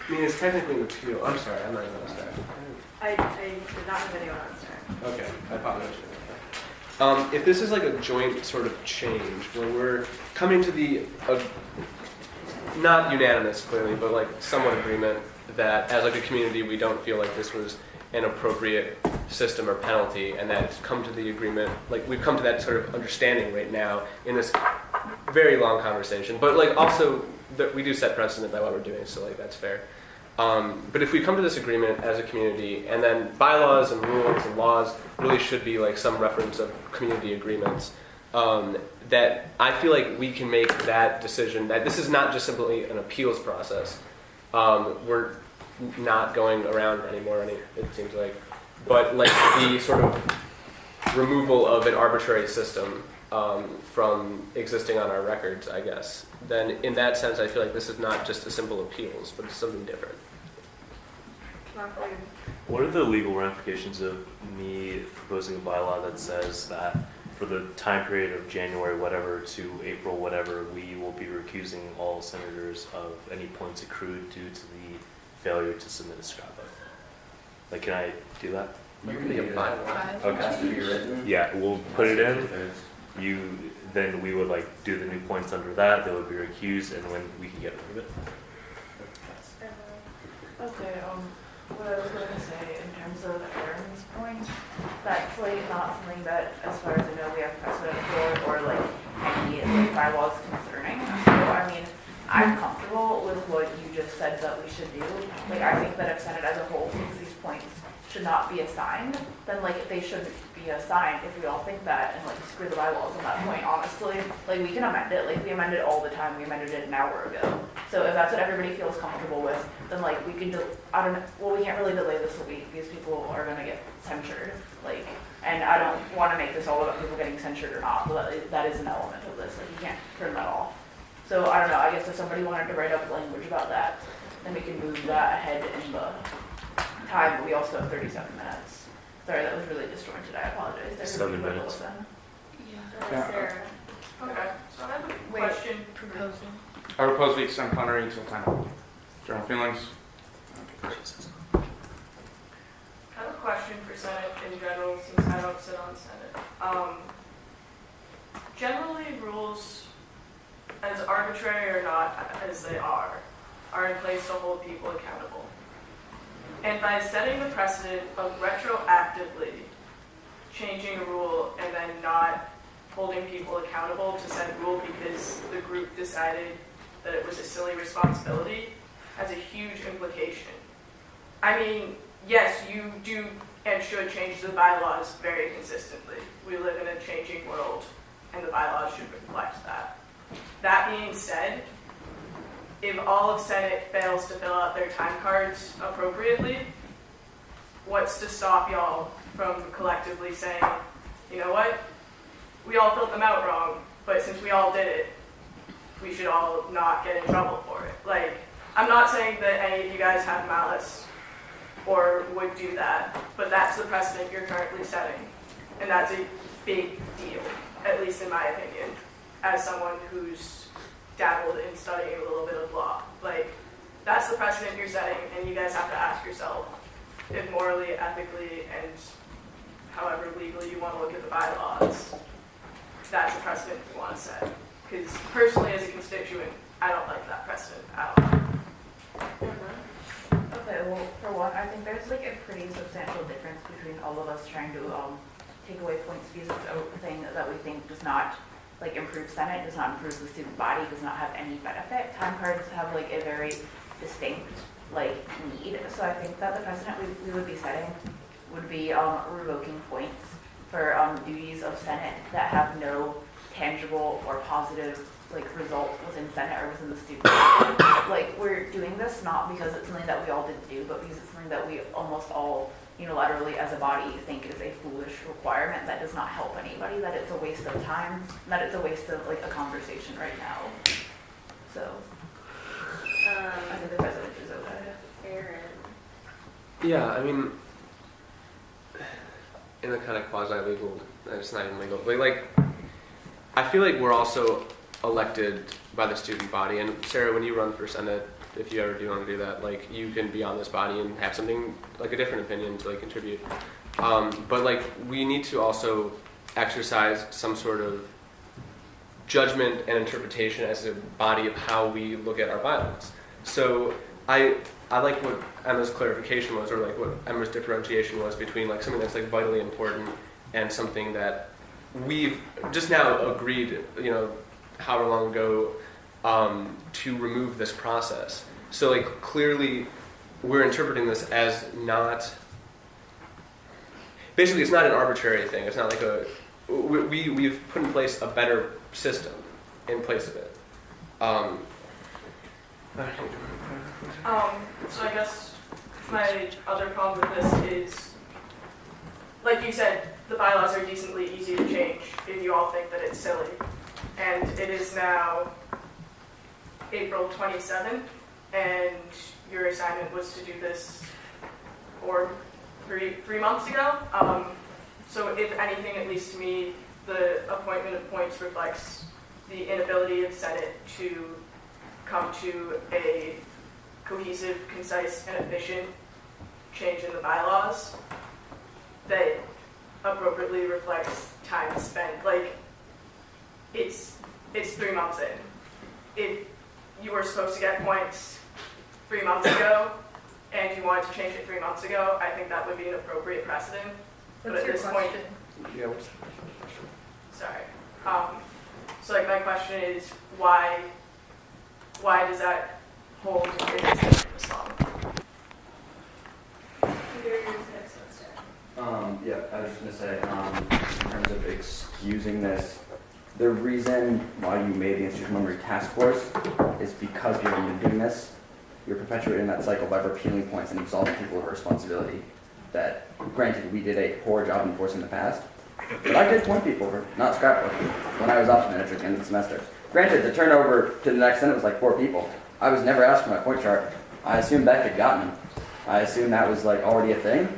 I mean, it's technically an appeal. I'm sorry, I'm not even on stack. I did not have anyone on stack. Okay, I apologize. If this is like a joint sort of change, where we're coming to the not unanimous, clearly, but like somewhat agreement that as like a community we don't feel like this was an appropriate system or penalty, and that come to the agreement, like we've come to that sort of understanding right now in this very long conversation, but like also that we do set precedent by what we're doing, so like that's fair. But if we come to this agreement as a community, and then bylaws and rules and laws really should be like some reference of community agreements, that I feel like we can make that decision that this is not just simply an appeals process. We're not going around anymore, it seems like, but like the sort of removal of an arbitrary system from existing on our records, I guess. Then in that sense, I feel like this is not just a simple appeals, but it's something different. What are the legal ramifications of me proposing a bylaw that says that for the time period of January whatever to April whatever, we will be recusing all senators of any points accrued due to the failure to submit a scrapbook? Like, can I do that? You can be a bylaw. Okay. Yeah, we'll put it in. Then we would like do the new points under that. They would be recused, and when we can get rid of it. okay, what I was going to say in terms of Aaron's point, that's like not something that, as far as I know, we have precedent for or like any like, bylaws concerning. So I mean, I'm comfortable with what you just said that we should do. Like I think that if Senate as a whole thinks these points should not be assigned, then like they shouldn't be assigned if we all think that, and like screw the bylaws on that point, honestly. Like we can amend it, like we amend it all the time, we amended it an hour ago. So if that's what everybody feels comfortable with, then like we can, we can't really delay this a week because people are gonna get censured. Like, and I don't wanna make this all about people getting censured or not, but that is an element of this, like you can't turn that off. So I don't know, I guess if somebody wanted to write up language about that, then we can move that ahead in the time, but we also have 37 minutes. Sorry, that was really disjointed. I apologize. 7 minutes. Sarah. Okay, so I have a question. proposal. I propose we extend plenary until 10. General feelings? I have a question for Senate in general, since I don't sit on Senate. Generally, rules, as arbitrary or not as they are in place to hold people accountable. And by setting the precedent of retroactively changing a rule and then not holding people accountable to said rule because the group decided that it was a silly responsibility has a huge implication. I mean, yes, you do and should change the bylaws very consistently. We live in a changing world, and the bylaws should reflect that. That being said, if all of Senate fails to fill out their time cards appropriately, what's to stop y'all from collectively saying, you know what, we all filled them out wrong, but since we all did it, we should all not get in trouble for it. Like, I'm not saying that any of you guys have malice or would do that, but that's the precedent you're currently setting, and that's a big deal, at least in my opinion, as someone who's dabbled in studying a little bit of law. Like, that's the precedent you're setting, and you guys have to ask yourself if morally, ethically, and however legally you want to look at the bylaws, that's the precedent you want to set. Because personally, as a constituent, I don't like that precedent at all. Okay, well, for one, I think there's like a pretty substantial difference between all of us trying to take away points because it's a thing that we think does not like improve Senate, does not improve the student body, does not have any benefit. Time cards have like a very distinct like need. So I think that the precedent we would be setting would be revoking points for duties of Senate that have no tangible or positive like result within Senate or within the student body. Like, we're doing this not because it's something that we all didn't do, but because it's something that we almost all unilaterally as a body think is a foolish requirement that does not help anybody, that it's a waste of time, that it's a waste of like a conversation right now. So I think the president is okay. Aaron. Yeah, I mean, in a kind of quasi-legal, it's not even legal, but like, I feel like we're also elected by the student body, and Sarah, when you run for Senate, if you ever do want to do that, like, you can be on this body and have something, like a different opinion to like contribute. But like, we need to also exercise some sort of judgment and interpretation as a body of how we look at our bylaws. So I like what Emma's clarification was, or like what Emma's differentiation was between like something that's like vitally important and something that we've just now agreed, you know, however long ago, to remove this process. So like, clearly we're interpreting this as not, basically it's not an arbitrary thing. It's not like we've put in place a better system in place of it. So I guess my other problem with this is, like you said, the bylaws are decently easy to change if you all think that it's silly. And it is now April 27th, and your assignment was to do this for three months ago. So if anything, at least to me, the appointment of points reflects the inability of Senate to come to a cohesive, concise, and efficient change in the bylaws that appropriately reflects time spent. Like, it's 3 months in. If you were supposed to get points 3 months ago and you wanted to change it 3 months ago, I think that would be an appropriate precedent. But at this point, Yeah, what's the sorry. So like, my question is, why does that hold against this law? Yeah, I was just gonna say, in terms of excusing this, the reason why you made the institutional memory task force is because you've been doing this. You're perpetuating that cycle by repealing points and absolving people of responsibility. That, granted, we did a poor job enforcing the past, but I did point people for not scrapbooking when I was ops manager at the end of the semester. Granted, the turnover to the next Senate was like 4 people. I was never asked for my point chart. I assumed Beck had gotten them. I assumed that was like already a thing,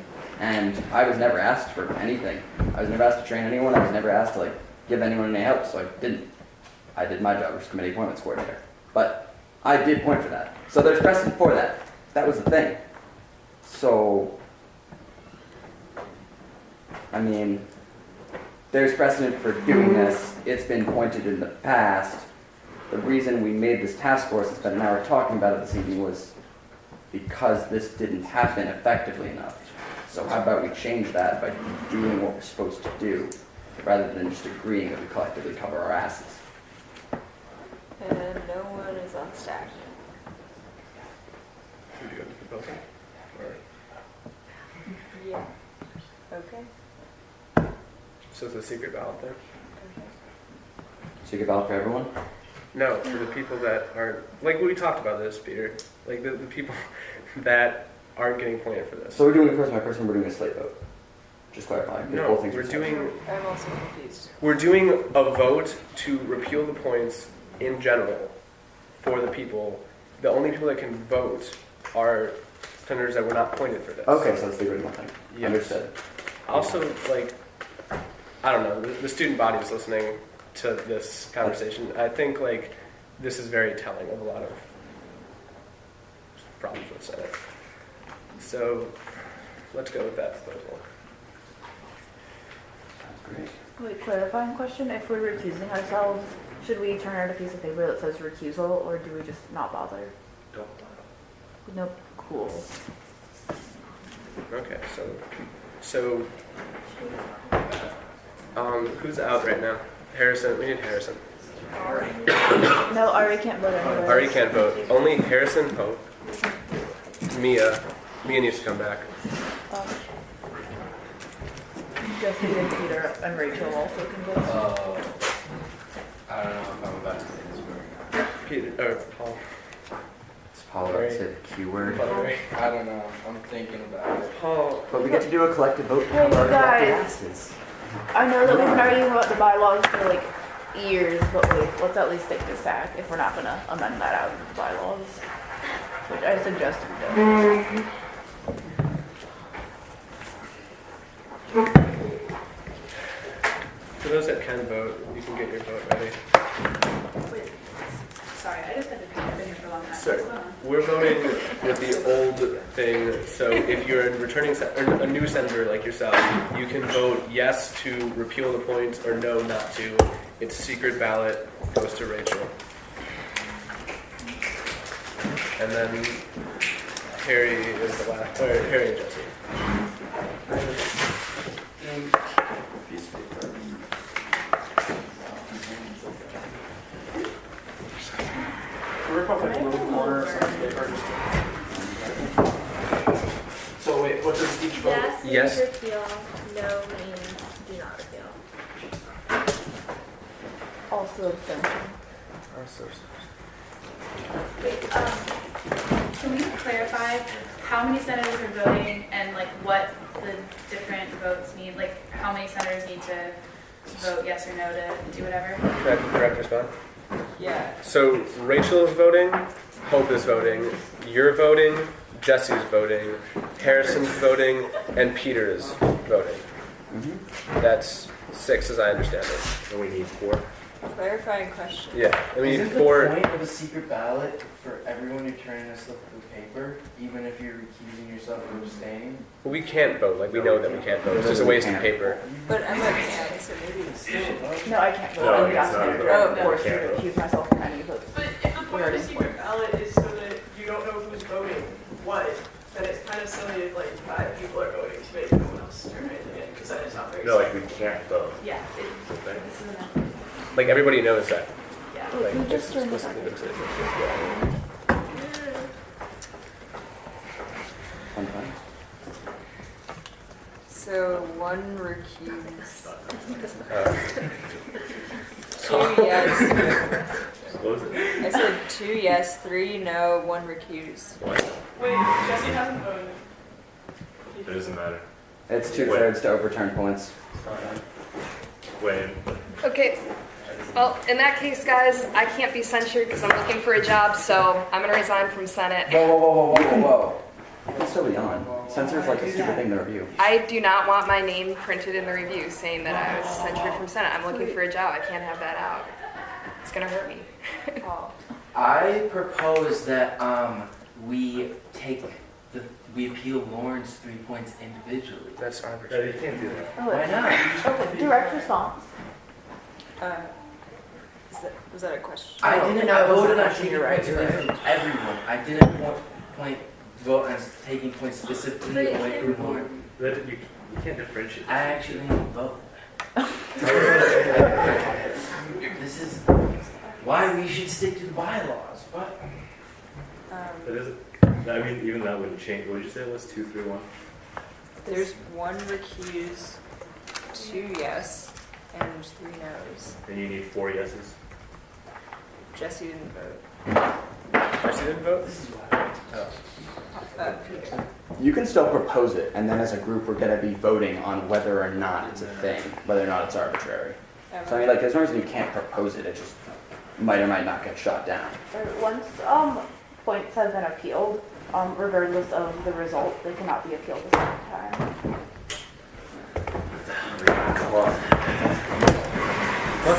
and I was never asked for anything. I was never asked to train anyone. I was never asked to like give anyone any help, so I didn't. I did my job as committee appointments coordinator. But I did point for that. So there's precedent for that. That was the thing. So, I mean, there's precedent for doing this. It's been pointed in the past. The reason we made this task force and spent an hour talking about it this evening was because this didn't happen effectively enough. So how about we change that by doing what we're supposed to do, rather than just agreeing that we collectively cover our asses. And no one is is on stack. Should we go to proposal? Or, Yeah. Okay. so it's a secret ballot there? Secret ballot for everyone? No, for the people that aren't, like we talked about this, Peter, like the people that aren't getting appointed for this. So we're doing a person by person, we're doing a slate vote. Just clarifying. No, both things we're are doing, I'm also confused. we're doing a vote to repeal the points in general for the people. The only people that can vote are senators that were not appointed for this. Okay, so that's the original thing. Yes. Understood. Also, like, I don't know, the student body is listening to this conversation. I think, like, this is very telling of a lot of problems with Senate. So, let's go with that proposal. Great. Wait, clarifying question. If we're recusing ourselves, should we turn out a piece of paper that says recusal, or do we just not bother? Don't. Nope. Cool. Okay, so, who's out right now? Harrison, we need Harrison. No, Ari can't vote anyway. Ari can't vote. Only Harrison, Hope, Mia needs to come back. Jesse and Peter and Rachel also can vote. I don't know if I'm about to say this word. Peter, or Paul. It's Paul about to say the Q word. Paul. I don't know. I'm thinking about it. Paul. But we get to do a collective vote to Hey, cover our collective guys. asses. I know that we've been arguing about the bylaws for like years, but wait, let's at least take this back if we're not gonna amend that out of the bylaws, which I suggest we do. For those that can vote, you can get your vote ready. Wait, sorry, I just had to I've been here for a long time. So, What's going on? we're voting with the old thing, so if you're a returning, or a new senator like yourself, you can vote yes to repeal the points or no not to. It's secret ballot, goes to Rachel. And then Harry is the last, or Harry and Jesse. Piece of paper. Can we rip off like a little corner or something paper? So wait, what does each vote? Yes means repeal, no means do not repeal. Also abstention. Wait, can we clarify how many senators are voting and like what the different votes need? Like how many senators need to vote yes or no to do whatever? Correct response? Yeah. So Rachel is voting, Hope is voting, you're voting, Jesse's voting, Harrison's voting, and Peter is voting. That's 6 as I understand it. And we need 4. Clarifying question. Yeah, I mean Isn't 4. the point of a secret ballot for everyone who turn in a slip of paper, even if you're recusing yourself or abstaining? We can't vote, like we know that we can't vote. It's just a waste of paper. But Emma can, so maybe it's still No, I can't vote. No, I'm the it's not opposite a manager. vote. I'm forced to Can't vote. recuse myself from any votes. But if the point of the secret ballot is so that you don't know who's voting what, then it's kind of silly if like 5 people are voting to make no one else turn anything in, because that is not very No, like safe. we can't vote. Yeah, this is enough. Like everybody knows that. Yeah. Like, Who it's just turned supposed to be it limited. Fun time. So 1 recuse. Uh, 2 yes. What was it? I said 2 yes, 3 no, 1 recuse. Wait, Jesse hasn't voted. It doesn't matter. It's 2/3 to overturn points. When? Okay. Well, in that case, guys, I can't be censured because I'm looking for a job, so I'm going to resign from Senate. Whoa. You can still be on. Censor's like a stupid thing to review. I do not want my name printed in the review saying that I was censured from Senate. I'm looking for a job. I can't have that out. It's going to hurt me. I propose that we appeal Lauren's 3 points individually. That's No, arbitrary. you can't do that. Why not? Okay, direct response. Was that a question? I No, didn't. no, I it wasn't voted on a question, taking you're right, points you're away right. from everyone. I didn't vote on taking points specifically away from Lauren. You can't differentiate. I actually didn't vote. This is. why we should stick to the bylaws. But But is it? I mean, even that wouldn't change. What did you say it was? 2, 3, 1. There's 1 recuse, 2 yes, and there's 3 no's. And you need 4 yeses. Jesse didn't vote. Jesse didn't vote? this is why. Peter. You can still propose it, and then as a group, we're going to be voting on whether or not it's a thing, whether or not it's arbitrary. So I mean, like, as long as you can't propose it, it just might or might not get shot down. Once points have been appealed, regardless of the result, they cannot be appealed a second time.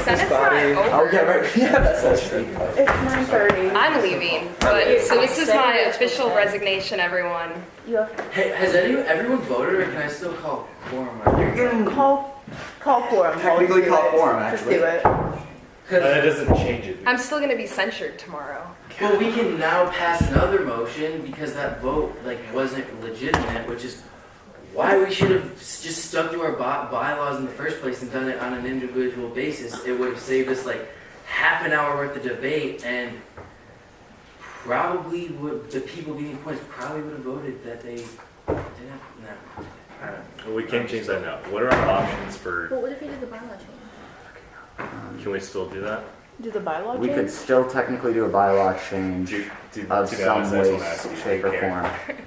Senate's not over. Oh, yeah, right. Yeah, that's actually. It's 9:30. I'm leaving, but so this is my official resignation, everyone. You have Hey, has everyone voted, or can I still call quorum? you can call quorum. Technically Just call do it. quorum, Just actually. do it. That doesn't change it. I'm still gonna be censured tomorrow. Well, we can now pass another motion because that vote wasn't legitimate, which is why we should have just stuck to our bylaws in the first place and done it on an individual basis. It would have saved us half an hour worth of debate, and probably the people getting points probably would have voted that they didn't. No. Well, we can't change that now. What are our options for? Well, what if we did the bylaw change? Can we still do that? Do the bylaw We change? could still technically do a bylaw change Do of to be some honest, I just way, wanna ask you, shape, or Karen. form.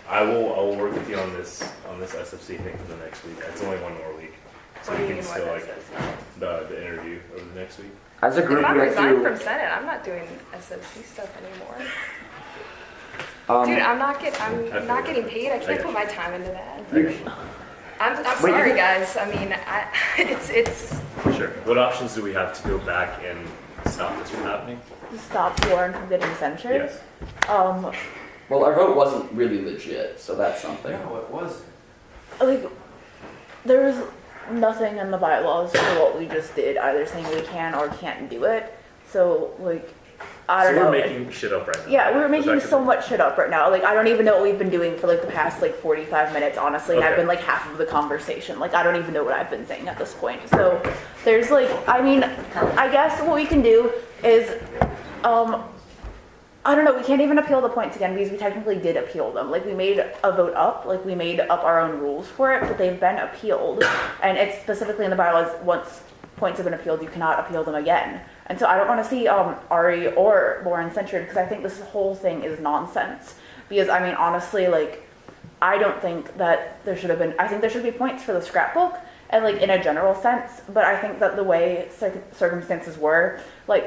I will work with you on this SFC thing for the next week. It's only 1 more week, so What do we you can mean, still what the interview over the next week. As a group, If I we have resign from to. Senate, I'm not doing SOC stuff anymore. Um, Dude, I'm not getting paid. I can't put my time into that. I'm sorry, guys. I mean, it's. Sure. What options do we have to go back and stop this from happening? Stop Warren from getting censured. Yes. Well, our vote wasn't really legit, so that's something. No, it wasn't. Like, there's nothing in the bylaws for what we just did, either saying we can or can't do it. So, I don't know. So we're making shit up right now. Yeah, we're making Effectively. so much shit up right now. I don't even know what we've been doing for the past 45 minutes, honestly. And I've Okay. been half of the conversation. I don't even know what I've been saying at this point. So there's I guess what we can do is, I don't know, we can't even appeal the points again because we technically did appeal them. We made a vote up, we made up our own rules for it, but they've been appealed. And it's specifically in the bylaws, once points have been appealed, you cannot appeal them again. And so I don't want to see Ari or Lauren censured because I think this whole thing is nonsense. Because, honestly, I don't think that there should have been, I think there should be points for the scrapbook, and in a general sense, but I think that the way circumstances were,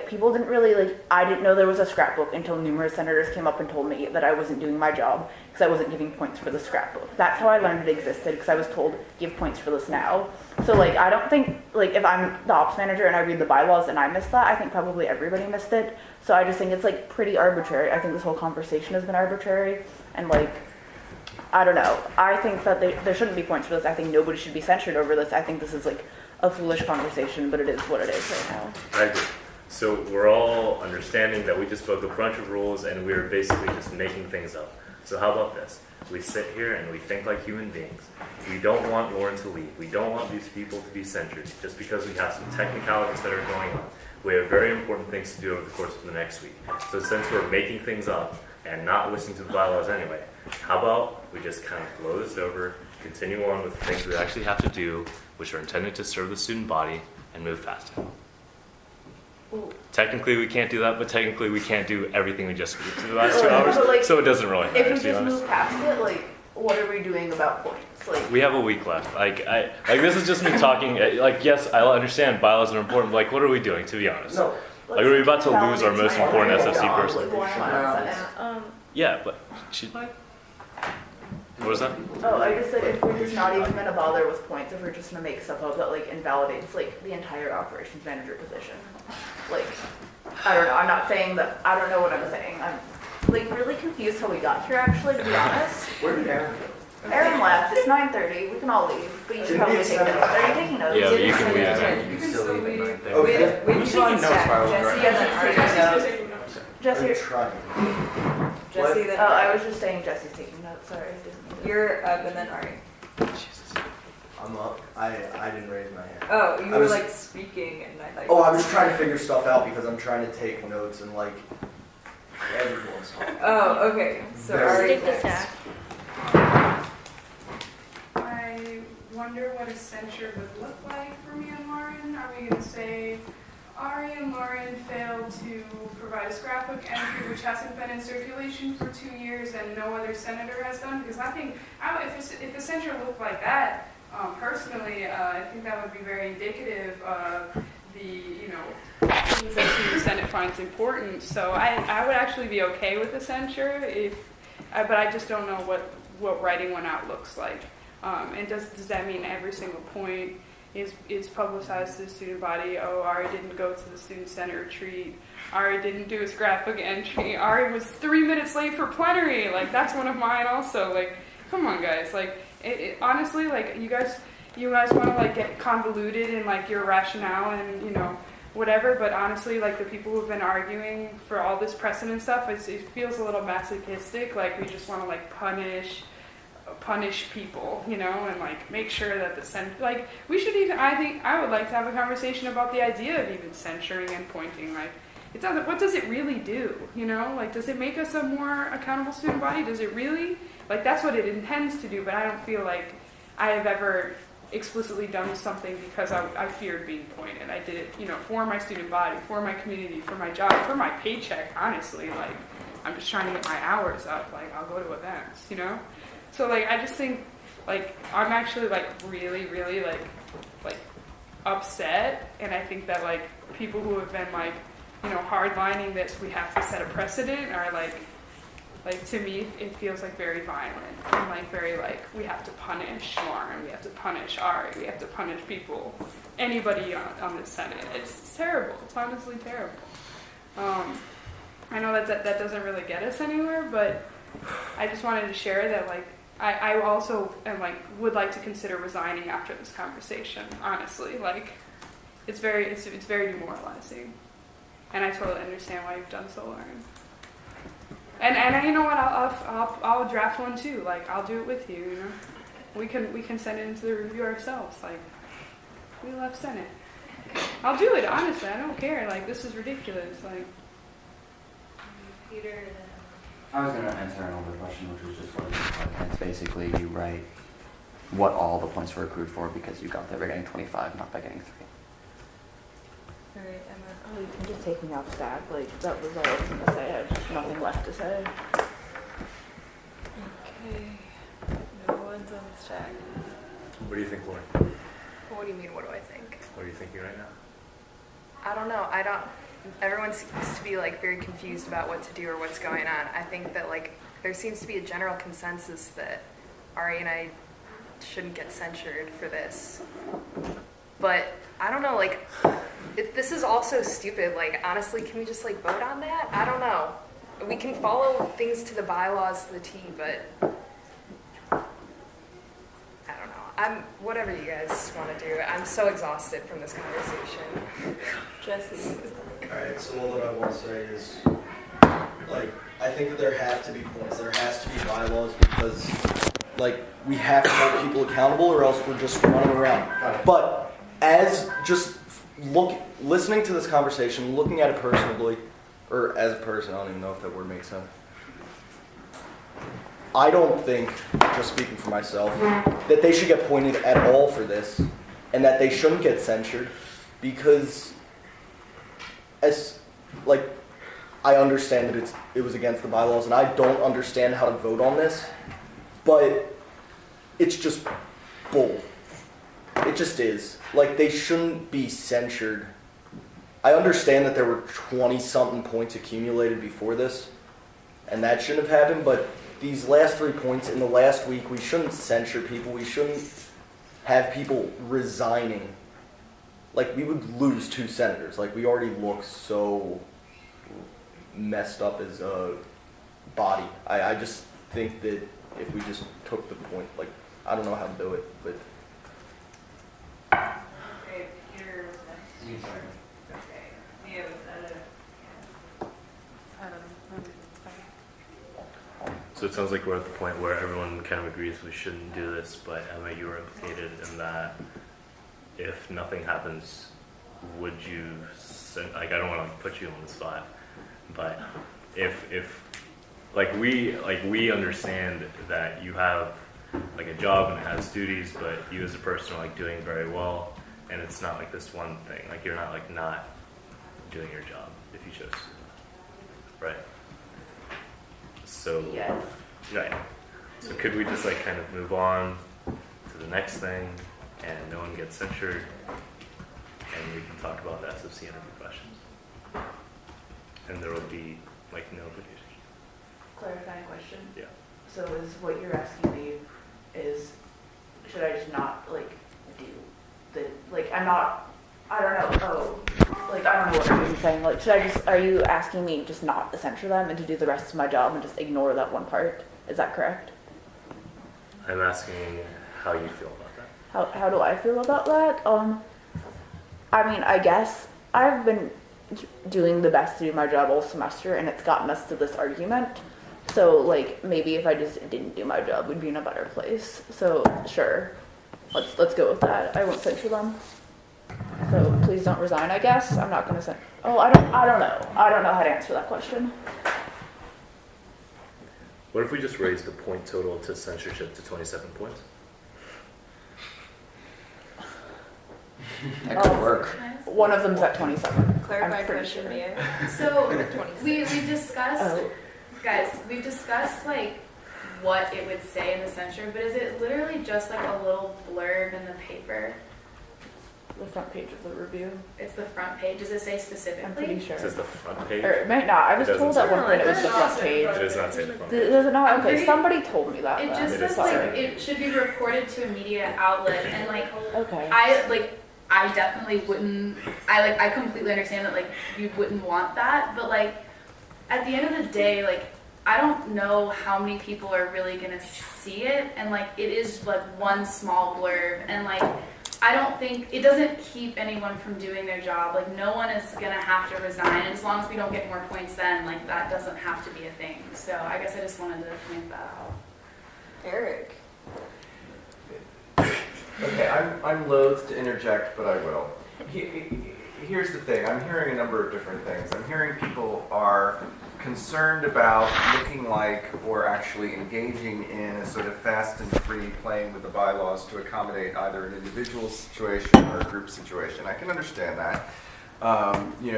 people didn't really, I didn't know there was a scrapbook until numerous senators came up and told me that I wasn't doing my job because I wasn't giving points for the scrapbook. That's how I learned it existed, because I was told, give points for this now. So, I don't think, if I'm the ops manager and I read the bylaws and I missed that, I think probably everybody missed it. So I just think it's, pretty arbitrary. I think this whole conversation has been arbitrary, and, I don't know. I think that there shouldn't be points for this. I think nobody should be censured over this. I think this is a foolish conversation, but it is what it is right now. I agree. So we're all understanding that we just broke a bunch of rules and we're basically just making things up. So how about this? We sit here and we think like human beings. We don't want Lauren to leave. We don't want these people to be censured just because we have some technicalities that are going on. We have very important things to do over the course of the next week. So since we're making things up and not listening to the bylaws anyway, how about we just kind of blow this over, continue on with the things we actually have to do, which are intended to serve the student body, and move past it. Technically we can't do that, but technically we can't do everything we just did to the last 2 hours, so it doesn't really matter, If we to be just honest. move past it, what are we doing about points? We have a week left. This is just me talking. Yes, I understand bylaws are important. But what are we doing, to be honest? No. Are we about to lose our most important SFC person? Yeah, but she. What was that? Oh, I just said if we're just not even going to bother with points, if we're just going to make stuff up that invalidates the entire operations manager position. I don't know. I'm not saying that. I don't know what I'm saying. I'm really confused how we got here. Actually, to be honest. Where did Aaron go? Aaron left. It's 9:30. We can all leave, but you should probably take notes. Are you taking notes? Yeah, but you can leave it. You can still leave at 9:30. Okay. Who's taking notes, by the way? Jesse, Jesse, Jesse, then oh, I was just saying Jesse's taking notes. Sorry, I didn't mean to. you're up, and then Ari. come up. I didn't raise my hand. Oh, you I were was- like speaking and I thought. Oh, I was trying to figure stuff out because I'm trying to take notes and like everyone's talking. Oh, okay. So Very Ari Stick to next. stack. I wonder what a censure would look like for me and Lauren. Are we going to say Ari and Lauren failed to provide a scrapbook entry which hasn't been in circulation for 2 years and no other senator has done? Because I think if a censure looked like that, personally, I think that would be very indicative of the, things that the Senate finds important. So I would actually be okay with a censure but I just don't know what writing one out looks like. And does that mean every single point is publicized to the student body? Oh, Ari didn't go to the student center retreat. Ari didn't do a scrapbook entry. Ari was 3 minutes late for plenary. Like, that's one of mine also. Like, come on, guys. Like, honestly, like, you guys want to, like, get convoluted in, like, your rationale and, whatever. But honestly, like, the people who've been arguing for all this precedent stuff, it feels a little masochistic. Like, we just want to, like, punish people, and like make sure that we should even, I would like to have a conversation about the idea of even censuring and pointing. Like, what does it really do? Like, does it make us a more accountable student body? Does it really? Like, that's what it intends to do, but I don't feel like I have ever explicitly done something because I feared being pointed. I did it, for my student body, for my community, for my job, for my paycheck, honestly. Like, I'm just trying to get my hours up. Like, I'll go to events, So, like, I just think, like, I'm actually, like, really, really, like upset. And I think that, like, people who have been, like, hardlining this, we have to set a precedent, are, like, to me, it feels, like, very violent. And, like, very, like, we have to punish Lauren, we have to punish Ari, we have to punish people, anybody on the Senate. It's terrible. It's honestly terrible. I know that doesn't really get us anywhere, but I just wanted to share that, like, I also am would like to consider resigning after this conversation. Honestly, like, it's very demoralizing, and I totally understand why you've done so, Lauren. And you know what? I'll draft one too. Like, I'll do it with you. We can send it into the review ourselves. Like, we love Senate. I'll do it. Honestly, I don't care. Like, this is ridiculous. Like, Peter. I was going to answer an older question, which was just what it's basically you write what all the points were accrued for because you got there by getting 25, not by getting 3. Alright, Emma. Oh, you can just take me off stack. Like, that was all I was going to say. I have nothing left to say. Okay. No one's on the stack. What do you think, Lauren? What do you mean, what do I think? What are you thinking right now? I don't know. Everyone seems to be, like, very confused about what to do or what's going on. I think that, like, there seems to be a general consensus that Ari and I shouldn't get censured for this. But I don't know, like, this is all so stupid. Like, honestly, can we just, like, vote on that? I don't know. We can follow things to the bylaws to the T, but I don't know. Whatever you guys want to do. I'm so exhausted from this conversation. Jesse. Alright, so all that I want to say is, like, I think that there have to be points, there has to be bylaws because, like, we have to hold people accountable or else we're just running around. But as just listening to this conversation, looking at it personally, or as a person, I don't even know if that word makes sense. I don't think, just speaking for myself, that they should get pointed at all for this, and that they shouldn't get censured, because I understand that it was against the bylaws, and I don't understand how to vote on this, but it's just bull. It just is. Like, they shouldn't be censured. I understand that there were 20-something points accumulated before this, and that shouldn't have happened, but these last 3 points in the last week, we shouldn't censure people. We shouldn't have people resigning. Like, we would lose 2 senators. Like, we already look so messed up as a body. I just think that if we just took the point, like, I don't know how to do it, but... okay, Peter was next. Okay, Mia was I don't know. So it sounds like we're at the point where everyone kind of agrees we shouldn't do this, but Emma, you were implicated in that if nothing happens, would you send, like, I don't want to put you on the spot, but if we understand that you have like a job and it has duties, but you as a person are like doing very well, and it's not like this one thing, like you're not like not doing your job if you chose to. Right? So, Yes. right. So could we just like kind of move on to the next thing and no one gets censured and we can talk about the SFC interview questions? And there will be like no obligation. Clarifying question. Yeah. So is what you're asking me is, should I just not like do the, like I'm not, I don't know, like I don't know what I'm even saying, like should I just, are you asking me just not to censure them and to do the rest of my job and just ignore that one part? Is that correct? I'm asking how you feel about that. How do I feel about that? I mean, I guess I've been doing the best to do my job all semester and it's gotten us to this argument. So like maybe if I just didn't do my job, we'd be in a better place. So sure, let's go with that. I won't censure them. So please don't resign. I guess I'm not gonna send. Oh, I don't know. I don't know how to answer that question. What if we just raise the point total to censorship to 27 points? That could work. One of them's at 27. Clarify I'm pretty question, sure. Mia. So we discussed, guys, we've discussed like what it would say in the censure, but is it literally just like a little blurb in the paper? The front page of the review. It's the front page. Does it say specifically? I'm pretty sure. It says the front page? Or it might not. I was It told doesn't at one say point it was the front front page. page. It does not say the front page. Does it not? I'm Okay, pretty- somebody told me that. It then. just says Sorry. like it should be reported to a media outlet, and like Okay. I definitely wouldn't. I completely understand that like you wouldn't want that, but like at the end of the day, like I don't know how many people are really gonna see it, and like it is like one small blurb, and like I don't think it doesn't keep anyone from doing their job. Like no one is gonna have to resign, and as long as we don't get more points, then like that doesn't have to be a thing. So I guess I just wanted to point that out. Eric. Okay, I'm loath to interject, but I will. Here's the thing, I'm hearing a number of different things. I'm hearing people are concerned about looking like or actually engaging in a sort of fast and free playing with the bylaws to accommodate either an individual situation or a group situation. I can understand that,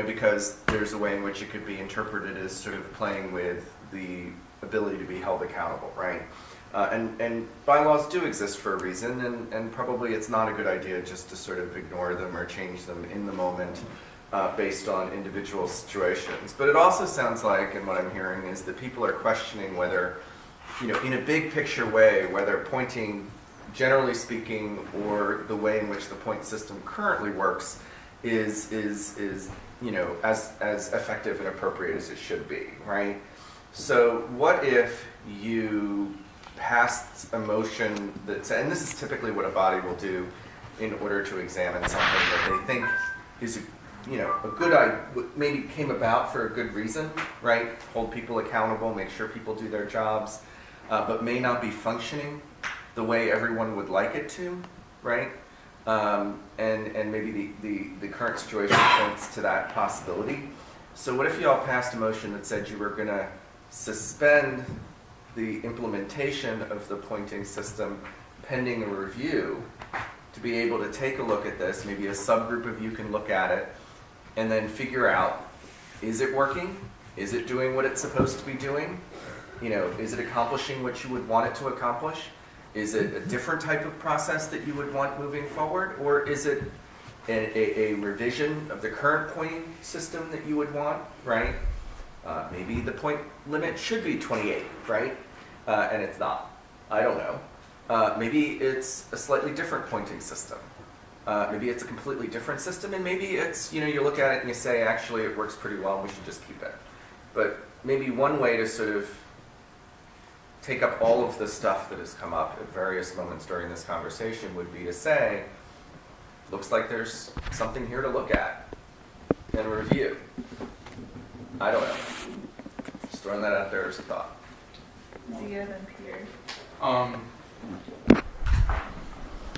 because there's a way in which it could be interpreted as sort of playing with the ability to be held accountable, right? And bylaws do exist for a reason, and probably it's not a good idea just to sort of ignore them or change them in the moment based on individual situations. But it also sounds like, and what I'm hearing is that people are questioning whether, in a big picture way, whether pointing, generally speaking, or the way in which the point system currently works is as effective and appropriate as it should be, right? So what if you passed a motion that, and this is typically what a body will do in order to examine something that they think is a good idea, maybe came about for a good reason, right? Hold people accountable, make sure people do their jobs, but may not be functioning the way everyone would like it to, right? And maybe the current situation points to that possibility. So what if you all passed a motion that said you were going to suspend the implementation of the pointing system pending a review to be able to take a look at this, maybe a subgroup of you can look at it, and then figure out, is it working? Is it doing what it's supposed to be doing? Is it accomplishing what you would want it to accomplish? Is it a different type of process that you would want moving forward? Or is it a revision of the current pointing system that you would want, right? Maybe the point limit should be 28, right? And it's not. I don't know. Maybe it's a slightly different pointing system. Maybe it's a completely different system, and maybe it's, you look at it and you say, actually, it works pretty well, and we should just keep it. But maybe one way to sort of take up all of the stuff that has come up at various moments during this conversation would be to say, looks like there's something here to look at and review. I don't know. Just throwing that out there as a thought. Zia, then Peter. I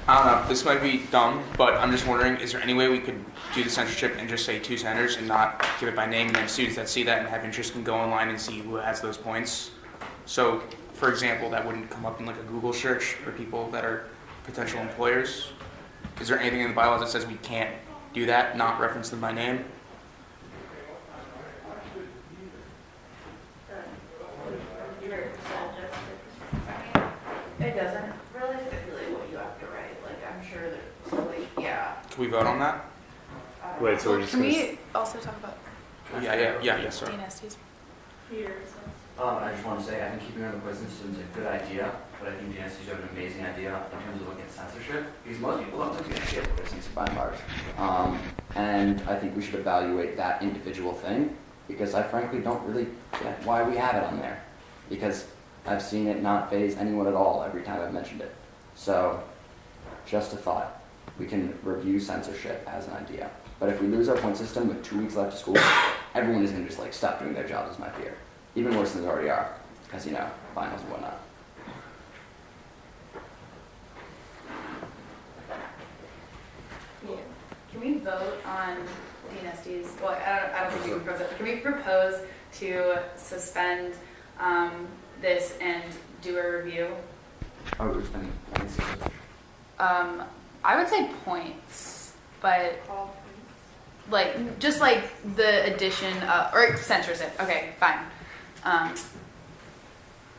don't know, this might be dumb, but I'm just wondering, is there any way we could do the censorship and just say 2 senators and not give it by name, and then students that see that and have interest can go online and see who has those points? So, for example, that wouldn't come up in like a Google search for people that are potential employers. Is there anything in the bylaws that says we can't do that, not reference them by name? It doesn't really stipulate what you have to write, like, I'm sure that, so like, yeah. Can we vote on that? Wait, so we're just Can gonna we also talk about Yeah, sorry. DNSTs? Peter, I just want to say, I think keeping on the quiz system is a good idea, but I think DNSTs have an amazing idea in terms of looking at censorship, because most people don't look at shit with their censored by and large. And I think we should evaluate that individual thing, because I frankly don't really get why we have it on there. Because I've seen it not faze anyone at all every time I've mentioned it. So, just a thought. We can review censorship as an idea. But if we lose our point system with 2 weeks left of school, everyone is going to just like stop doing their jobs, is my fear. Even worse than they already are, because finals and whatnot. Can we vote on DNSTs? Well, I don't think we can propose it. Can we propose to suspend this and do a review? Oh, we're spending. I would say points, but like just like the addition of, or censorship. Okay, fine.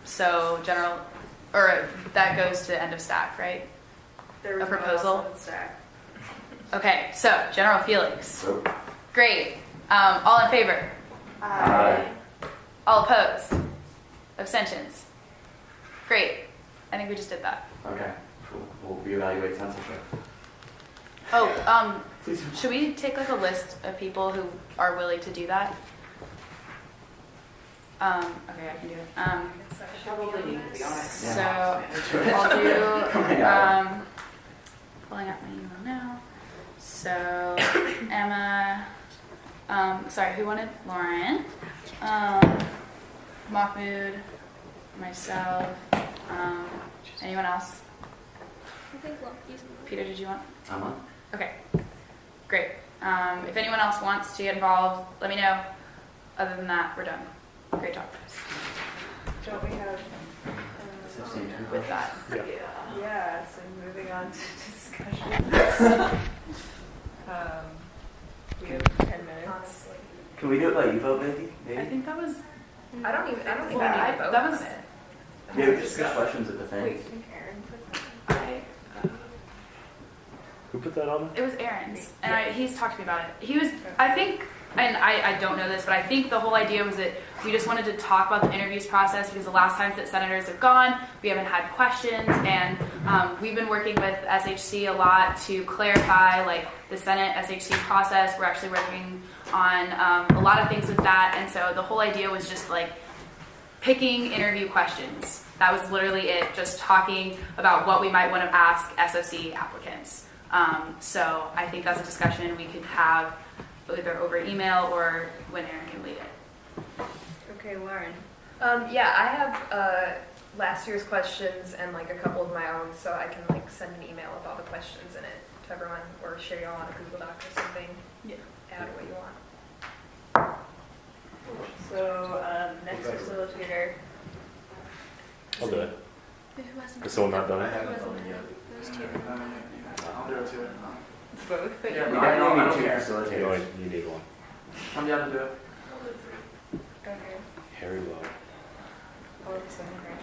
So general, or that goes to end of stack, right? there was A proposal? no else on the stack. Okay, so general feelings. Great. All in favor? Aye. All opposed? Abstentions? Great. I think we just did that. Okay, cool. We'll reevaluate censorship. Oh, should we take like a list of people who are willing to do that? Okay, I can do it. Probably need to be honest. So I'll do, pulling up my email now. So Emma, sorry, who wanted? Lauren, Mahmoud, myself, anyone else? I think Peter, did you want? I'm on. Okay, great. If anyone else wants to get involved, let me know. Other than that, we're done. Great job. Don't we have, With that. yeah, so moving on to discussion. We have 10 minutes. Can we do it by you vote, maybe? I think that was. I don't think we Well, need to vote that on was. it. Yeah, we just got questions at the thing. Wait, can Aaron put that? Who put that on? It was Aaron's, and he's talked to me about it. He was, I think, and I don't know this, but I think the whole idea was that we just wanted to talk about the interviews process because the last times that senators have gone, we haven't had questions, and we've been working with SHC a lot to clarify like the Senate SHC process. We're actually working on a lot of things with that, and so the whole idea was just like picking interview questions. That was literally it, just talking about what we might want to ask SOC applicants. So I think that's a discussion we could have either over email or when Aaron can lead it. Okay, Lauren. Yeah, I have last year's questions and like a couple of my own, so I can like send an email with all the questions in it to everyone, or share y'all on a Google Doc or something. Yeah. Add what you want. So, next facilitator. I'll do it. Who Is someone not done it? Those two. I'll do it too. Both, but Yeah, you but I don't need two care. facilitators. You need one. I'm down to do it. Okay. Harry Lowe. All of a sudden, great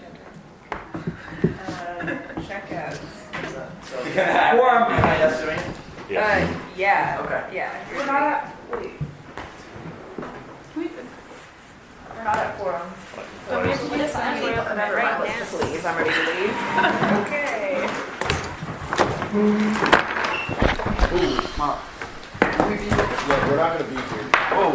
checkouts. Quorum. Yes, doing it? Yeah. Okay. Yeah. We're not at, wait. We're not at quorum. So we have to do this and we have to Never mind, right let's now. just leave. I'm ready to leave. Okay. Yeah, we're not gonna be here. Whoa.